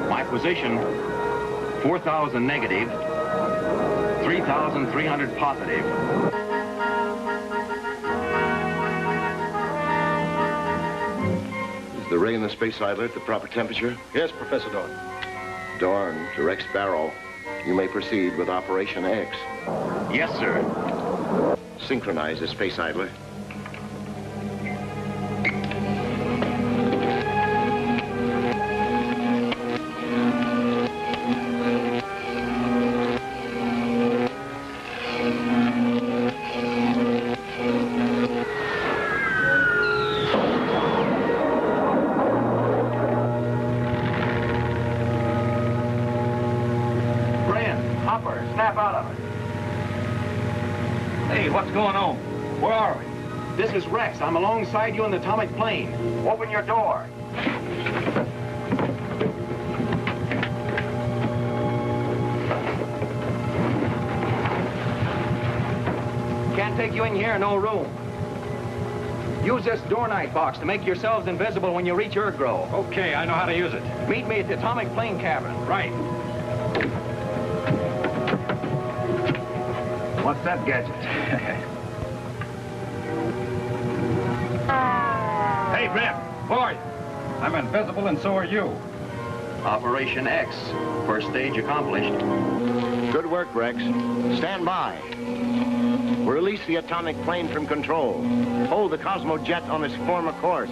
My position, 4,000 negative, 3,300 positive. Is the ray in the space idler at the proper temperature? Yes, Professor Dorn. Dorn, direct Sparrow. You may proceed with Operation X. Yes, sir. Synchronize the space idler. Snap out of it. Hey, what's going on? Where are we? This is Rex. I'm alongside you in the atomic plane. Open your door. Can't take you in here, no room. Use this door night box to make yourselves invisible when you reach Urgrove. Okay, I know how to use it. Meet me at the atomic plane cabin. Right. What's that gadget? Hey, Brett, boy, I'm invisible and so are you. Operation X, first stage accomplished. Good work, Rex. Stand by. We'll release the atomic plane from control. Hold the Cosmojet on its former course.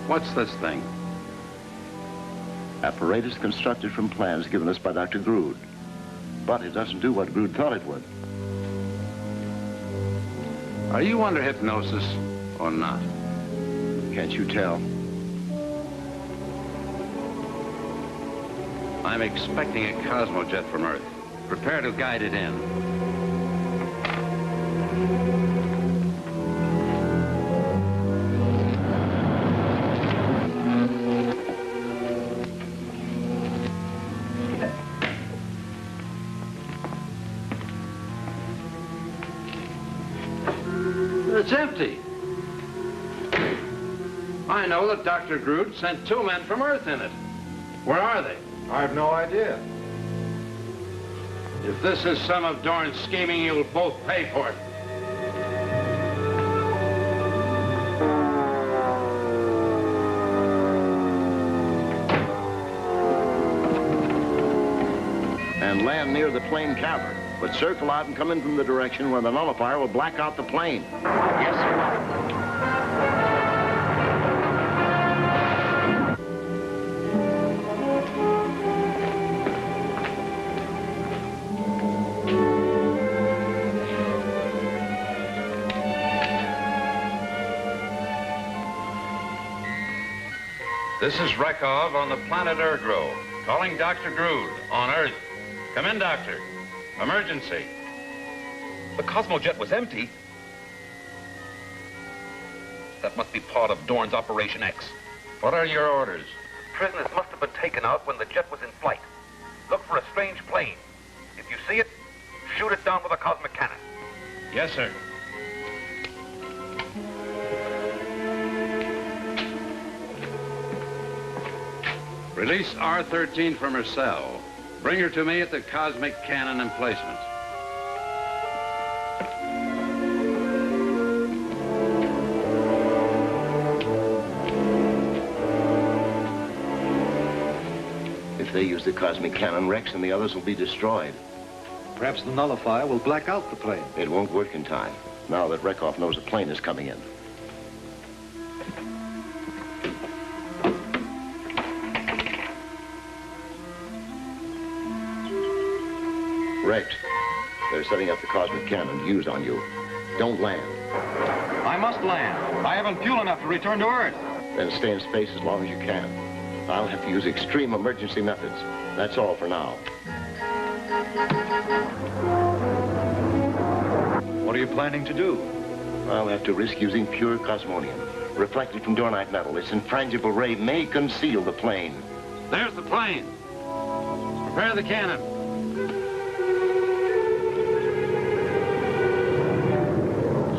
What's this thing? Apparatus constructed from plans given us by Dr. Grood. But it doesn't do what Grood thought it would. Are you under hypnosis or not? Can't you tell? I'm expecting a Cosmojet from Earth. Prepare to guide it in. It's empty. I know that Dr. Grood sent 2 men from Earth in it. Where are they? I have no idea. If this is some of Dorn's scheming, you'll both pay for it. And land near the plane cavern. But circle out and come in from the direction where the nullifier will black out the plane. Yes, sir. This is Rekov on the planet Urgrove, calling Dr. Grood on Earth. Come in, Doctor. Emergency. The Cosmojet was empty. That must be part of Dorn's Operation X. What are your orders? Prisoners must have been taken out when the jet was in flight. Look for a strange plane. If you see it, shoot it down with a cosmic cannon. Yes, sir. Release R13 from her cell. Bring her to me at the cosmic cannon emplacement. If they use the cosmic cannon, Rex and the others will be destroyed. Perhaps the nullifier will black out the plane. It won't work in time, now that Rekhoff knows a plane is coming in. Rex, they're setting up the cosmic cannon to use on you. Don't land. I must land. I haven't fuel enough to return to Earth. Then stay in space as long as you can. I'll have to use extreme emergency methods. That's all for now. What are you planning to do? I'll have to risk using pure cosmonium, reflected from dornite metal. Its infrangible ray may conceal the plane. There's the plane. Prepare the cannon.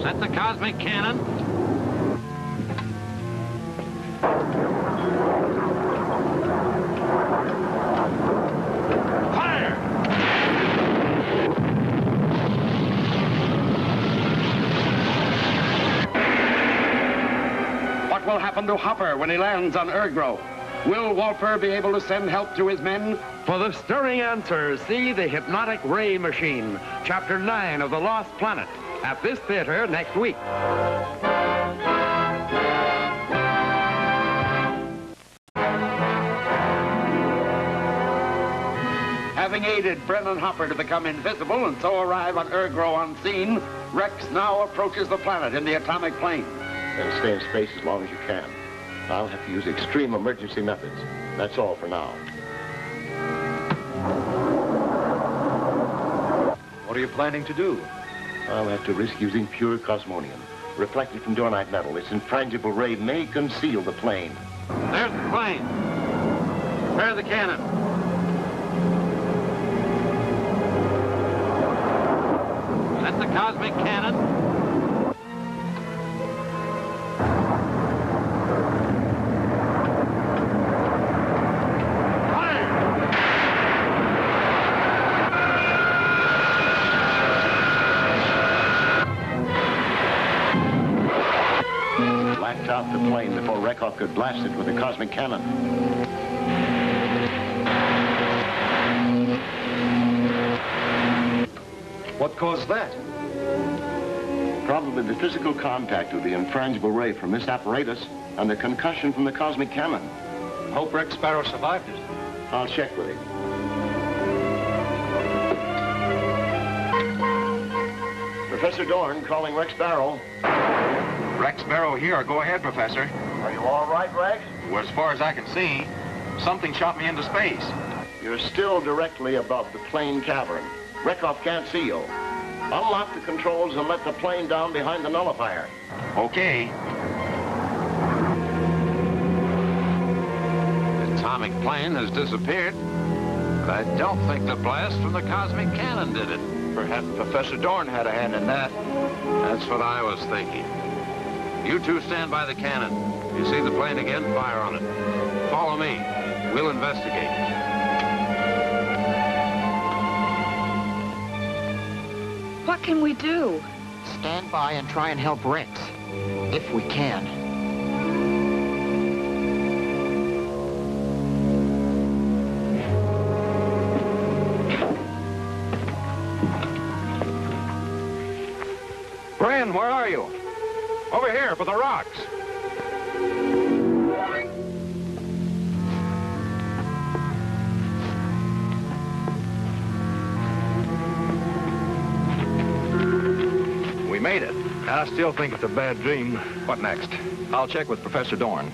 Set the cosmic cannon. Fire! What will happen to Hopper when he lands on Ergro? Will Walper be able to send help to his men? For the stirring answers, see The Hypnotic Ray Machine, Chapter 9 of The Lost Planet, at this theater next week. Having aided Brennan Hopper to become invisible and so arrive on Ergro unseen, Rex now approaches the planet in the atomic plane. Then stay in space as long as you can. I'll have to use extreme emergency methods. That's all for now. What are you planning to do? I'll have to risk using pure cosmonium, reflected from dornite metal. Its infrangible ray may conceal the plane. There's the plane. Prepare the cannon. Set the cosmic cannon. Blacked out the plane before Rekhoff could blast it with a cosmic cannon. What caused that? Probably the physical contact with the infrangible ray from this apparatus and the concussion from the cosmic cannon. Hope Rex Sparrow survived it. I'll check with him. Professor Dorn calling Rex Barrow. Rex Barrow here. Go ahead, Professor. Are you all right, Rex? Well, as far as I can see, something shot me into space. You're still directly above the plane cavern. Rekhoff can't see you. Unlock the controls and let the plane down behind the nullifier. Okay. The atomic plane has disappeared, but I don't think the blast from the cosmic cannon did it. Perhaps Professor Dorn had a hand in that. That's what I was thinking. You two stand by the cannon. You see the plane again, fire on it. Follow me. We'll investigate. What can we do? Stand by and try and help Rex, if we can. Bren, where are you? Over here, for the rocks. We made it. I still think it's a bad dream. What next? I'll check with Professor Dorn.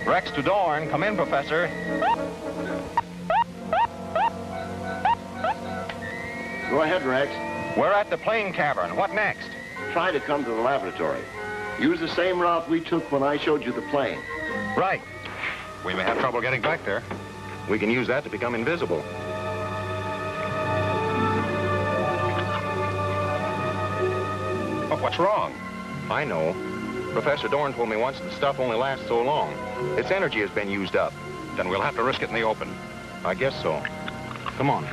Rex to Dorn. Come in, Professor. Go ahead, Rex. We're at the plane cavern. What next? Try to come to the laboratory. Use the same route we took when I showed you the plane. Right. We may have trouble getting back there. We can use that to become invisible. But what's wrong? I know. Professor Dorn told me once the stuff only lasts so long. Its energy has been used up. Then we'll have to risk it in the open. I guess so. Come on.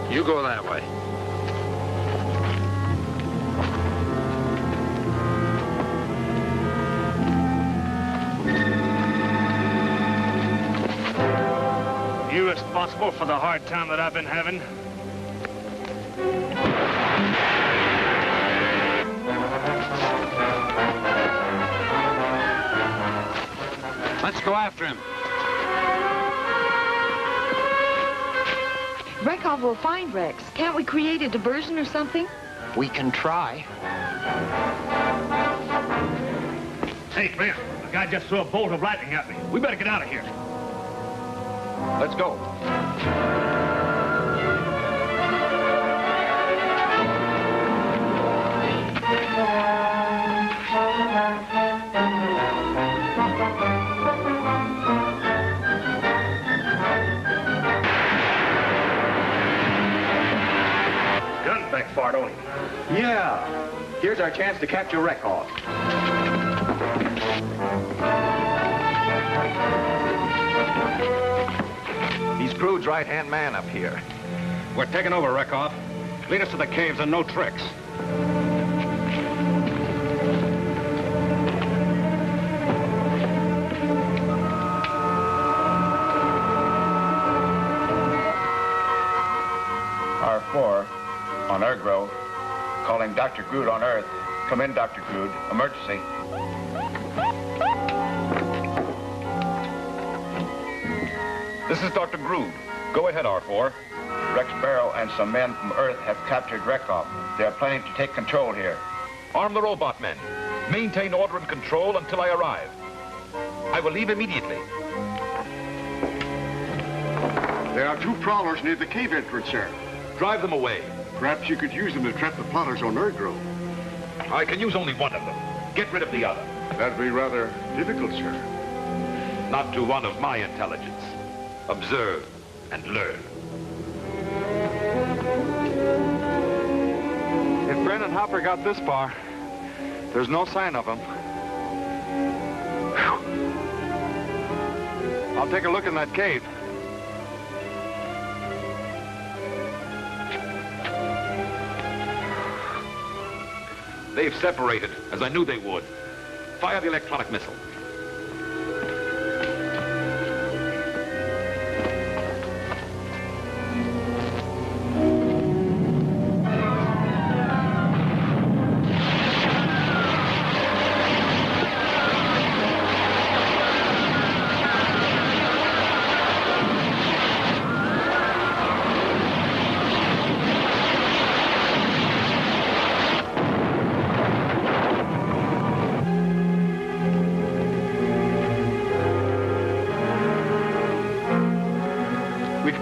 You go that way. You responsible for the hard time that I've been having? Let's go after him. Rekov will find Rex. Can't we create a diversion or something? We can try. Hey, man, a guy just threw a bolt of lightning at me. We better get out of here. Let's go. Gun's back far, don't he? Yeah. Here's our chance to capture Rekov. He's Crude's right-hand man up here. We're taking over, Rekov. Lead us to the caves and no tricks. R4 on Ergro, calling Dr. Groot on Earth. Come in, Dr. Groot. Emergency. This is Dr. Groot. Go ahead, R4. Rex Barrow and some men from Earth have captured Rekov. They are planning to take control here. Arm the robot men. Maintain order and control until I arrive. I will leave immediately. There are 2 prowlers near the cave entrance, sir. Drive them away. Perhaps you could use them to trap the plotters on Ergro. I can use only one of them. Get rid of the other. That'd be rather difficult, sir. Not to one of my intelligence. Observe and learn. If Brennan Hopper got this far, there's no sign of him. Whew. I'll take a look in that cave. They've separated, as I knew they would. Fire the electronic missile.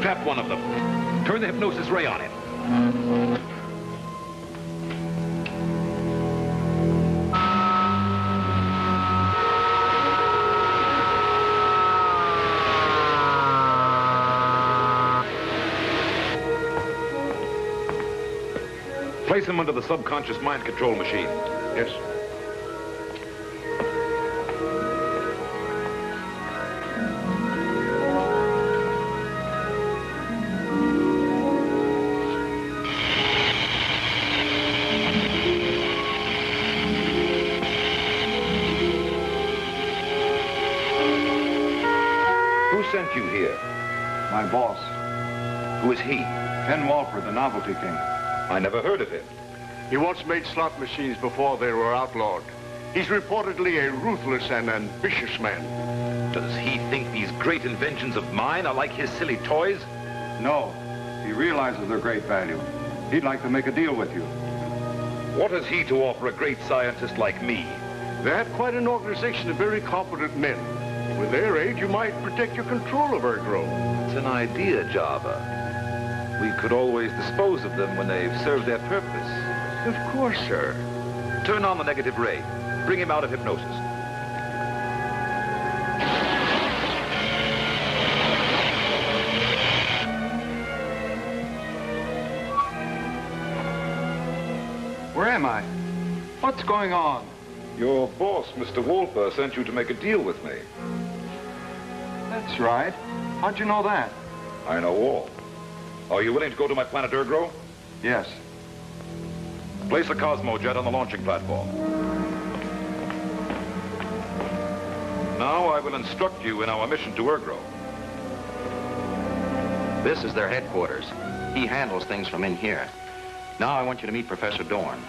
Trap one of them. Turn the hypnosis ray on him. Place him under the subconscious mind control machine. Yes. Sent you here? My boss. Who is he? Ken Walper, the Novelty King. I never heard of him. He once made slot machines before they were outlawed. He's reportedly a ruthless and ambitious man. Does he think these great inventions of mine are like his silly toys? No. He realizes their great value. He'd like to make a deal with you. What has he to offer a great scientist like me? They have quite an organization of very competent men. With their aid, you might protect your control of Ergro. It's an idea, Java. We could always dispose of them when they've served their purpose. Of course, sir. Turn on the negative ray. Bring him out of hypnosis. Where am I? What's going on? Your boss, Mr. Wolper, sent you to make a deal with me. That's right. How'd you know that? I know all. Are you willing to go to my planet Ergro? Yes. Place a Cosmojet on the launching platform. Now I will instruct you in our mission to Ergro. This is their headquarters. He handles things from in here. Now I want you to meet Professor Dorn.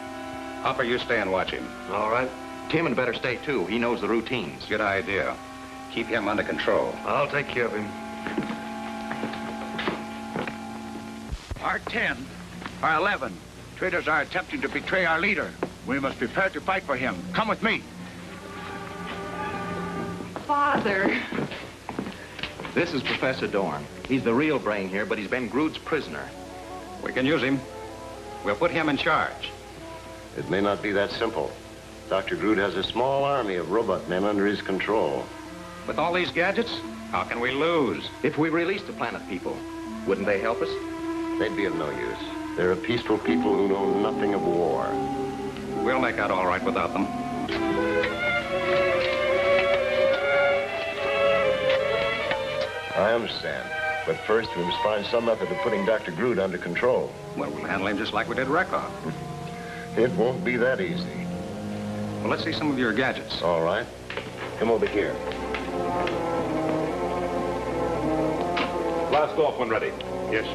Hopper, you stay and watch him. All right. Tim had better stay, too. He knows the routines. Good idea. Keep him under control. I'll take care of him. R10, R11. Traitors are attempting to betray our leader. We must prepare to fight for him. Come with me. Father. This is Professor Dorn. He's the real brain here, but he's been Groot's prisoner. We can use him. We'll put him in charge. It may not be that simple. Dr. Groot has a small army of robot men under his control. With all these gadgets, how can we lose? If we release the planet people, wouldn't they help us? They'd be of no use. They're a peaceful people who know nothing of war. We'll make out all right without them. I understand. But first, we must find some method of putting Dr. Groot under control. Well, we'll handle him just like we did Rekov. It won't be that easy. Well, let's see some of your gadgets. All right. Come over here. Blast off when ready. Yes.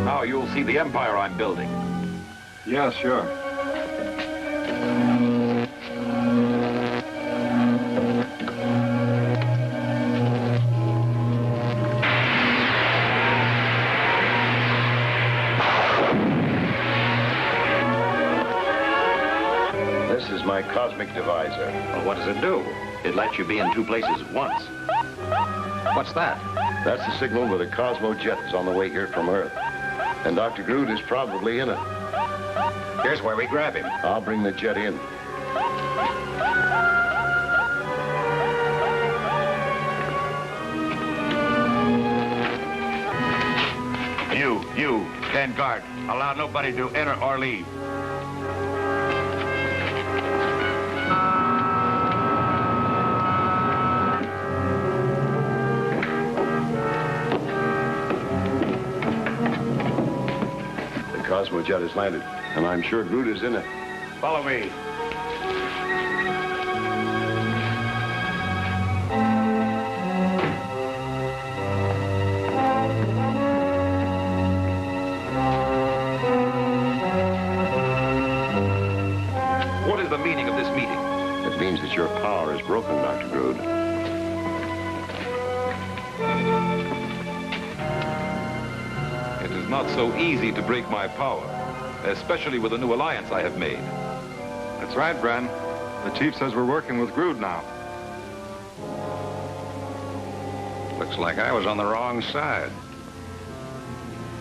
Now you'll see the empire I'm building. Yeah, sure. This is my cosmic divisor. Well, what does it do? It lets you be in two places at once. What's that? That's the signal where the Cosmojet is on the way here from Earth. And Dr. Groot is probably in it. Here's where we grab him. I'll bring the jet in. You, stand guard. Allow nobody to enter or leave. The Cosmojet has landed, and I'm sure Groot is in it. Follow me. What is the meaning of this meeting? It means that your power is broken, Dr. Groot. It is not so easy to break my power, especially with the new alliance I have made. That's right, Bren. The chief says we're working with Groot now. Looks like I was on the wrong side.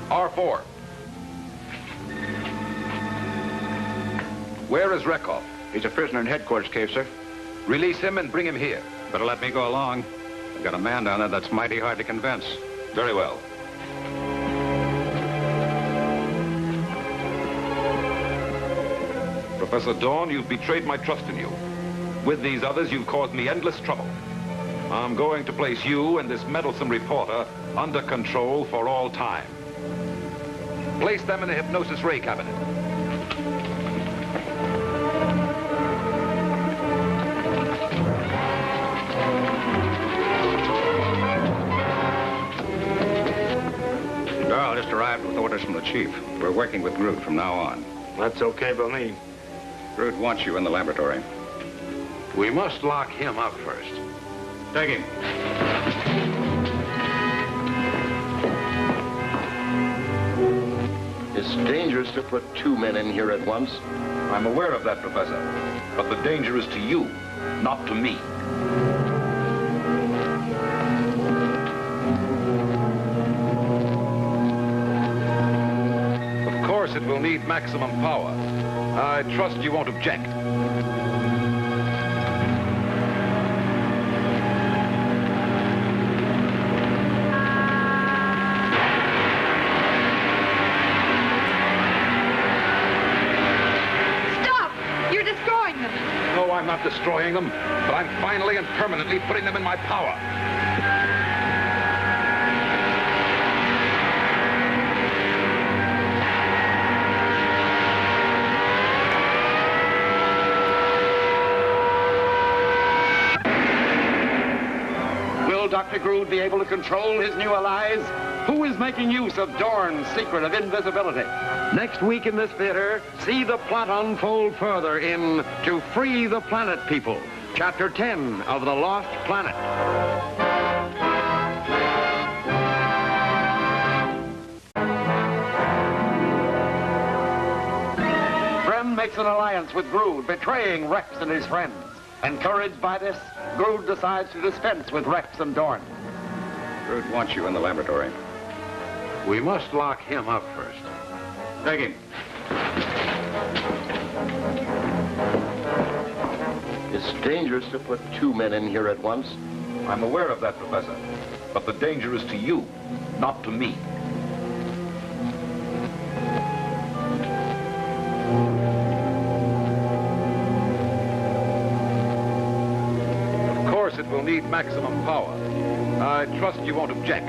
R4. Where is Rekov? He's a prisoner in headquarters cave, sir. Release him and bring him here. Better let me go along. I've got a man down there that's mighty hard to convince. Very well. Professor Dorn, you've betrayed my trust in you. With these others, you've caused me endless trouble. I'm going to place you and this meddlesome reporter under control for all time. Place them in the hypnosis ray cabinet. Darrell just arrived with orders from the chief. We're working with Groot from now on. That's okay by me. Groot wants you in the laboratory. We must lock him up first. Take him. It's dangerous to put 2 men in here at once. I'm aware of that, Professor. But the danger is to you, not to me. Of course, it will need maximum power. I trust you won't object. No, I'm not destroying them, but I'm finally and permanently putting them in my power. Will Dr. Grood be able to control his new allies? Who is making use of Dorn's secret of invisibility? Next week in this theater, see the plot unfold further in To Free the Planet People, Chapter 10 of The Lost Planet. Brem makes an alliance with Grood, betraying Rex and his friends. Encouraged by this, Grood decides to dispense with Rex and Dorn. Grood wants you in the laboratory. We must lock him up first. Take him. It's dangerous to put 2 men in here at once. I'm aware of that, Professor. But the danger is to you, not to me. Of course, it will need maximum power. I trust you won't object.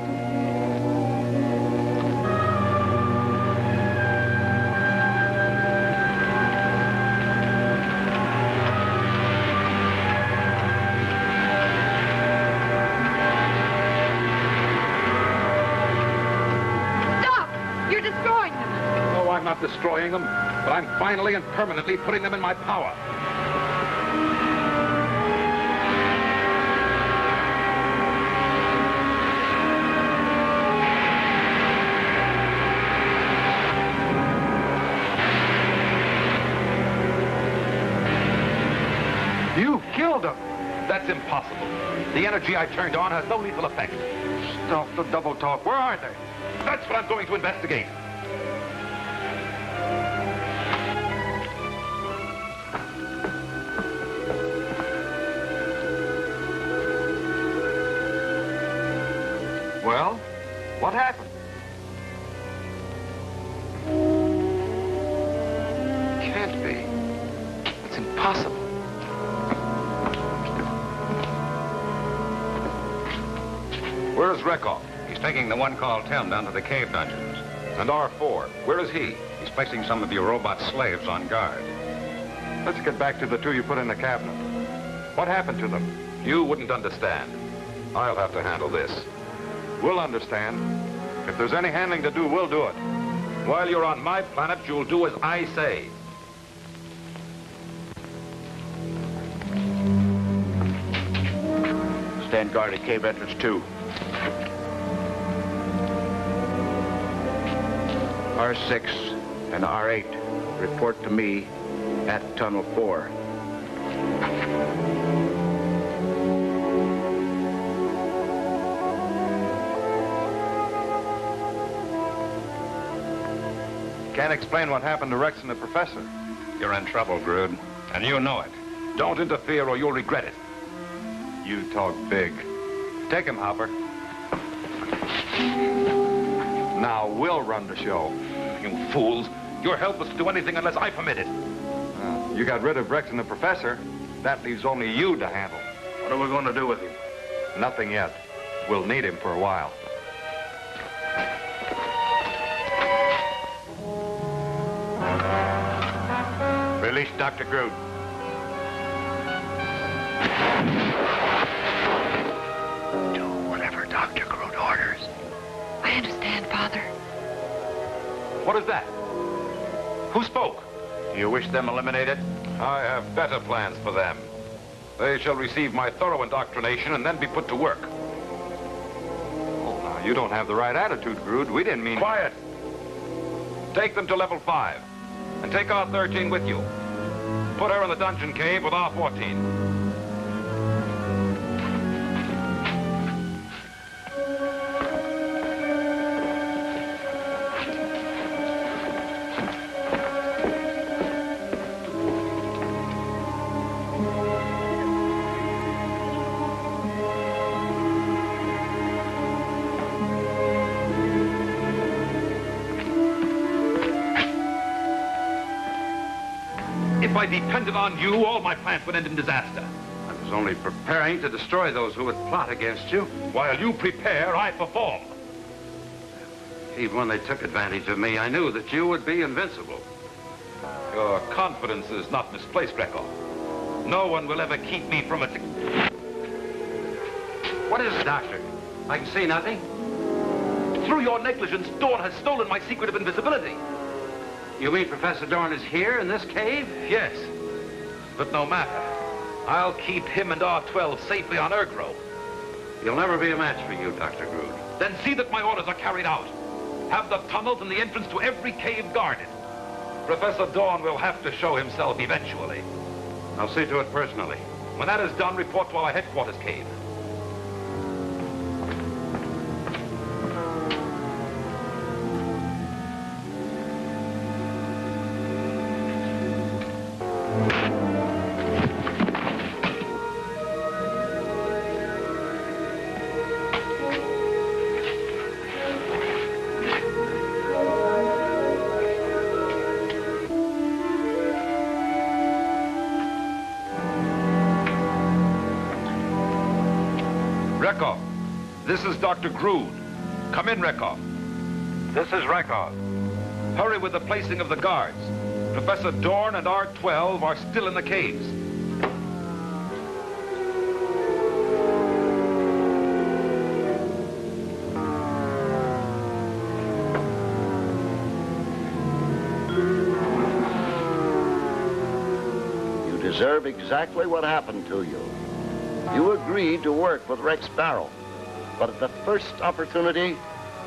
Not destroying them, but I'm finally and permanently putting them in my power. You killed them. That's impossible. The energy I turned on has no lethal effect. Stop the double talk. Where are they? That's what I'm going to investigate. Well, what happened? Can't be. It's impossible. Where's Rekov? He's taking the one called Tim down to the cave dungeons. And R4, where is he? He's placing some of your robot slaves on guard. Let's get back to the 2 you put in the cabinet. What happened to them? You wouldn't understand. I'll have to handle this. We'll understand. If there's any handling to do, we'll do it. While you're on my planet, you'll do as I say. Stand guard at cave entrance 2. R6 and R8 report to me at tunnel 4. Can't explain what happened to Rex and the professor. You're in trouble, Grood, and you know it. Don't interfere or you'll regret it. You talk big. Take him, Hopper. Now we'll run the show. You fools. You're helpless to do anything unless I permit it. You got rid of Rex and the professor. That leaves only you to handle. What are we going to do with him? Nothing yet. We'll need him for a while. Release Dr. Groot. Do whatever Dr. Groot orders. I understand, Father. What is that? Who spoke? Do you wish them eliminated? I have better plans for them. They shall receive my thorough indoctrination and then be put to work. Oh, now, you don't have the right attitude, Grood. We didn't mean... Quiet! Take them to level 5, and take R13 with you. Put her in the dungeon cave with R14. If I depended on you, all my plans would end in disaster. I was only preparing to destroy those who would plot against you. While you prepare, I perform. Even when they took advantage of me, I knew that you would be invincible. Your confidence is not misplaced, Rekov. No one will ever keep me from it. What is it, Doctor? I can see nothing. Through your negligence, Dorn has stolen my secret of invisibility. You mean Professor Dorn is here in this cave? Yes, but no matter. I'll keep him and R12 safely on Ergro. He'll never be a match for you, Dr. Grood. Then see that my orders are carried out. Have the tunnels and the entrance to every cave guarded. Professor Dorn will have to show himself eventually. I'll see to it personally. When that is done, report to our headquarters cave. Rekov, this is Dr. Grood. Come in, Rekov. This is Rekov. Hurry with the placing of the guards. Professor Dorn and R12 are still in the caves. You deserve exactly what happened to you. You agreed to work with Rex Barrow, but at the first opportunity,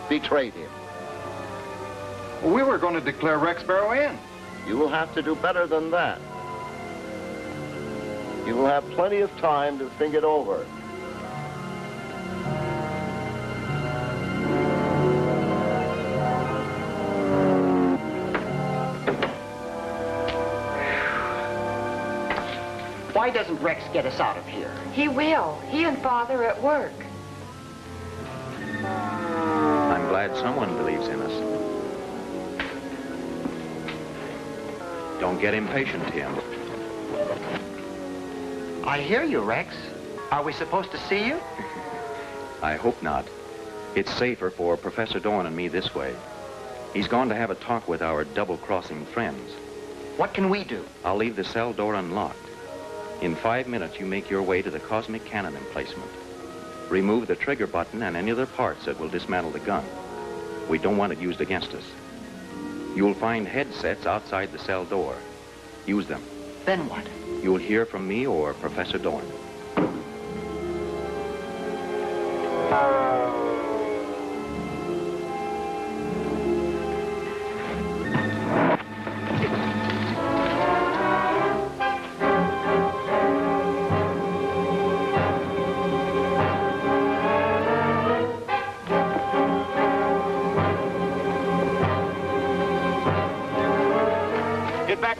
betrayed him. We were going to declare Rex Barrow in. You will have to do better than that. You will have plenty of time to think it over. Why doesn't Rex get us out of here? He will. He and Father are at work. I'm glad someone believes in us. Don't get impatient, Tim. I hear you, Rex. Are we supposed to see you? I hope not. It's safer for Professor Dorn and me this way. He's gone to have a talk with our double-crossing friends. What can we do? I'll leave the cell door unlocked. In 5 minutes, you make your way to the cosmic cannon emplacement. Remove the trigger button and any other parts that will dismantle the gun. We don't want it used against us. You'll find headsets outside the cell door. Use them. Then what? You'll hear from me or Professor Dorn.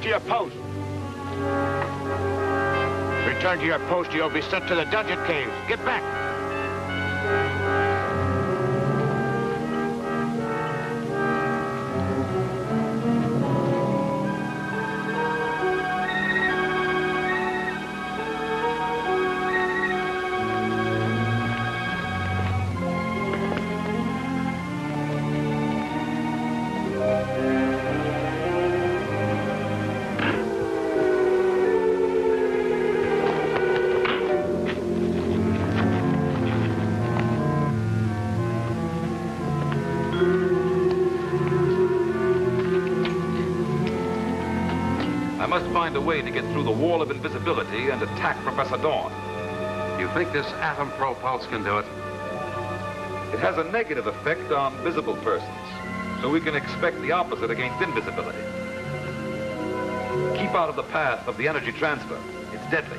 To your post. Return to your post, you'll be sent to the dungeon cave. Get back. must find a way to get through the wall of invisibility and attack Professor Dawn. You think this atom propulse can do it? It has a negative effect on visible persons, so we can expect the opposite against invisibility. Keep out of the path of the energy transfer. It's deadly.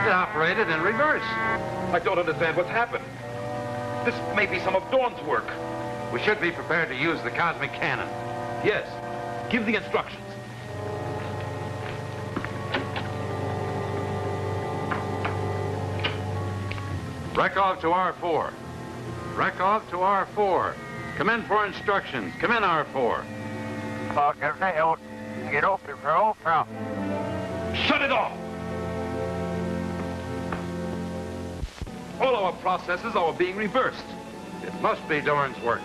It operated in reverse. I don't understand what's happened. This may be some of Dawn's work. We should be prepared to use the cosmic cannon. Yes. Give the instructions. Rekov to R4. Rekov to R4. Come in for instructions. Come in, R4. Shut it off! All our processes are being reversed. It must be Dorn's work.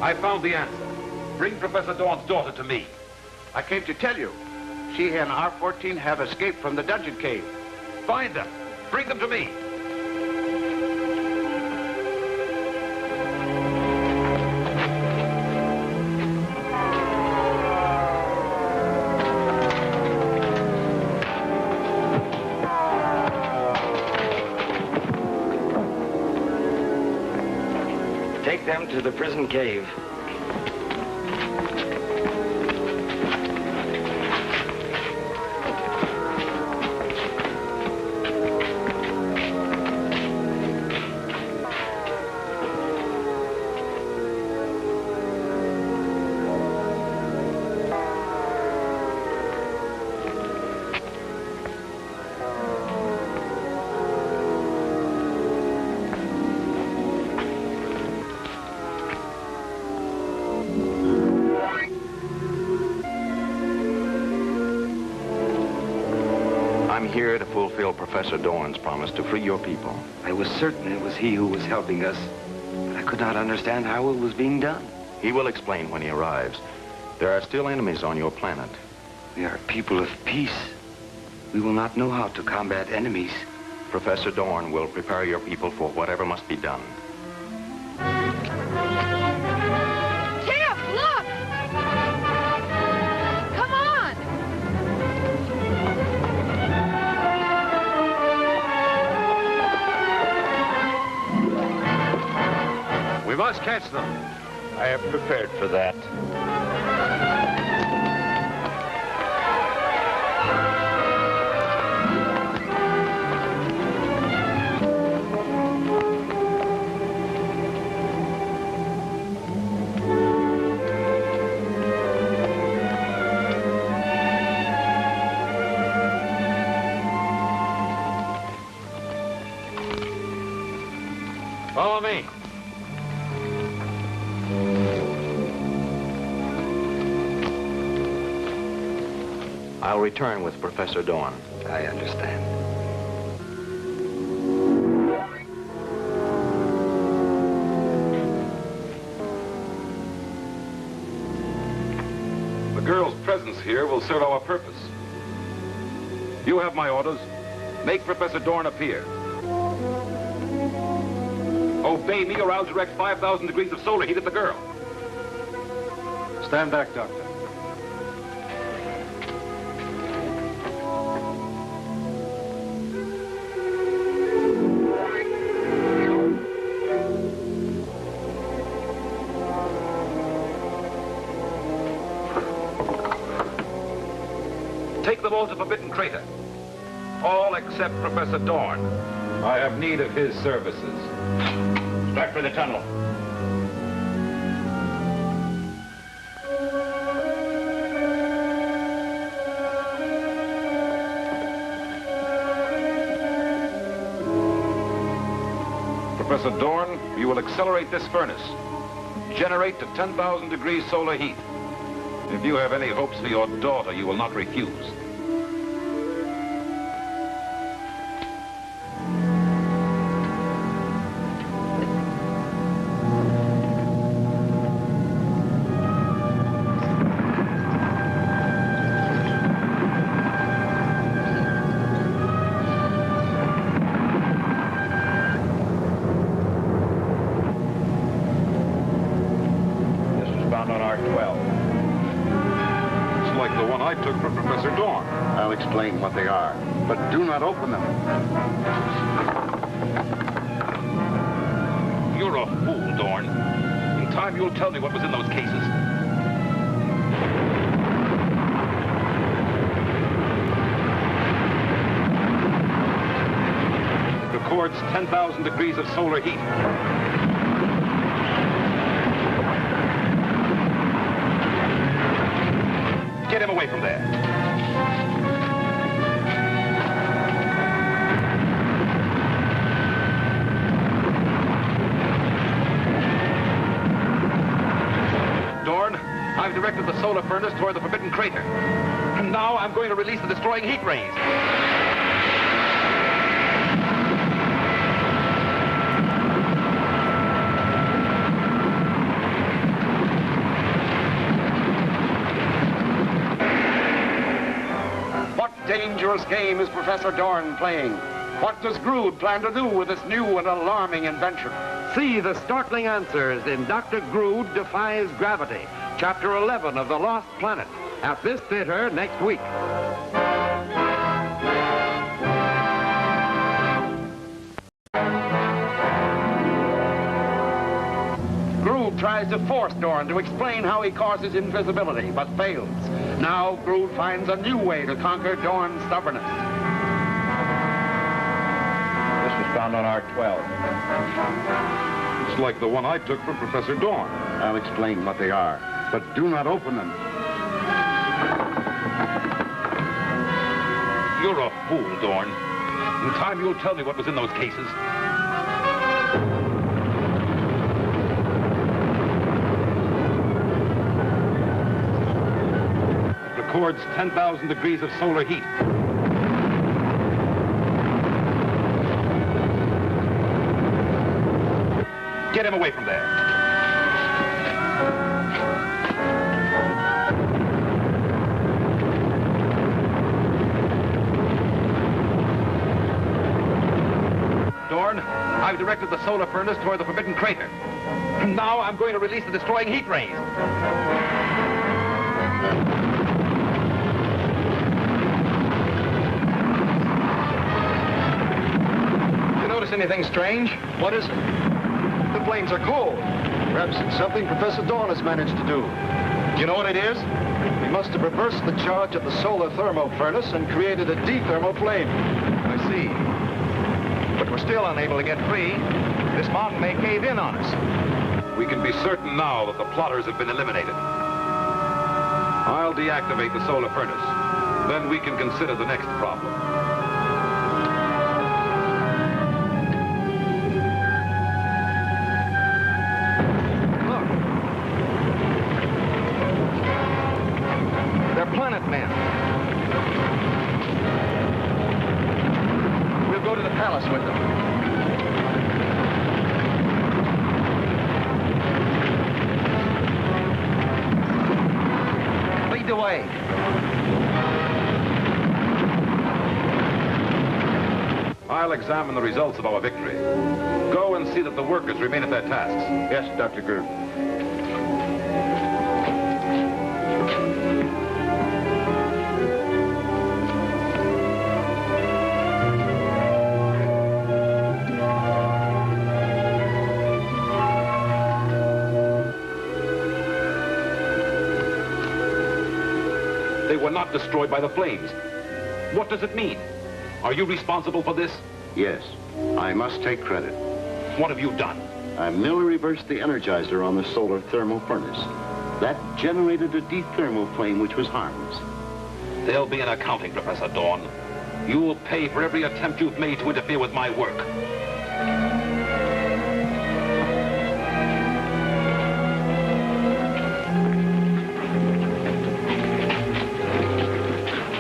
I found the answer. Bring Professor Dawn's daughter to me. I came to tell you. She and R14 have escaped from the dungeon cave. Find them. Bring them to me. Take them to the prison cave. I'm here to fulfill Professor Dorn's promise to free your people. I was certain it was he who was helping us, but I could not understand how it was being done. He will explain when he arrives. There are still enemies on your planet. We are people of peace. We will not know how to combat enemies. Professor Dorn will prepare your people for whatever must be done. Tim, look! Come on! We must catch them. I have prepared for that. Follow me. I'll return with Professor Dorn. I understand. The girl's presence here will serve our purpose. You have my orders. Make Professor Dorn appear. Obey me or I'll direct 5,000 degrees of solar heat at the girl. Stand back, Doctor. Take them all to Forbidden Crater. All except Professor Dorn. I have need of his services. Back for the tunnel. Professor Dorn, you will accelerate this furnace. Generate to 10,000 degrees solar heat. If you have any hopes for your daughter, you will not refuse. explain what they are, but do not open them. You're a fool, Dorn. In time, you'll tell me what was in those cases. It records 10,000 degrees of solar heat. Get him away from there. Dorn, I've directed the solar furnace toward the forbidden crater. And now I'm going to release the destroying heat rays. Dangerous game is Professor Dorn playing? What does Grood plan to do with this new and alarming invention? See the startling answers in Dr. Grood Defies Gravity, Chapter 11 of The Lost Planet, at this theater next week. Grood tries to force Dorn to explain how he causes invisibility, but fails. Now, Grood finds a new way to conquer Dorn's stubbornness. This was found on R12. It's like the one I took from Professor Dorn. I'll explain what they are, but do not open them. You're a fool, Dorn. In time, you'll tell me what was in those cases. Records 10,000 degrees of solar heat. Get him away from there. Dorn, I've directed the solar furnace toward the forbidden crater. And now I'm going to release the destroying heat rays. Anything strange? What is it? The flames are cold. Perhaps it's something Professor Dorn has managed to do. Do you know what it is? He must have reversed the charge of the solar thermo furnace and created a D-thermo flame. I see. But we're still unable to get free. This mountain may cave in on us. We can be certain now that the plotters have been eliminated. I'll deactivate the solar furnace. Then we can consider the next problem. Planet men. We'll go to the palace with them. Lead the way. I'll examine the results of our victory. Go and see that the workers remain at their tasks. Yes, Dr. Grood. They were not destroyed by the flames. What does it mean? Are you responsible for this? Yes, I must take credit. What have you done? I merely reversed the energizer on the solar thermal furnace. That generated a D-thermal flame which was harmless. There'll be an accounting, Professor Dorn. You will pay for every attempt you've made to interfere with my work.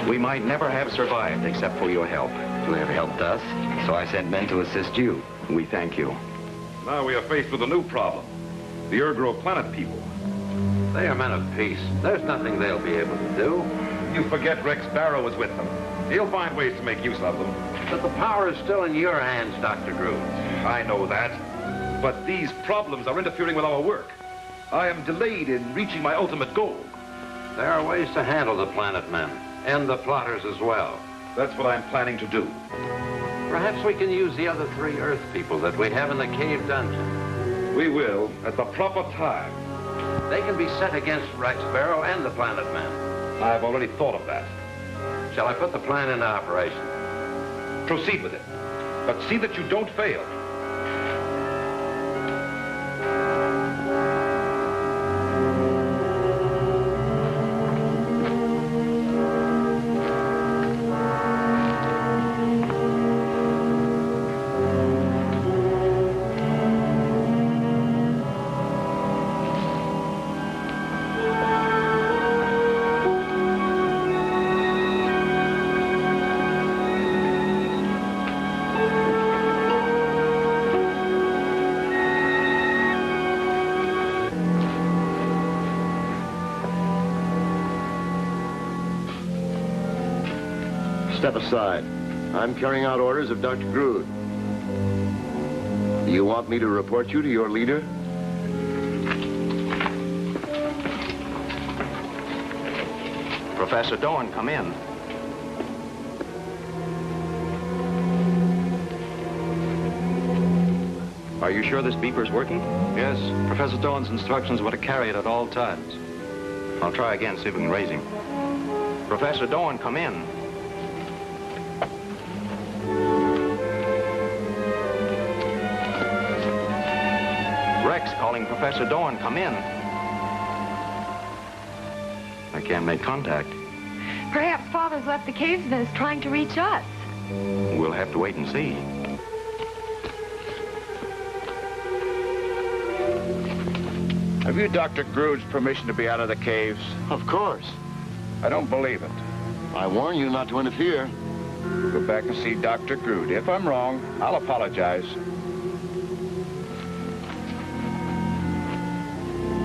We might never have survived except for your help. You have helped us, so I sent men to assist you. We thank you. Now we are faced with a new problem. The Ergro planet people. They are men of peace. There's nothing they'll be able to do. You forget Rex Barrow was with them. He'll find ways to make use of them. But the power is still in your hands, Dr. Grood. I know that. But these problems are interfering with our work. I am delayed in reaching my ultimate goal. There are ways to handle the planet men. and the plotters as well. That's what I'm planning to do. Perhaps we can use the other 3 Earth people that we have in the cave dungeon. We will, at the proper time. They can be set against Rex Barrow and the Planet Men. I've already thought of that. Shall I put the plan into operation? Proceed with it, but see that you don't fail. Step aside. I'm carrying out orders of Dr. Grood. Do you want me to report you to your leader? Professor Dorn, come in. Are you sure this beeper's working? Yes, Professor Dorn's instructions were to carry it at all times. I'll try again, see if we can raise him. Professor Dorn, come in. Rex calling Professor Dorn, come in. I can't make contact. Perhaps Father's left the caves and is trying to reach us. We'll have to wait and see. Have you Dr. Grood's permission to be out of the caves? Of course. I don't believe it. I warn you not to interfere. Go back and see Dr. Grood. If I'm wrong, I'll apologize.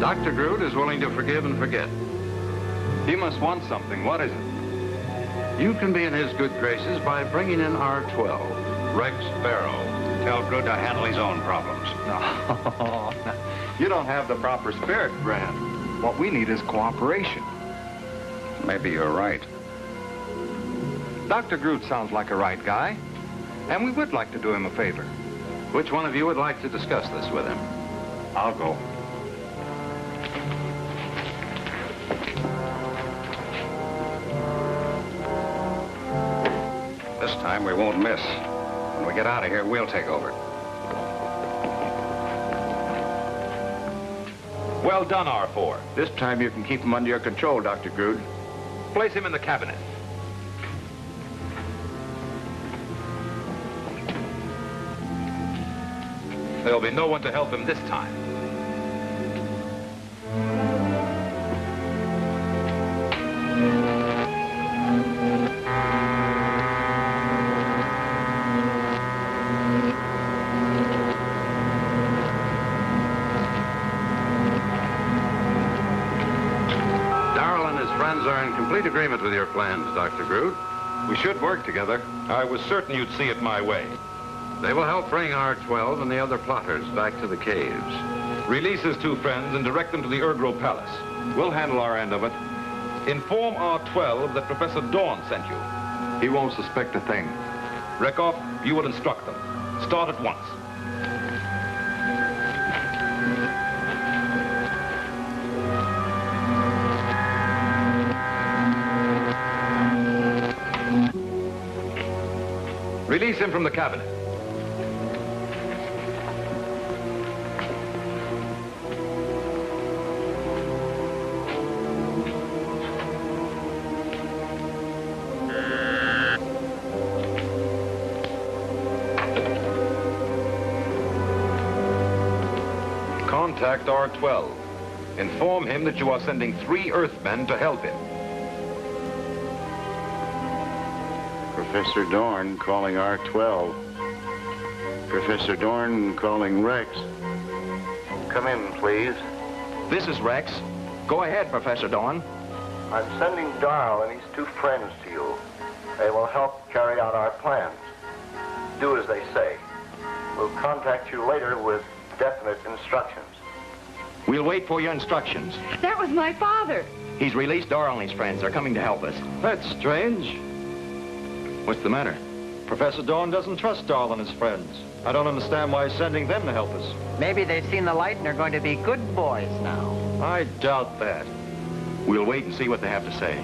Dr. Grood is willing to forgive and forget. He must want something. What is it? You can be in his good graces by bringing in R12, Rex Barrow. Tell Grood to handle his own problems. No, you don't have the proper spirit, Brad. What we need is cooperation. Maybe you're right. Dr. Grood sounds like a right guy, and we would like to do him a favor. Which one of you would like to discuss this with him? I'll go. This time we won't miss. When we get out of here, we'll take over. Well done, R4. This time you can keep him under your control, Dr. Grood. Place him in the cabinet. There'll be no one to help him this time. Are in complete agreement with your plans, Dr. Grood. We should work together. I was certain you'd see it my way. They will help bring R12 and the other plotters back to the caves. Release his 2 friends and direct them to the Ergro Palace. We'll handle our end of it. Inform R12 that Professor Dorn sent you. He won't suspect a thing. Rekov, you will instruct them. Start at once. Release him from the cabinet. Contact R12. Inform him that you are sending 3 Earthmen to help him. Professor Dorn calling R12. Professor Dorn calling Rex. Come in, please. This is Rex. Go ahead, Professor Dorn. I'm sending Darl and his 2 friends to you. They will help carry out our plans. Do as they say. We'll contact you later with definite instructions. We'll wait for your instructions. That was my father. He's released Doral and his friends. They're coming to help us. That's strange. What's the matter? Professor Dorn doesn't trust Doral and his friends. I don't understand why he's sending them to help us. Maybe they've seen the light and are going to be good boys now. I doubt that. We'll wait and see what they have to say.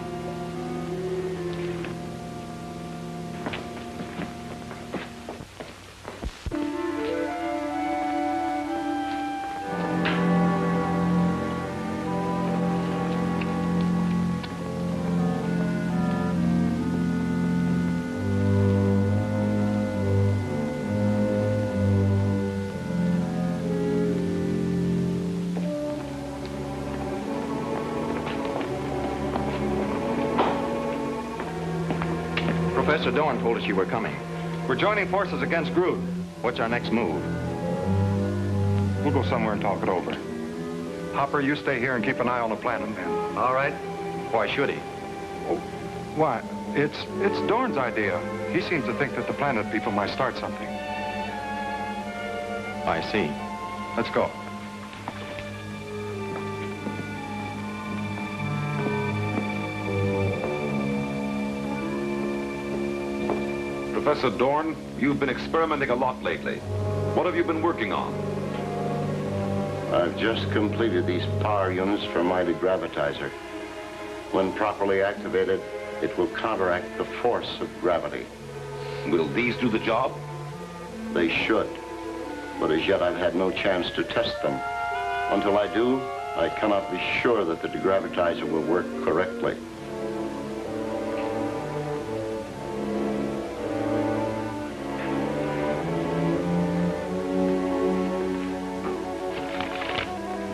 Professor Dorn told us you were coming. We're joining forces against Groot. What's our next move? We'll go somewhere and talk it over. Hopper, you stay here and keep an eye on the planet, man. All right. Why should he? Oh, why? It's Dorn's idea. He seems to think that the planet people might start something. I see. Let's go. Professor Dorn, you've been experimenting a lot lately. What have you been working on? I've just completed these power units for my degravitizer. When properly activated, it will counteract the force of gravity. Will these do the job? They should, but as yet I've had no chance to test them. Until I do, I cannot be sure that the degravitizer will work correctly.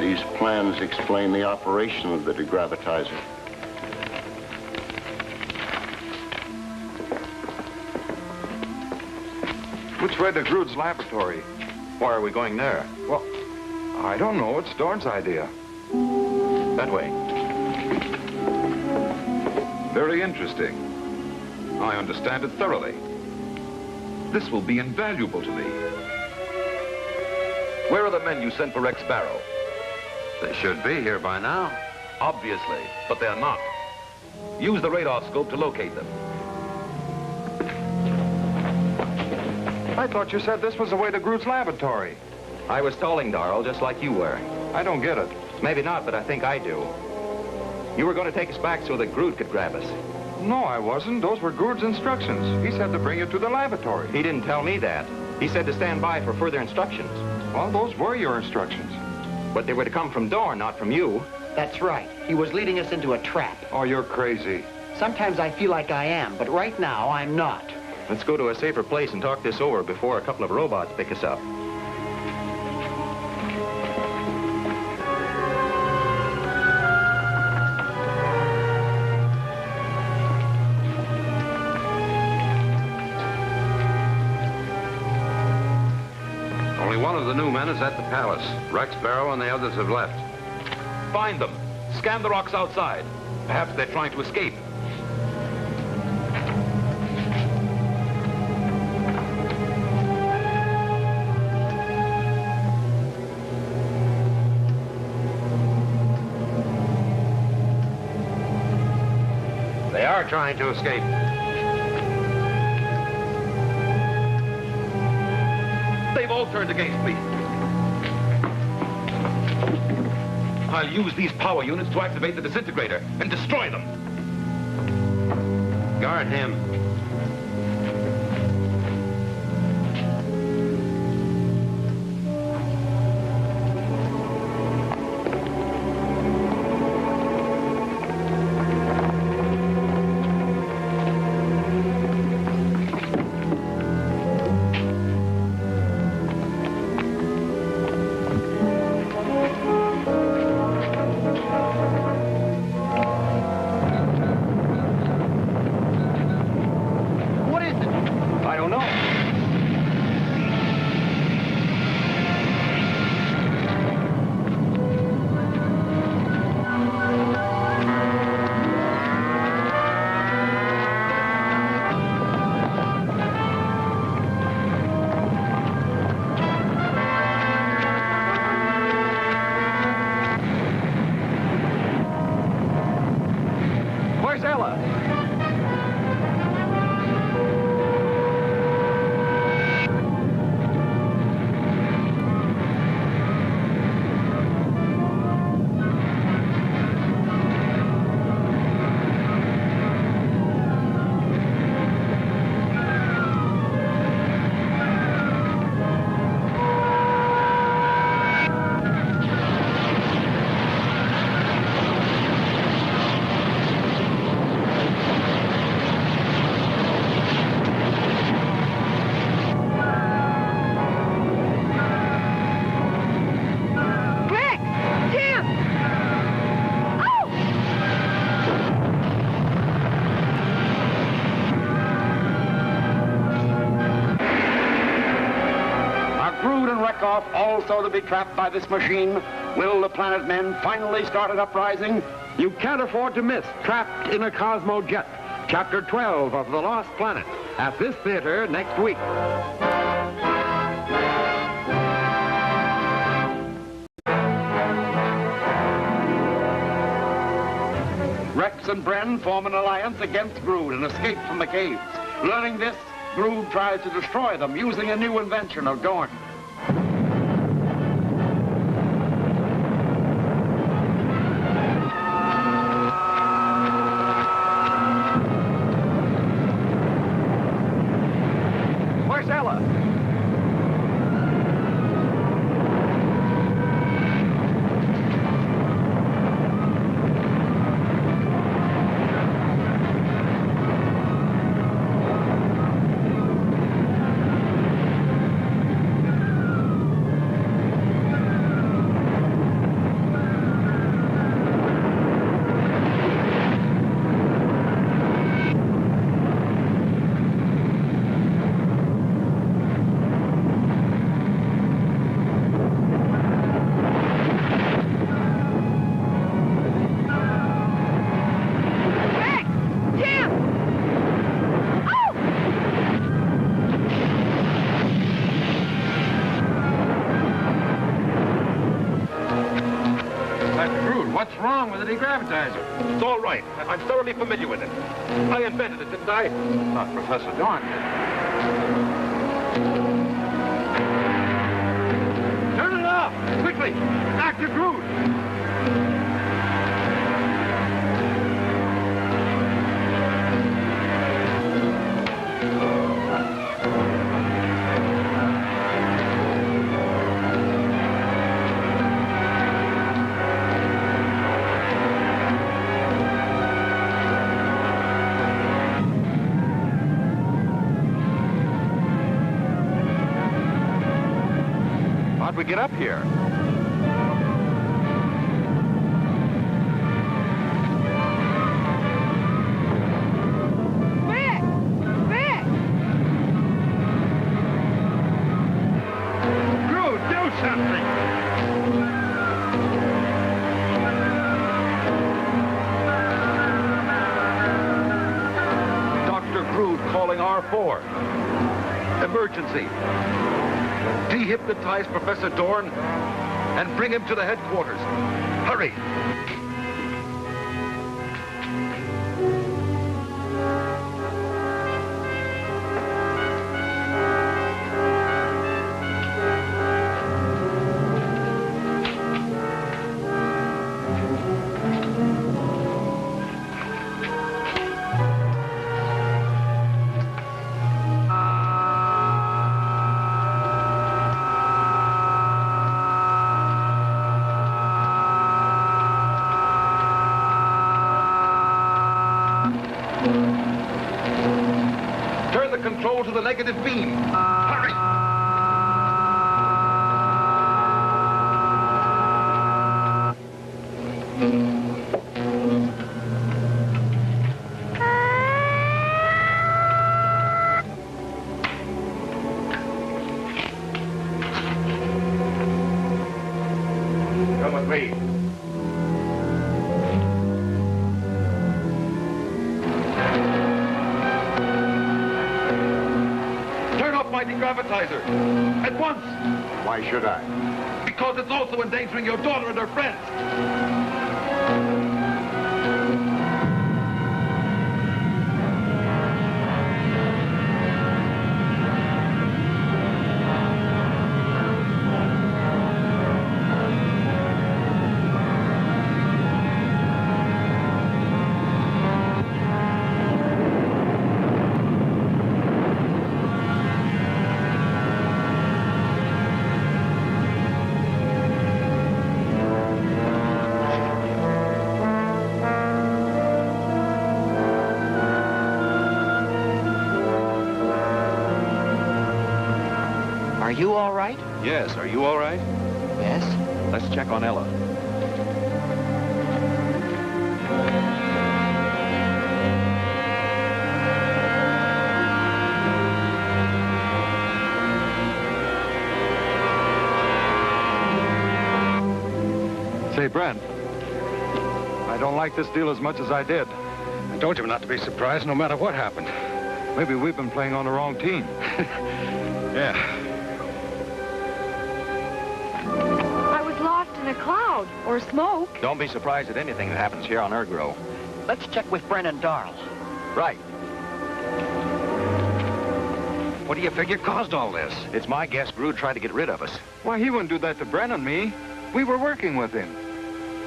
These plans explain the operation of the degravitizer. Which way to Groot's laboratory? Why are we going there? Well, I don't know. It's Dorn's idea. That way. Very interesting. I understand it thoroughly. This will be invaluable to me. Where are the men you sent for Rex Barrow? They should be here by now. Obviously, but they're not. Use the radar scope to locate them. I thought you said this was the way to Groot's laboratory. I was stalling Doral just like you were. I don't get it. Maybe not, but I think I do. You were going to take us back so that Groot could grab us. No, I wasn't. Those were Groot's instructions. He said to bring you to the laboratory. He didn't tell me that. He said to stand by for further instructions. Well, those were your instructions. But they were to come from Dorn, not from you. That's right. He was leading us into a trap. Oh, you're crazy. Sometimes I feel like I am, but right now I'm not. Let's go to a safer place and talk this over before a couple of robots pick us up. Only one of the new men is at the palace. Rex Barrow and the others have left. Find them. Scan the rocks outside. Perhaps they're trying to escape. They are trying to escape. They've all turned against me. I'll use these power units to activate the disintegrator and destroy them. Guard him. and Reckoff also to be trapped by this machine? Will the planet men finally start an uprising? You can't afford to miss Trapped in a Cosmo Jet, Chapter 12 of The Lost Planet, at this theater next week. Rex and Bren form an alliance against Groot and escape from the caves. Learning this, Groot tries to destroy them using a new invention of Dorn. Where's Ella? What's wrong with the degravitizer? It's all right. I'm thoroughly familiar with it. I invented it, didn't I? Not Professor Dorn. Turn it off! Quickly! Dr. Groot! How'd we get up here? Groot, do something! Dr. Groot calling R4. Emergency. Dehypnotize Professor Dorn and bring him to the headquarters. Hurry! Turn the control to the negative beam. Hurry! Come with me. Turn off my degravitizer. At once. Why should I? Because it's also endangering your daughter and her friends. Are you all right? Yes, are you all right? Yes. Let's check on Ella. Say, Brent, I don't like this deal as much as I did. I told you not to be surprised no matter what happened. Maybe we've been playing on the wrong team. Yeah. I was lost in a cloud or smoke. Don't be surprised at anything that happens here on Ergro. Let's check with Brennan Darl. Right. What do you figure caused all this? It's my guess Grood tried to get rid of us. Why, he wouldn't do that to Bren and me. We were working with him.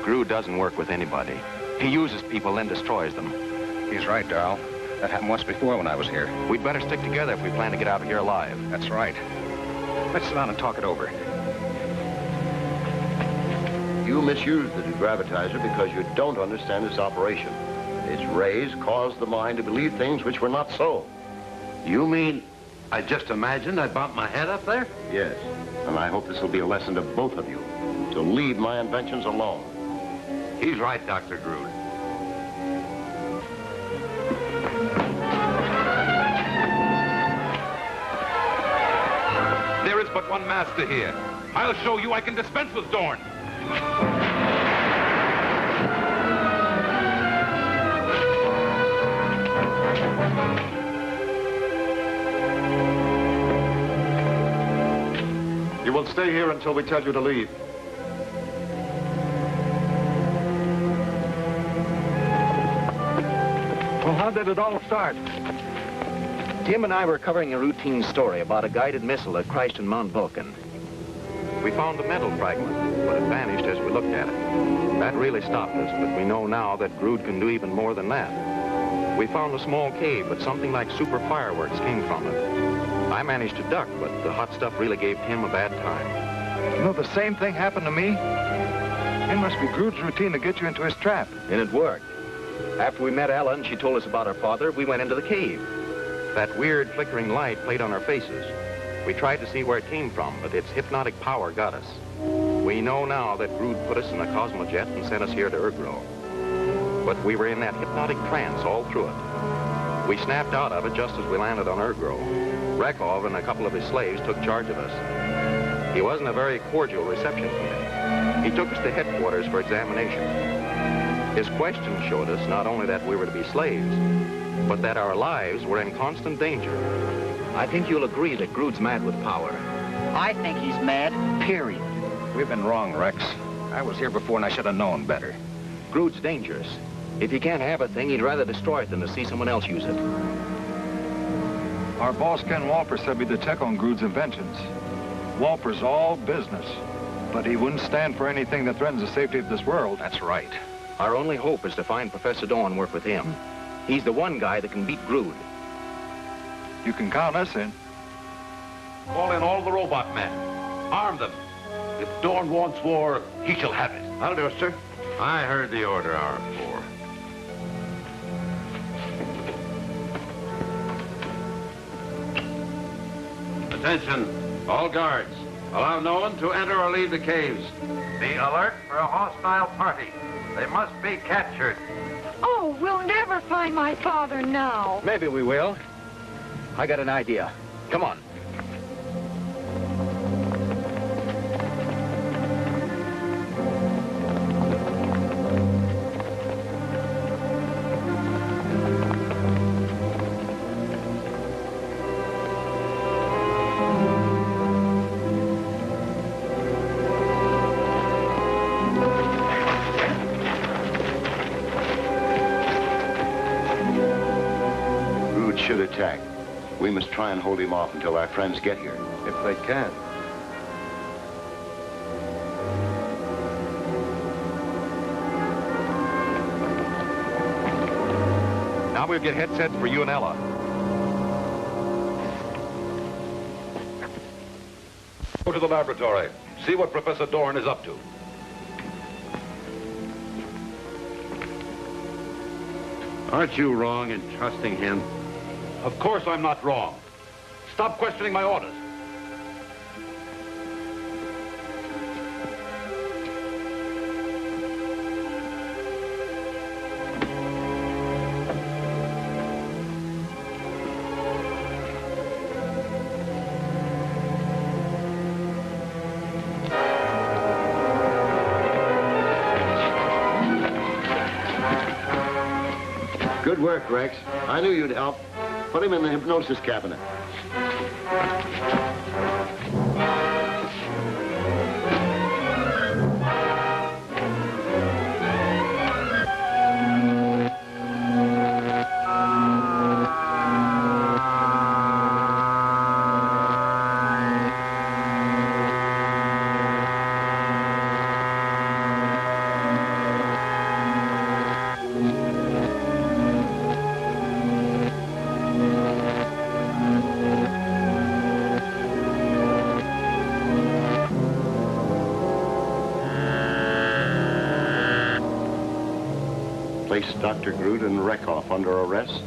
Grood doesn't work with anybody. He uses people, then destroys them. He's right, Darl. That happened once before when I was here. We'd better stick together if we plan to get out of here alive. That's right. Let's sit down and talk it over. You misuse the degravitizer because you don't understand its operation. Its rays cause the mind to believe things which were not so. You mean I just imagined I bumped my head up there? Yes, and I hope this will be a lesson to both of you, to leave my inventions alone. He's right, Dr. Grood. There is but one master here. I'll show you I can dispense with Dorn. You will stay here until we tell you to leave. Well, how did it all start? Tim and I were covering a routine story about a guided missile that crashed in Mount Vulcan. We found a metal fragment, but it vanished as we looked at it. That really stopped us, but we know now that Grood can do even more than that. We found a small cave, but something like super fireworks came from it. I managed to duck, but the hot stuff really gave Tim a bad time. You know, the same thing happened to me. It must be Grood's routine to get you into his trap. And it worked. After we met Ellen, she told us about her father, we went into the cave. That weird flickering light played on our faces. We tried to see where it came from, but its hypnotic power got us. We know now that Grood put us in a Cosmojet and sent us here to Ergro. But we were in that hypnotic trance all through it. We snapped out of it just as we landed on Ergro. Rekov and a couple of his slaves took charge of us. He wasn't a very cordial reception for me. He took us to headquarters for examination. His questions showed us not only that we were to be slaves, but that our lives were in constant danger. I think you'll agree that Grood's mad with power. I think he's mad, period. We've been wrong, Rex. I was here before and I should have known better. Grood's dangerous. If he can't have a thing, he'd rather destroy it than to see someone else use it. Our boss, Ken Walper, said we'd to check on Grood's inventions. Walper's all business, but he wouldn't stand for anything that threatens the safety of this world. That's right. Our only hope is to find Professor Dorn and work with him. He's the one guy that can beat Grood. You can count us in. Call in all the robot men. Arm them. If Dorn wants war, he shall have it. I'll do it, sir. I heard the order, R4. Attention, all guards. Allow no one to enter or leave the caves. Be alert for a hostile party. They must be captured. Oh, we'll never find my father now. Maybe we will. I got an idea. Come on. Should attack. We must try and hold him off until our friends get here. If they can. Now we'll get headsets for you and Ella. Go to the laboratory. See what Professor Dorn is up to. Aren't you wrong in trusting him? Of course I'm not wrong. Stop questioning my orders. Good work, Rex. I knew you'd help. Put him in the hypnosis cabinet. Place Dr. Groot and Rekoff under arrest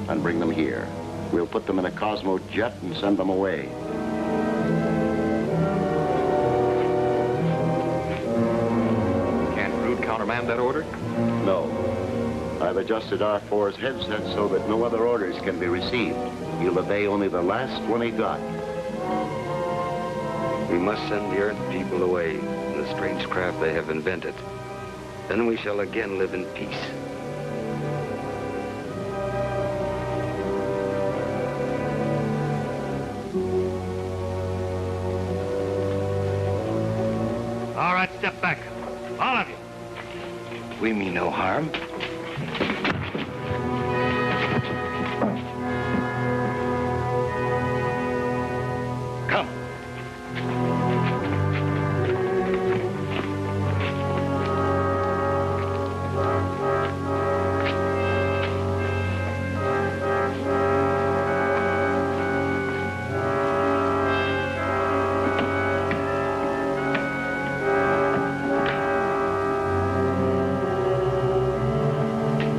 and bring them here. We'll put them in a Cosmo jet and send them away. Can't Groot countermand that order? No. I've adjusted R4's headset so that no other orders can be received. He'll obey only the last one he got. We must send the Earth people away in the strange craft they have invented. Then we shall again live in peace. All right, step back. All of you. We mean no harm. Come.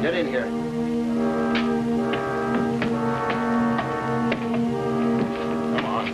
Get in here. Come on.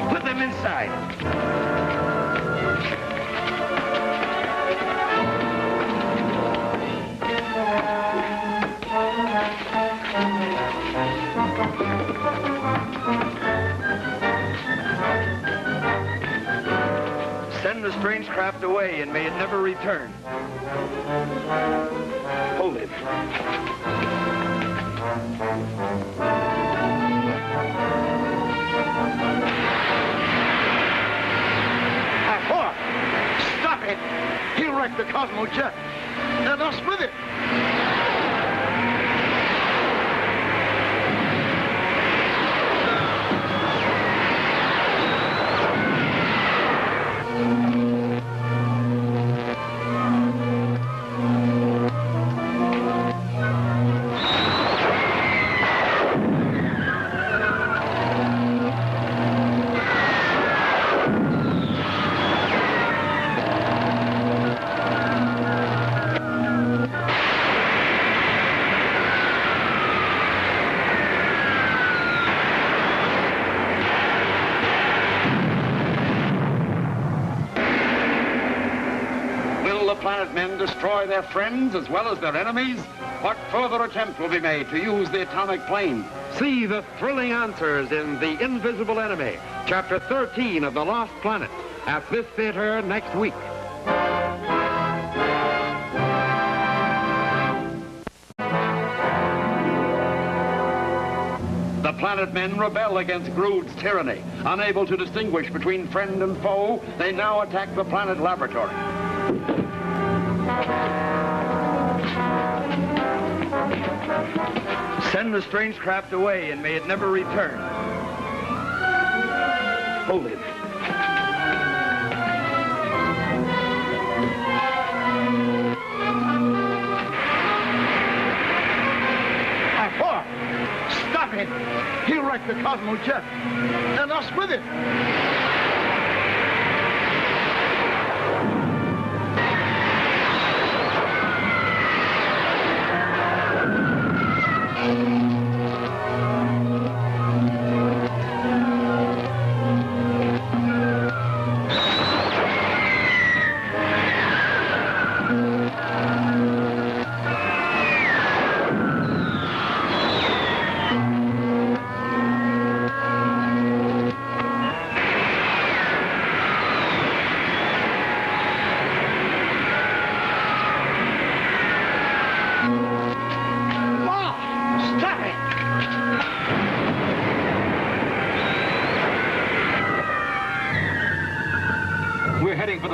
Put them inside. Send the strange craft away and may it never return. Hold it. Stop it! He'll wreck the Cosmo jet, and us with it. Planet men destroy their friends as well as their enemies? What further attempt will be made to use the atomic plane? See the thrilling answers in The Invisible Enemy, Chapter 13 of The Lost Planet, at this theater next week. The Planet men rebel against Groot's tyranny. Unable to distinguish between friend and foe, they now attack the Planet laboratory. Send the strange craft away and may it never return. Hold it. Stop it! He'll wreck the Cosmo jet, and us with it.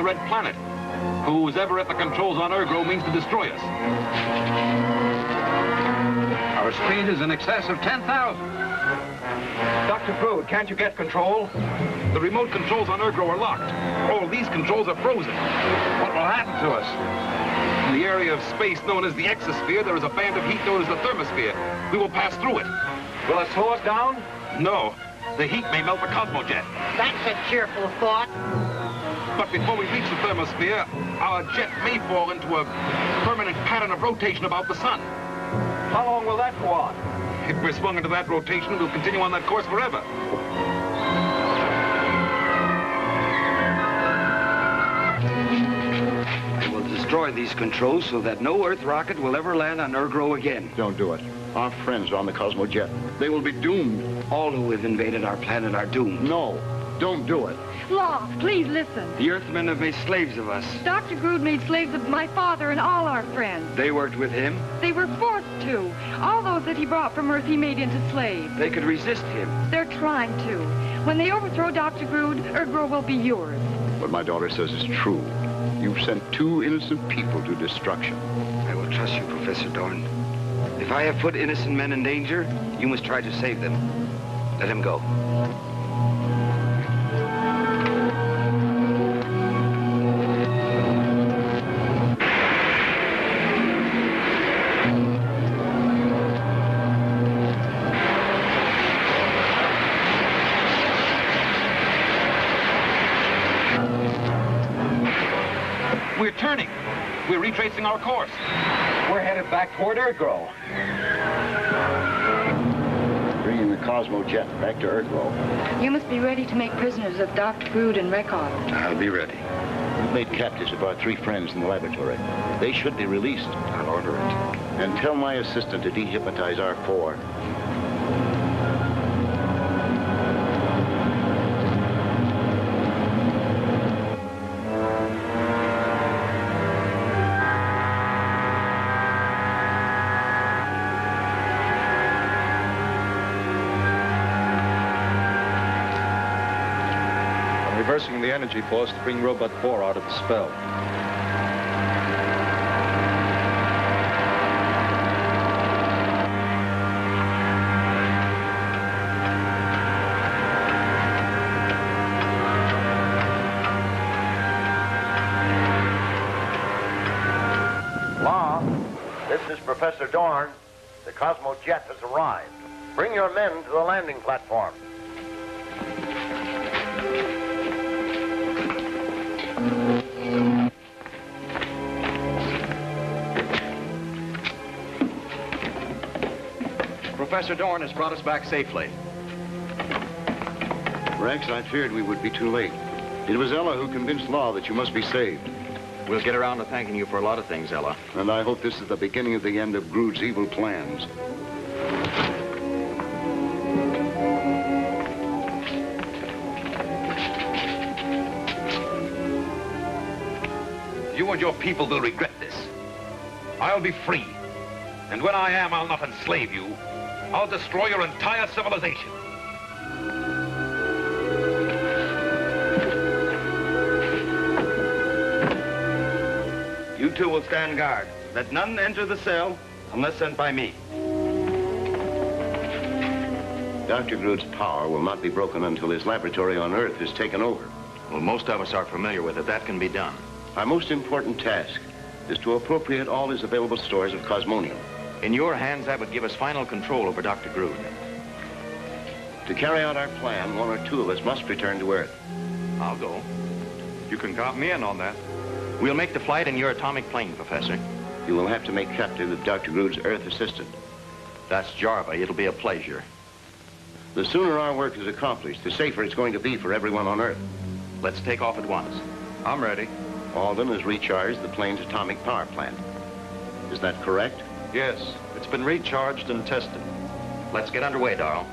Red Planet. Who's ever at the controls on Ergo means to destroy us. Our speed is in excess of 10,000. Dr. Brood, can't you get control? The remote controls on Ergo are locked. All these controls are frozen. What will happen to us? In the area of space known as the exosphere, there is a band of heat known as the thermosphere. We will pass through it. Will it slow us down? No. The heat may melt the cosmojet. That's a cheerful thought. But before we reach the thermosphere, our jet may fall into a permanent pattern of rotation about the sun. How long will that go on? If we're swung into that rotation, we'll continue on that course forever. We'll destroy these controls so that no Earth rocket will ever land on Ergo again. Don't do it. Our friends are on the Cosmojet. They will be doomed. All who have invaded our planet are doomed. No, don't do it. Lost, please listen. The Earthmen have made slaves of us. Dr. Grood made slaves of my father and all our friends. They worked with him. They were forced to. All those that he brought from Earth he made into slaves. They could resist him. They're trying to. When they overthrow Dr. Grood, Ergo will be yours. What my daughter says is true. You've sent 2 innocent people to destruction. I will trust you, Professor Dorn. If I have put innocent men in danger, you must try to save them. Let him go. We're turning. We're retracing our course. We're headed back toward Ergo. Bringing the Cosmojet back to Ergo. You must be ready to make prisoners of Dr. Grood and Rekov. I'll be ready. We've made captives of our 3 friends in the laboratory. They should be released. I'll order it. And tell my assistant to dehypnotize our 4. Reversing the energy force to bring Robot 4 out of the spell. Law, this is Professor Dorn. The Cosmojet has arrived. Bring your men to the landing platform. Professor Dorn has brought us back safely. Rex, I feared we would be too late. It was Ella who convinced Law that you must be saved. We'll get around to thanking you for a lot of things, Ella. And I hope this is the beginning of the end of Grood's evil plans. You and your people will regret this. I'll be free. And when I am, I'll not enslave you. I'll destroy your entire civilization. You two will stand guard. Let none enter the cell unless sent by me. Dr. Grood's power will not be broken until his laboratory on Earth is taken over. Well, most of us are familiar with it. That can be done. Our most important task is to appropriate all his available stores of cosmonium. In your hands, that would give us final control over Dr. Grood. To carry out our plan, 1 or 2 of us must return to Earth. I'll go. You can count me in on that. We'll make the flight in your atomic plane, Professor. You will have to make captive of Dr. Grood's Earth assistant. That's Jarva. It'll be a pleasure. The sooner our work is accomplished, the safer it's going to be for everyone on Earth. Let's take off at once. I'm ready. Alden has recharged the plane's atomic power plant. Is that correct? Yes, it's been recharged and tested. Let's get underway, Darrell.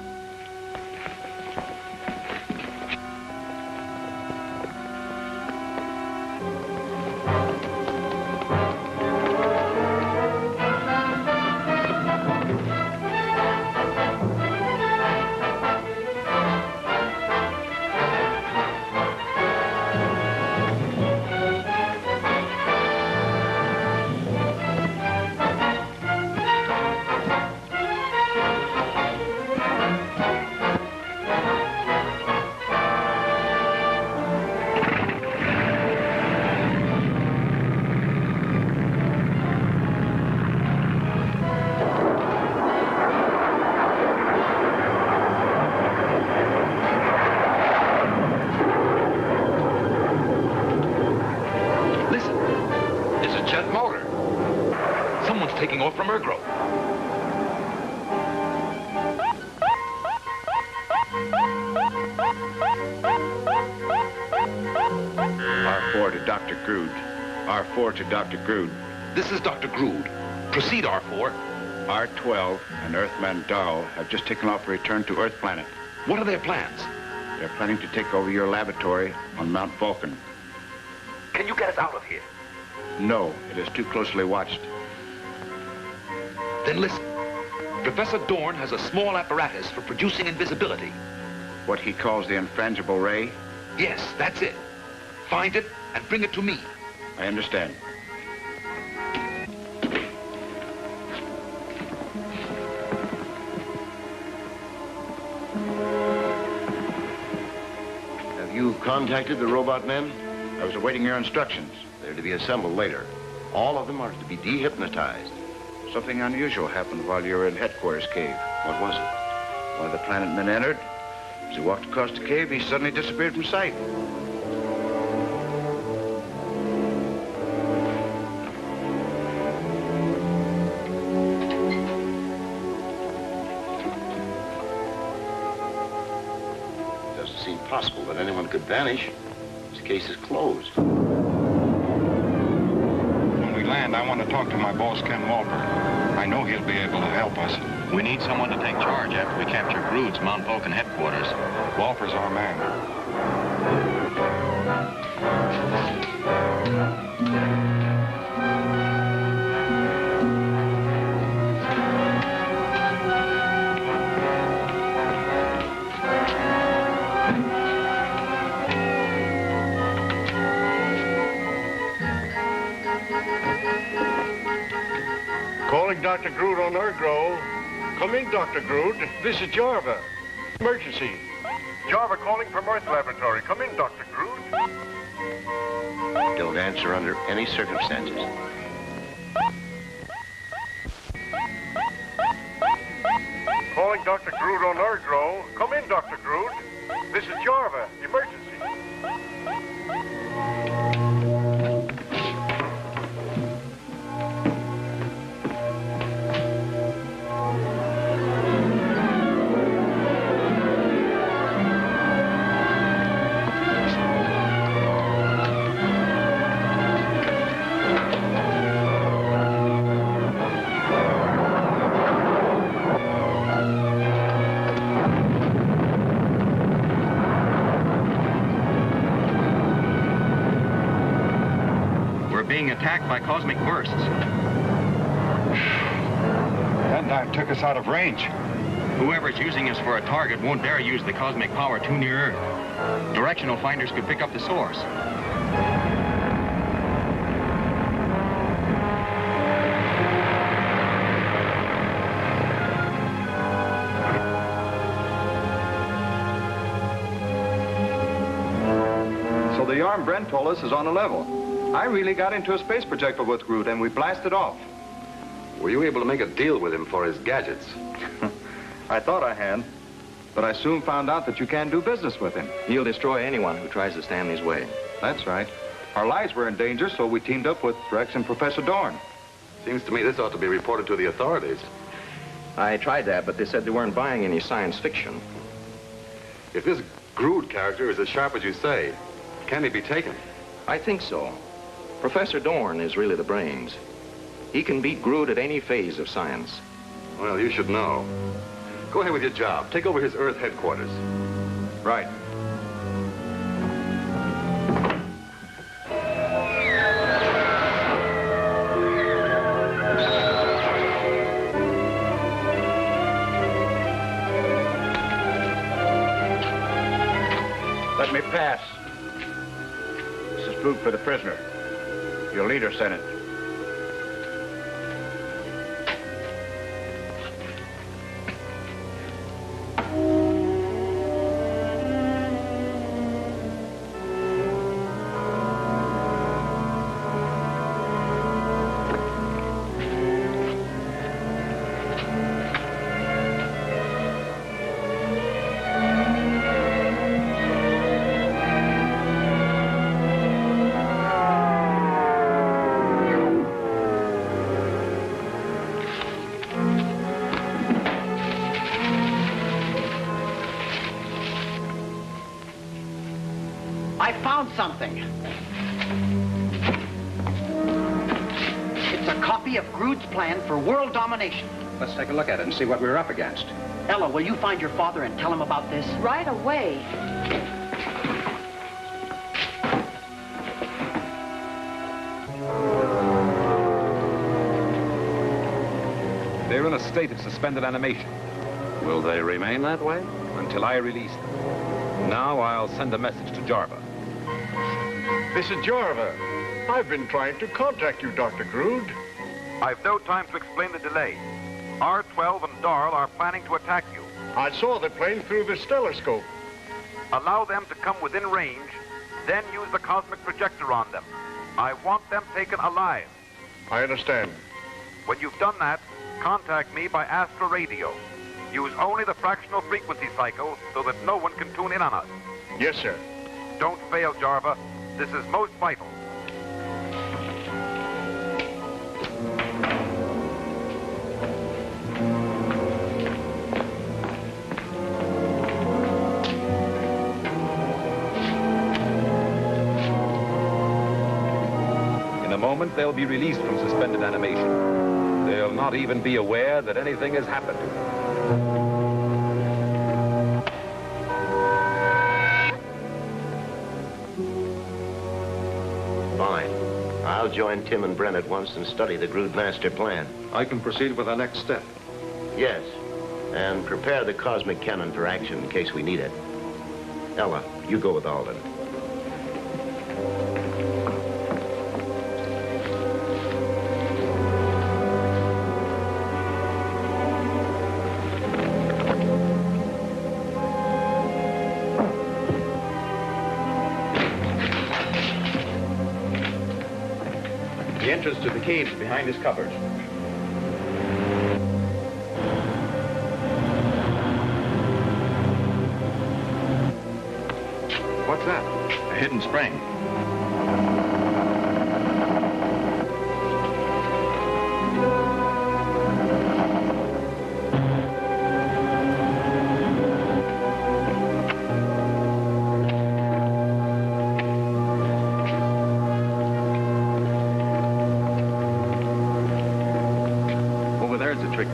a jet motor. Someone's taking off from Ergro. R4 to Dr. Grood. R4 to Dr. Grood. This is Dr. Grood. Proceed, R4. R12 and Earthman Darrow have just taken off for return to Earth Planet. What are their plans? They're planning to take over your laboratory on Mount Vulcan. Can you get us out of here? No, it is too closely watched. Then listen. Professor Dorn has a small apparatus for producing invisibility. What he calls the infrangible ray? Yes, that's it. Find it and bring it to me. I understand. Have you contacted the robot men? I was awaiting your instructions. They're to be assembled later. All of them are to be dehypnotized. Something unusual happened while you were in headquarters cave. What was it? One of the planet men entered. As he walked across the cave, he suddenly disappeared from sight. It doesn't seem possible that anyone could vanish. This case is closed. When we land, I want to talk to my boss, Ken Walper. I know he'll be able to help us. We need someone to take charge after we capture Grood's Mount Vulcan headquarters. Walper's our man. Calling Dr. Grood on Ergro. Come in, Dr. Grood. This is Jarva. Emergency. Jarva calling from Earth Laboratory. Come in, Dr. Grood. Don't answer under any circumstances. Calling Dr. Grood on Ergro. Come in, Dr. Grood. This is Jarva. Emergency. Attacked by cosmic bursts. That dive took us out of range. Whoever's using us for a target won't dare use the cosmic power too near Earth. Directional finders could pick up the source. So the yarn Brent told us is on a level. I really got into a space projectile with Groot, and we blasted off. Were you able to make a deal with him for his gadgets? I thought I had, but I soon found out that you can't do business with him. He'll destroy anyone who tries to stand in his way. That's right. Our lives were in danger, so we teamed up with Rex and Professor Dorn. Seems to me this ought to be reported to the authorities. I tried that, but they said they weren't buying any science fiction. If this Groot character is as sharp as you say, can he be taken? I think so. Professor Dorn is really the brains. He can beat Groot at any phase of science. Well, you should know. Go ahead with your job. Take over his Earth headquarters. Right. Let me pass. This is food for the prisoner. Your leader sent it. something. It's a copy of Groot's plan for world domination. Let's take a look at it and see what we're up against. Ella, will you find your father and tell him about this? Right away. They're in a state of suspended animation. Will they remain that way? Until I release them. Now I'll send a message to Jarva. This is Jarva. I've been trying to contact you, Dr. Groot. I've no time to explain the delay. R-12 and Darl are planning to attack you. I saw the plane through the stelloscope. Allow them to come within range, then use the cosmic projector on them. I want them taken alive. I understand. When you've done that, contact me by Astra Radio. Use only the fractional frequency cycle so that no one can tune in on us. Yes, sir. Don't fail, Jarva. This is most vital. In a moment, they'll be released from suspended animation. They'll not even be aware that anything has happened. Fine. I'll join Tim and Brent at once and study the Groot master plan. I can proceed with the next step. Yes, and prepare the cosmic cannon for action in case we need it. Ella, you go with Alden. The entrance to the cave is behind this cupboard. What's that? A hidden spring.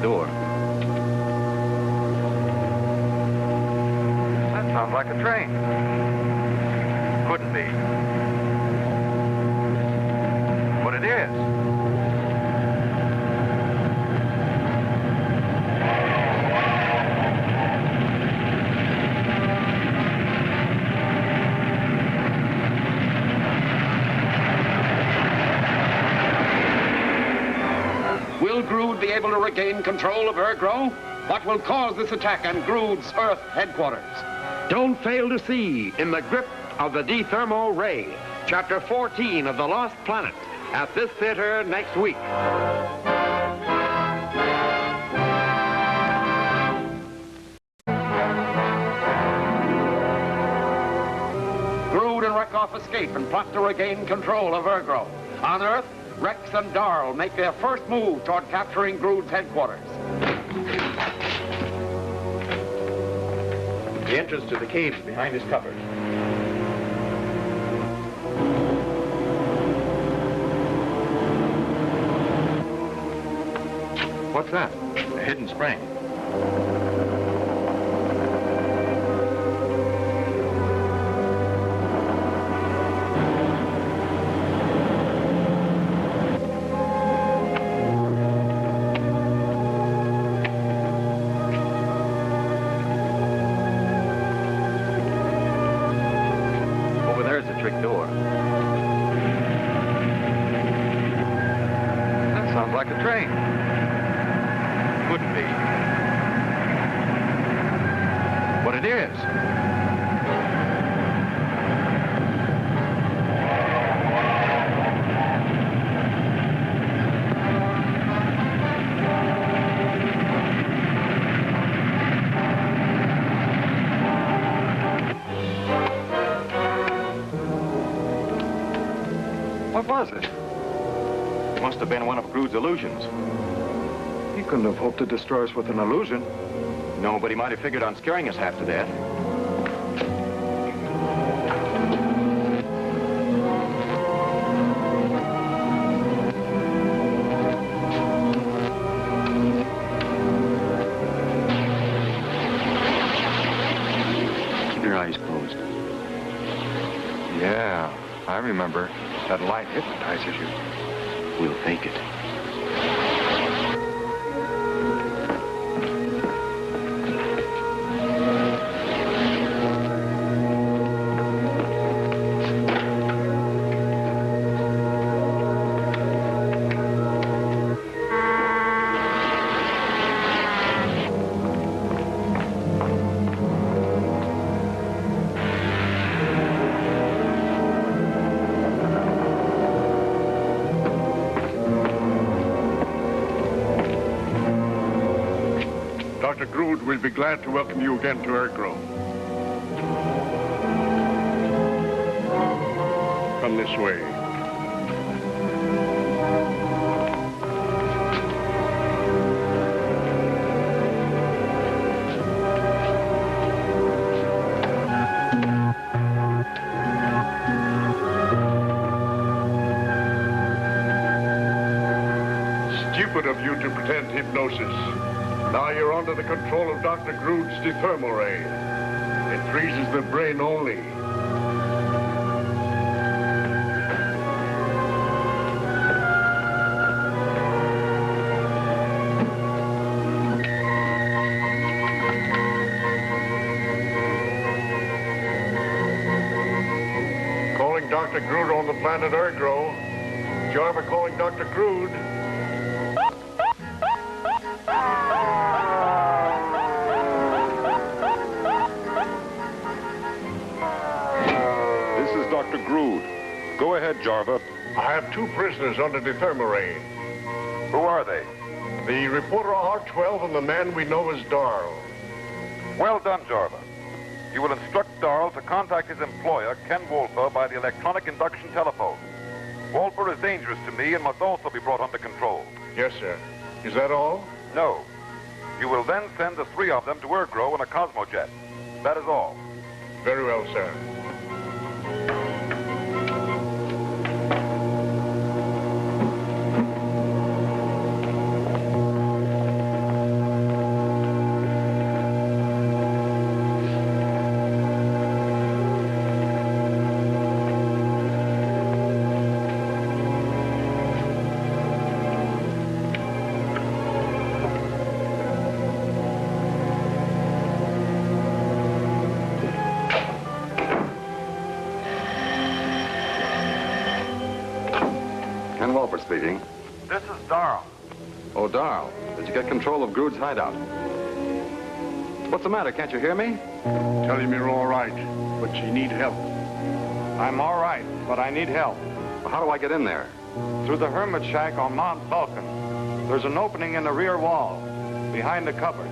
Door. That sounds like a train. Couldn't be. But it is. Will Groot be able to regain control of Ergro? What will cause this attack on Groot's Earth headquarters? Don't fail to see In the Grip of the Dethermal Ray, Chapter 14 of The Lost Planet, at this theater next week. Groot and Rekoff escape and plot to regain control of Ergro. On Earth, Rex and Darl make their first move toward capturing Groot's headquarters. The entrance to the cave is behind this cupboard. What's that? A hidden spring. Door. That sounds like a train. Couldn't be. But it is. What was it? It must have been one of Groot's illusions. He couldn't have hoped to destroy us with an illusion. No, but he might have figured on scaring us half to death. remember, that light hypnotizes you. We'll fake it. Dr. Grood will be glad to welcome you again to Ergrove. Come this way. Stupid of you to pretend hypnosis. Now you're under the control of Dr. Grood's dethermal ray. It freezes the brain only. Calling Dr. Grood on the planet Ergrove. Jarva calling Dr. Grood. Dr. Grood. Go ahead, Jarva. I have 2 prisoners under dethermal ray. Who are they? The reporter R12 and the man we know as Darl. Well done, Jarva. You will instruct Darl to contact his employer, Ken Wolfer, by the electronic induction telephone. Wolfer is dangerous to me and must also be brought under control. Yes, sir. Is that all? No. You will then send the 3 of them to Ergrove in a Cosmojet. That is all. Very well, sir. Ken Wolfer speaking. This is Darl. Oh, Darl, did you get control of Grood's hideout? What's the matter? Can't you hear me? Tell him you're all right, but you need help. I'm all right, but I need help. Well, how do I get in there? Through the hermit shack on Mount Vulcan. There's an opening in the rear wall, behind the cupboard.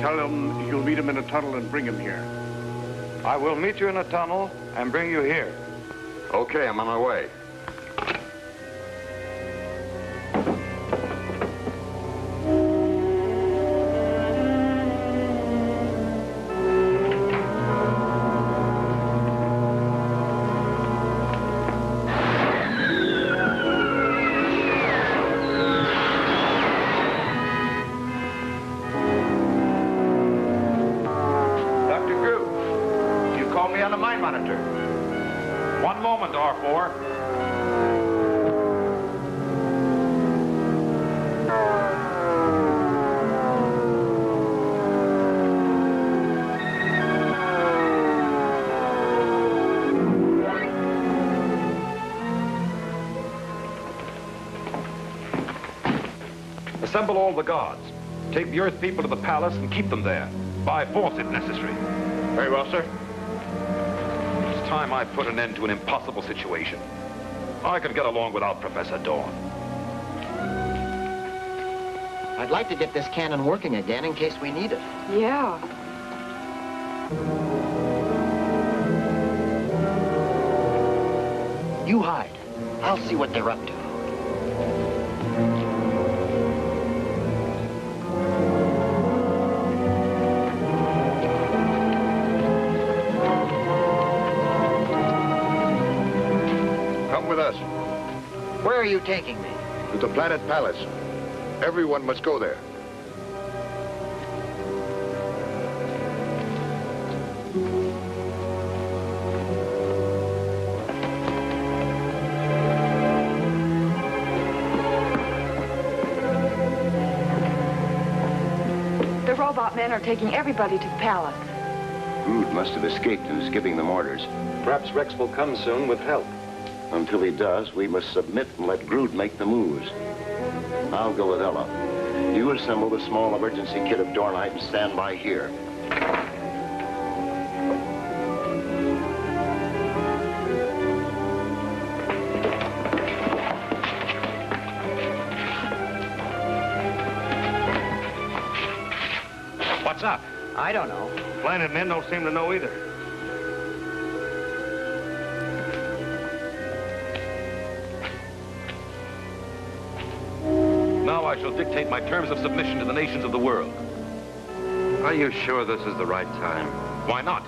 Tell him you'll meet him in a tunnel and bring him here. I will meet you in a tunnel and bring you here. Okay, I'm on my way. One moment, R4. Assemble all the guards. Take the Earth people to the palace and keep them there. By force if necessary. Very well, sir. It's time I put an end to an impossible situation. I can get along without Professor Dawn. I'd like to get this cannon working again in case we need it. Yeah. You hide. I'll see what they're up to. With us. Where are you taking me? To the Planet Palace. Everyone must go there. robot men are taking everybody to the palace. Groot must have escaped and is giving them orders. Perhaps Rex will come soon with help. Until he does, we must submit and let Groot make the moves. I'll go with Ella. You assemble the small emergency kit of Dornite and stand by here. What's up? I don't know. Planet men don't seem to know either. Now I shall dictate my terms of submission to the nations of the world. Are you sure this is the right time? Why not?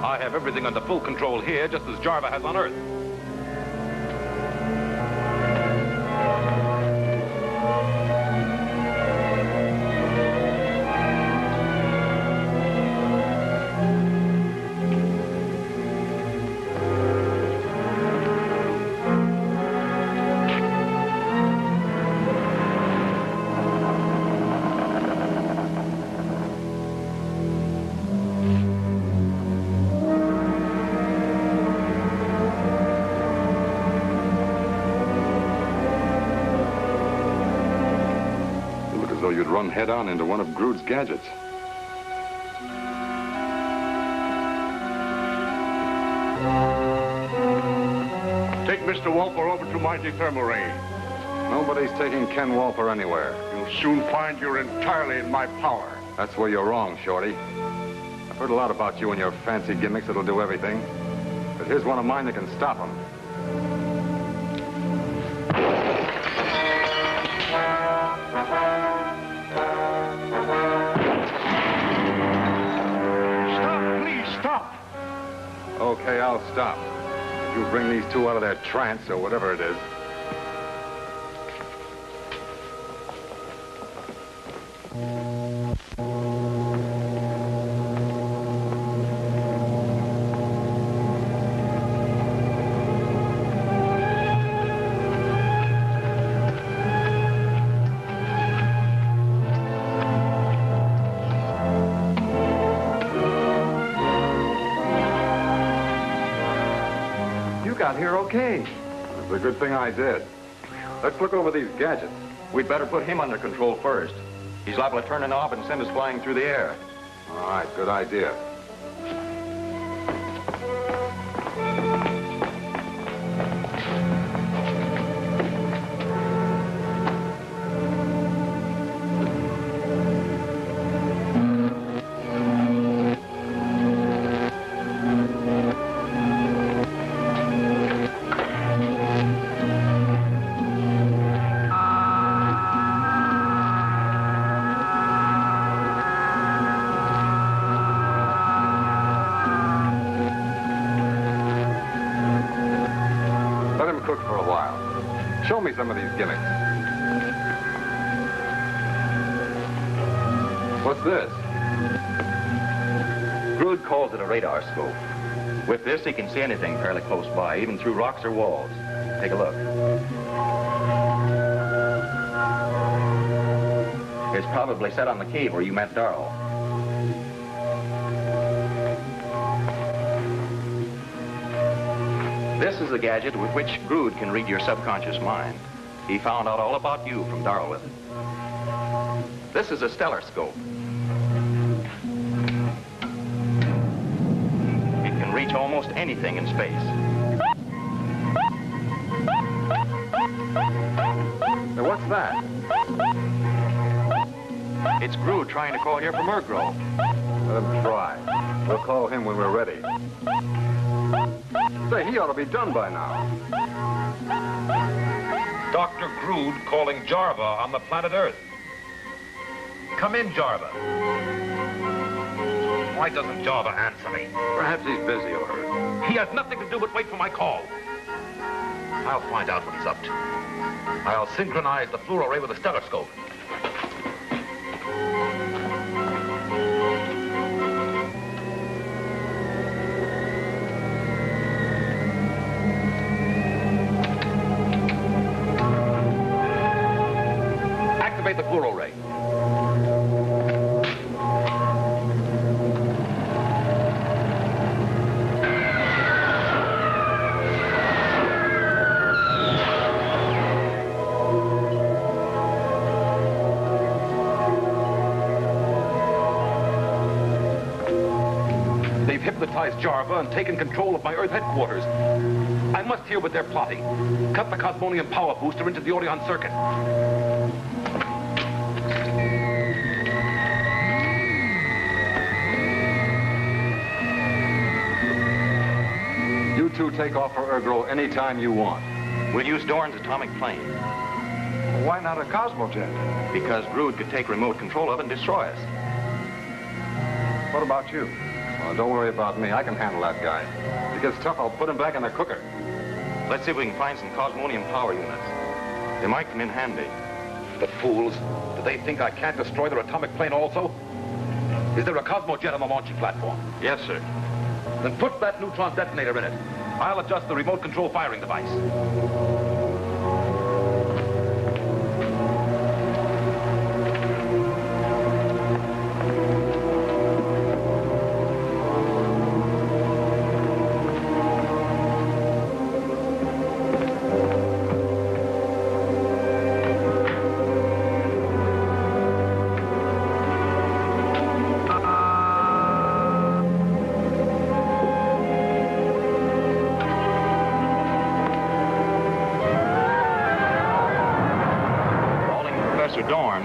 I have everything under full control here, just as Jarva has on Earth. You'd run head-on into one of Groot's gadgets. Take Mr. Walper over to my dethermal ray. Nobody's taking Ken Walper anywhere. You'll soon find you're entirely in my power. That's where you're wrong, Shorty. I've heard a lot about you and your fancy gimmicks that'll do everything. But here's one of mine that can stop them. Okay, I'll stop. If you bring these two out of their trance, or whatever it is. Got here okay. It's a good thing I did. Let's look over these gadgets. We'd better put him under control first. He's liable to turn a knob and send us flying through the air. All right, good idea. Show me some of these gimmicks. What's this? Groot calls it a radar scope. With this, he can see anything fairly close by, even through rocks or walls. Take a look. It's probably set on the cave where you met Darrell. This is the gadget with which Groot can read your subconscious mind. He found out all about you from Darrell with it. This is a stellar scope. It can reach almost anything in space. Now, what's that? It's Groot trying to call here from Urgrove. Let him try. We'll call him when we're ready. Say, he ought to be done by now. Dr. Groot calling Jarva on the planet Earth. Come in, Jarva. Why doesn't Jarva answer me? Perhaps he's busy over it. He has nothing to do but wait for my call. I'll find out what he's up to. I'll synchronize the fluoro ray with the stelloscope. Activate the fluoro ray. hypnotized Jarva and taken control of my Earth headquarters. I must hear what they're plotting. Cut the Cosmonium power booster into the Orion circuit. You two take off for Ergro anytime you want. We'll use Dorn's atomic plane. Well, why not a Cosmojet? Because Grood could take remote control of it and destroy us. What about you? Well, don't worry about me. I can handle that guy. If he gets tough, I'll put him back in the cooker. Let's see if we can find some Cosmonium power units. They might come in handy. The fools. Do they think I can't destroy their atomic plane also? Is there a Cosmojet on the launching platform? Yes, sir. Then put that neutron detonator in it. I'll adjust the remote control firing device. Dorn.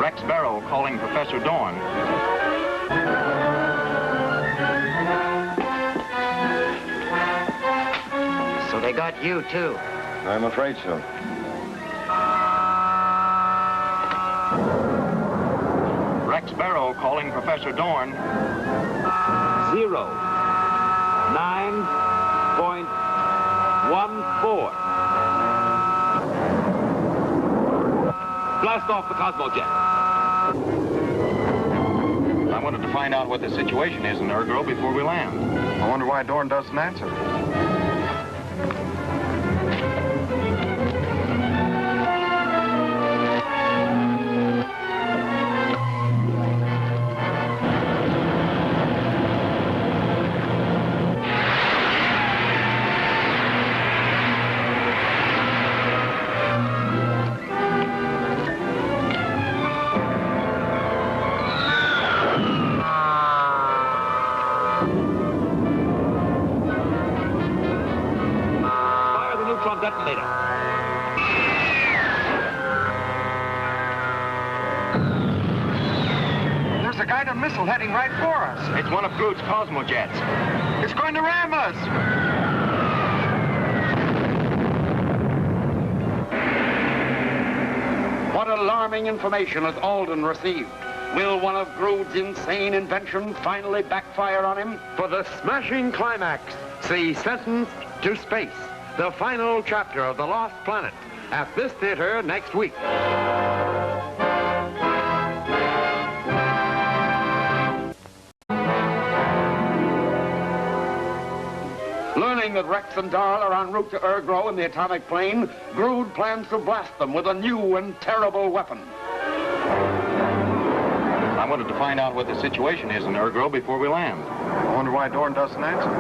Rex Barrow calling Professor Dorn. So they got you, too. I'm afraid so. Rex Barrow calling Professor Dorn. 9.14. Blast off the Cosmojet. I wanted to find out what the situation is in Ergro before we land. I wonder why Dorn doesn't answer. Detonator. There's a guided missile heading right for us. It's one of Groot's Cosmojets. It's going to ram us. What alarming information has Alden received? Will one of Groot's insane inventions finally backfire on him? For the smashing climax, see Sentenced to Space, the final chapter of The Lost Planet, at this theater next week. Learning that Rex and Darl are en route to Ergro in the atomic plane, Groot plans to blast them with a new and terrible weapon. I wanted to find out what the situation is in Ergro before we land. I wonder why Dorn doesn't answer.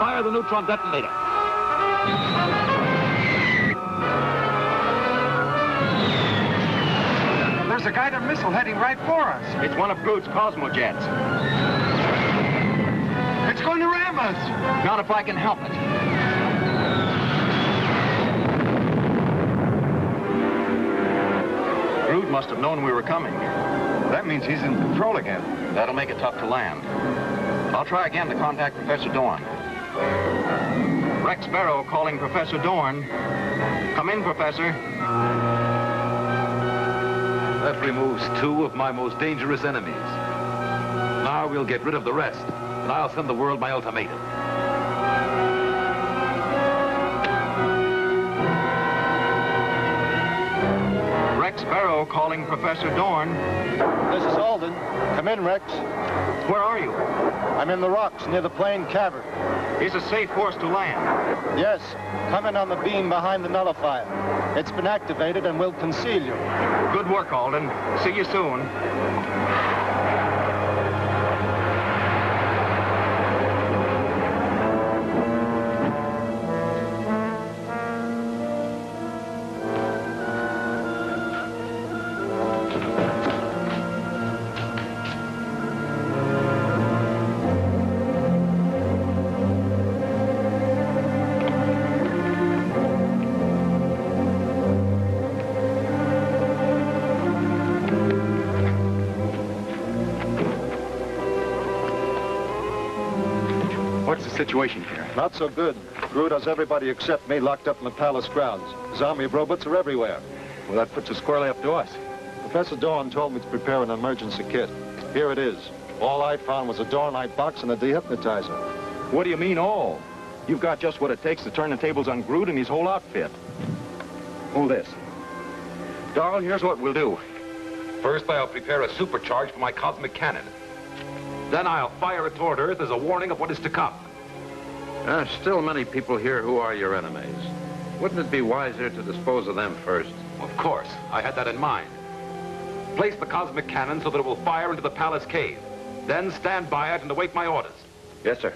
Fire the neutron detonator. There's a guided missile heading right for us. It's one of Groot's Cosmojets. It's going to ram us. Not if I can help it. Groot must have known we were coming. That means he's in control again. That'll make it tough to land. I'll try again to contact Professor Dorn. Rex Barrow calling Professor Dorn. Come in, Professor. That removes two of my most dangerous enemies. Now we'll get rid of the rest, and I'll send the world my ultimatum. Rex Barrow calling Professor Dorn. This is Alden. Come in, Rex. Where are you? I'm in the rocks near the plane cavern. Is it safe for us to land? Yes. Come in on the beam behind the nullifier. It's been activated and will conceal you. Good work, Alden. See you soon. Situation here? Not so good. Groot has everybody except me locked up in the palace grounds. Zombie robots are everywhere. Well, that puts us squarely up to us. Professor Dorn told me to prepare an emergency kit. Here it is. All I found was a Dornite box and a dehypnotizer. What do you mean, all? You've got just what it takes to turn the tables on Groot and his whole outfit. Hold this. Darl, here's what we'll do. First, I'll prepare a supercharge for my cosmic cannon. Then I'll fire it toward Earth as a warning of what is to come. There are still many people here who are your enemies. Wouldn't it be wiser to dispose of them first? Of course. I had that in mind. Place the cosmic cannon so that it will fire into the palace cave. Then stand by it and await my orders. Yes, sir.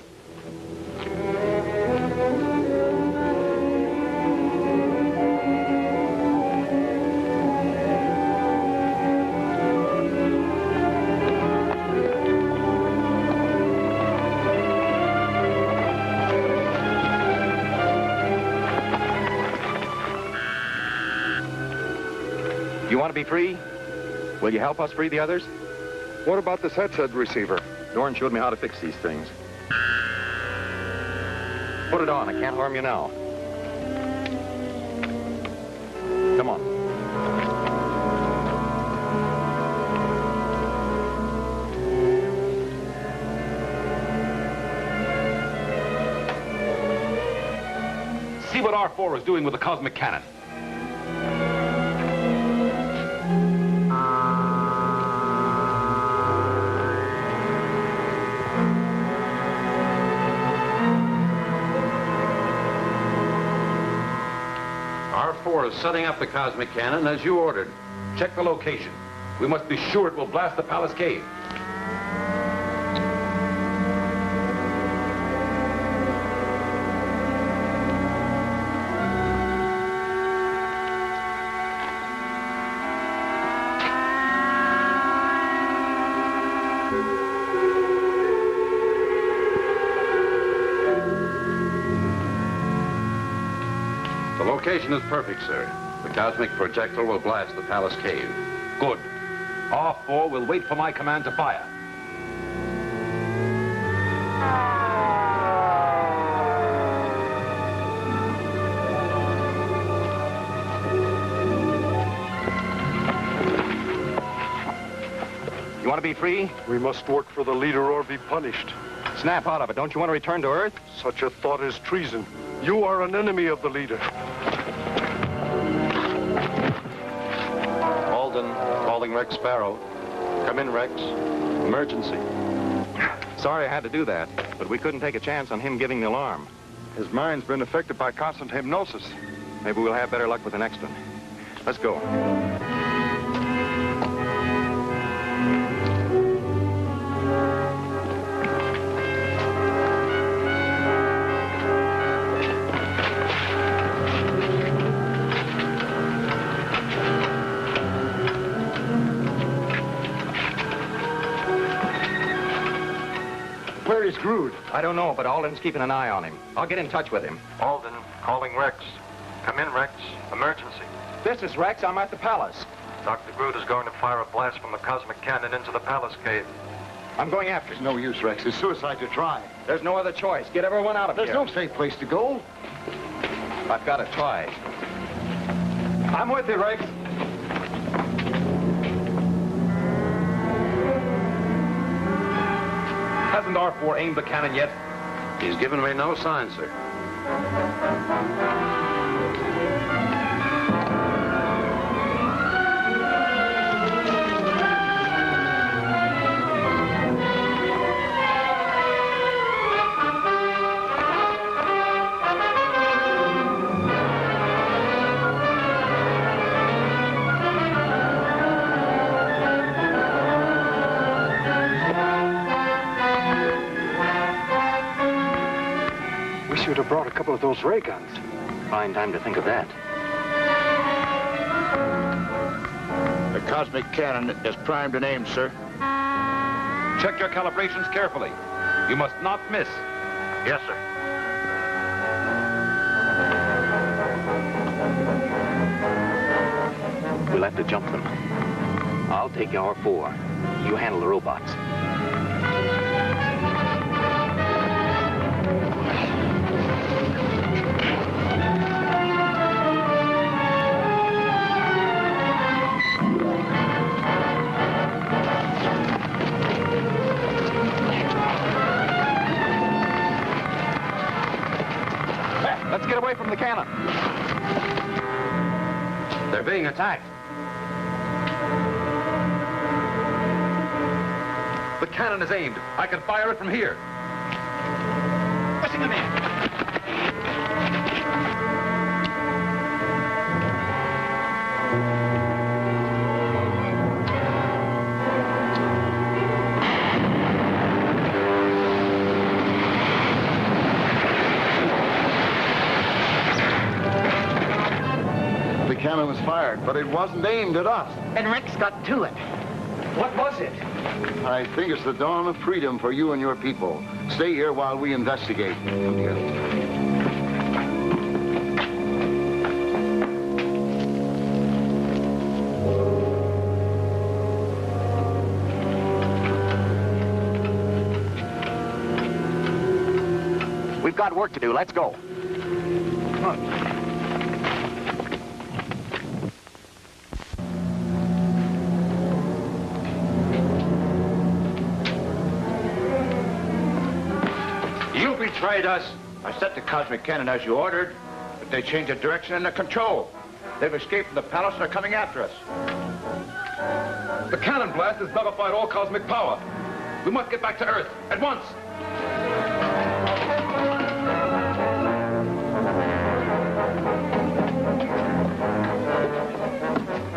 You want to be free? Will you help us free the others? What about this headset receiver? Dorn showed me how to fix these things. Put it on. I can't harm you now. Come on. See what R4 is doing with the cosmic cannon. R4 is setting up the cosmic cannon as you ordered. Check the location. We must be sure it will blast the palace cave. The location is perfect, sir. The cosmic projectile will blast the palace cave. Good. R4 will wait for my command to fire. You want to be free? We must work for the leader or be punished. Snap out of it. Don't you want to return to Earth? Such a thought is treason. You are an enemy of the leader. Alden, calling Rex Barrow. Come in, Rex. Emergency. Sorry I had to do that, but we couldn't take a chance on him giving the alarm. His mind's been affected by constant hypnosis. Maybe we'll have better luck with the next one. Let's go. Where is Groot? I don't know, but Alden's keeping an eye on him. I'll get in touch with him. Alden, calling Rex. Come in, Rex. Emergency. This is Rex. I'm at the palace. Dr. Groot is going to fire a blast from the cosmic cannon into the palace cave. I'm going after him. No use, Rex. It's suicide to try. There's no other choice. Get everyone out of There's here. no safe place to go. I've got to try. I'm with you, Rex. Hasn't R4 aimed the cannon yet? He's given me no sign, sir. couple of those ray guns. Fine time to think of that. The cosmic cannon is primed and aimed, sir. Check your calibrations carefully. You must not miss. Yes, sir. We'll have to jump them. I'll take our 4. You handle the robots. Let's get away from the cannon. They're being attacked. The cannon is aimed. I can fire it from here. Pushing them in. The cannon was fired, but it wasn't aimed at us. And Rex got to it. What was it? I think it's the dawn of freedom for you and your people. Stay here while we investigate. Come here. We've got work to do. Let's go. Come on. You betrayed us. I set the cosmic cannon as you ordered, but they changed the direction and the control. They've escaped from the palace and are coming after us. The cannon blast has nullified all cosmic power. We must get back to Earth at once.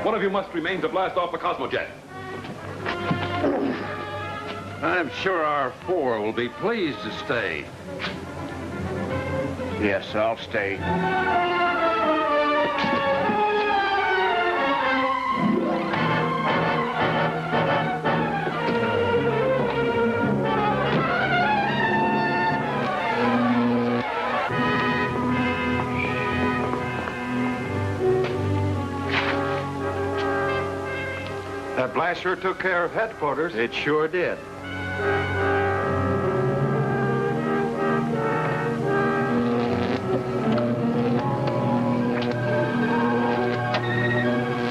One of you must remain to blast off the Cosmojet. I'm sure our 4 will be pleased to stay. Yes, I'll stay. That blast sure took care of headquarters. It sure did.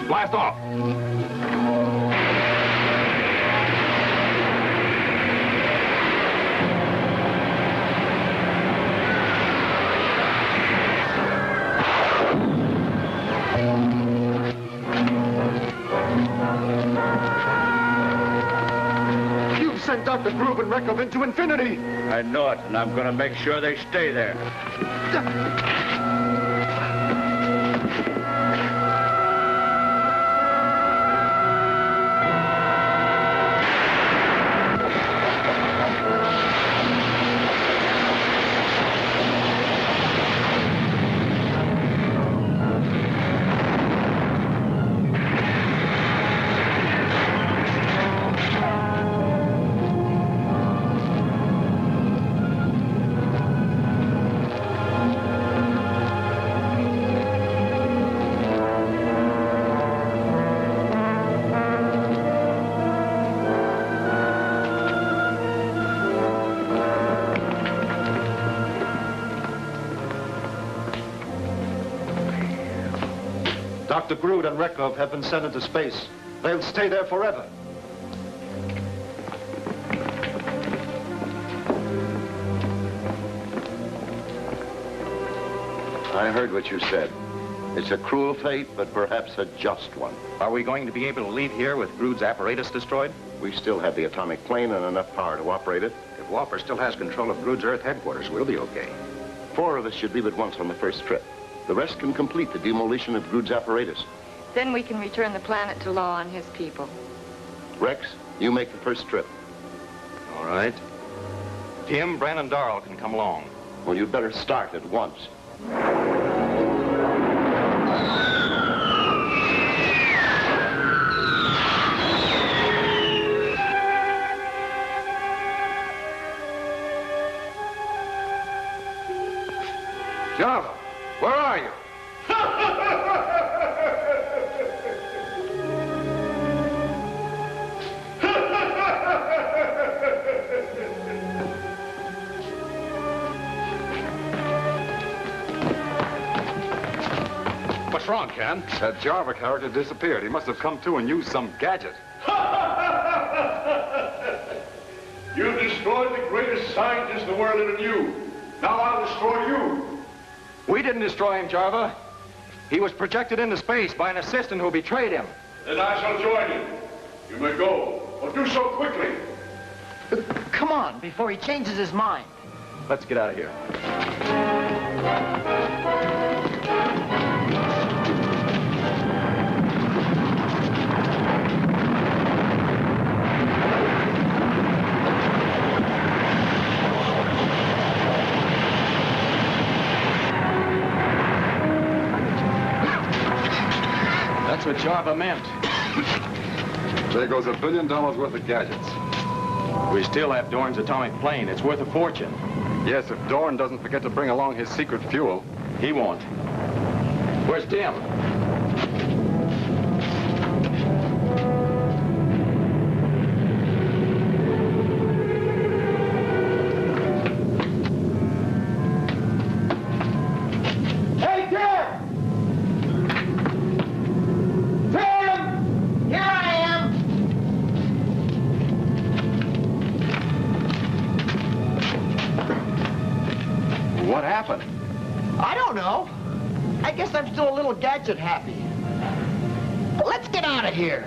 Blast off! You've sent Dr. Grube and Rekov into infinity. I know it, and I'm going to make sure they stay there. Dr. Grube and Rekov have been sent into space. They'll stay there forever. I heard what you said. It's a cruel fate, but perhaps a just one. Are we going to be able to leave here with Grude's apparatus destroyed? We still have the atomic plane and enough power to operate it. If Walper still has control of Grude's Earth headquarters, we'll be okay. 4 of us should leave at once on the first trip. The rest can complete the demolition of Grude's apparatus. Then we can return the planet to Law and his people. Rex, you make the first trip. All right. Tim, Bran, and Darrell can come along. Well, you'd better start at once. Java, where are you? What's wrong, Ken? That Java character disappeared. He must have come to and used some gadget. You destroyed the greatest scientist the world ever knew. Now I'll destroy you. We didn't destroy him, Java. He was projected into space by an assistant who betrayed him. Then I shall join you. You may go, but do so quickly. Come on, before he changes his mind. Let's get out of here. That's what Java meant. There goes $1 billion worth of gadgets. We still have Dorn's atomic plane. It's worth a fortune. Yes, if Dorn doesn't forget to bring along his secret fuel. He won't. Where's Tim? Hey, Tim! Tim! Here I am! What happened? I don't know. I guess I'm still a little gadget happy. But let's get out of here.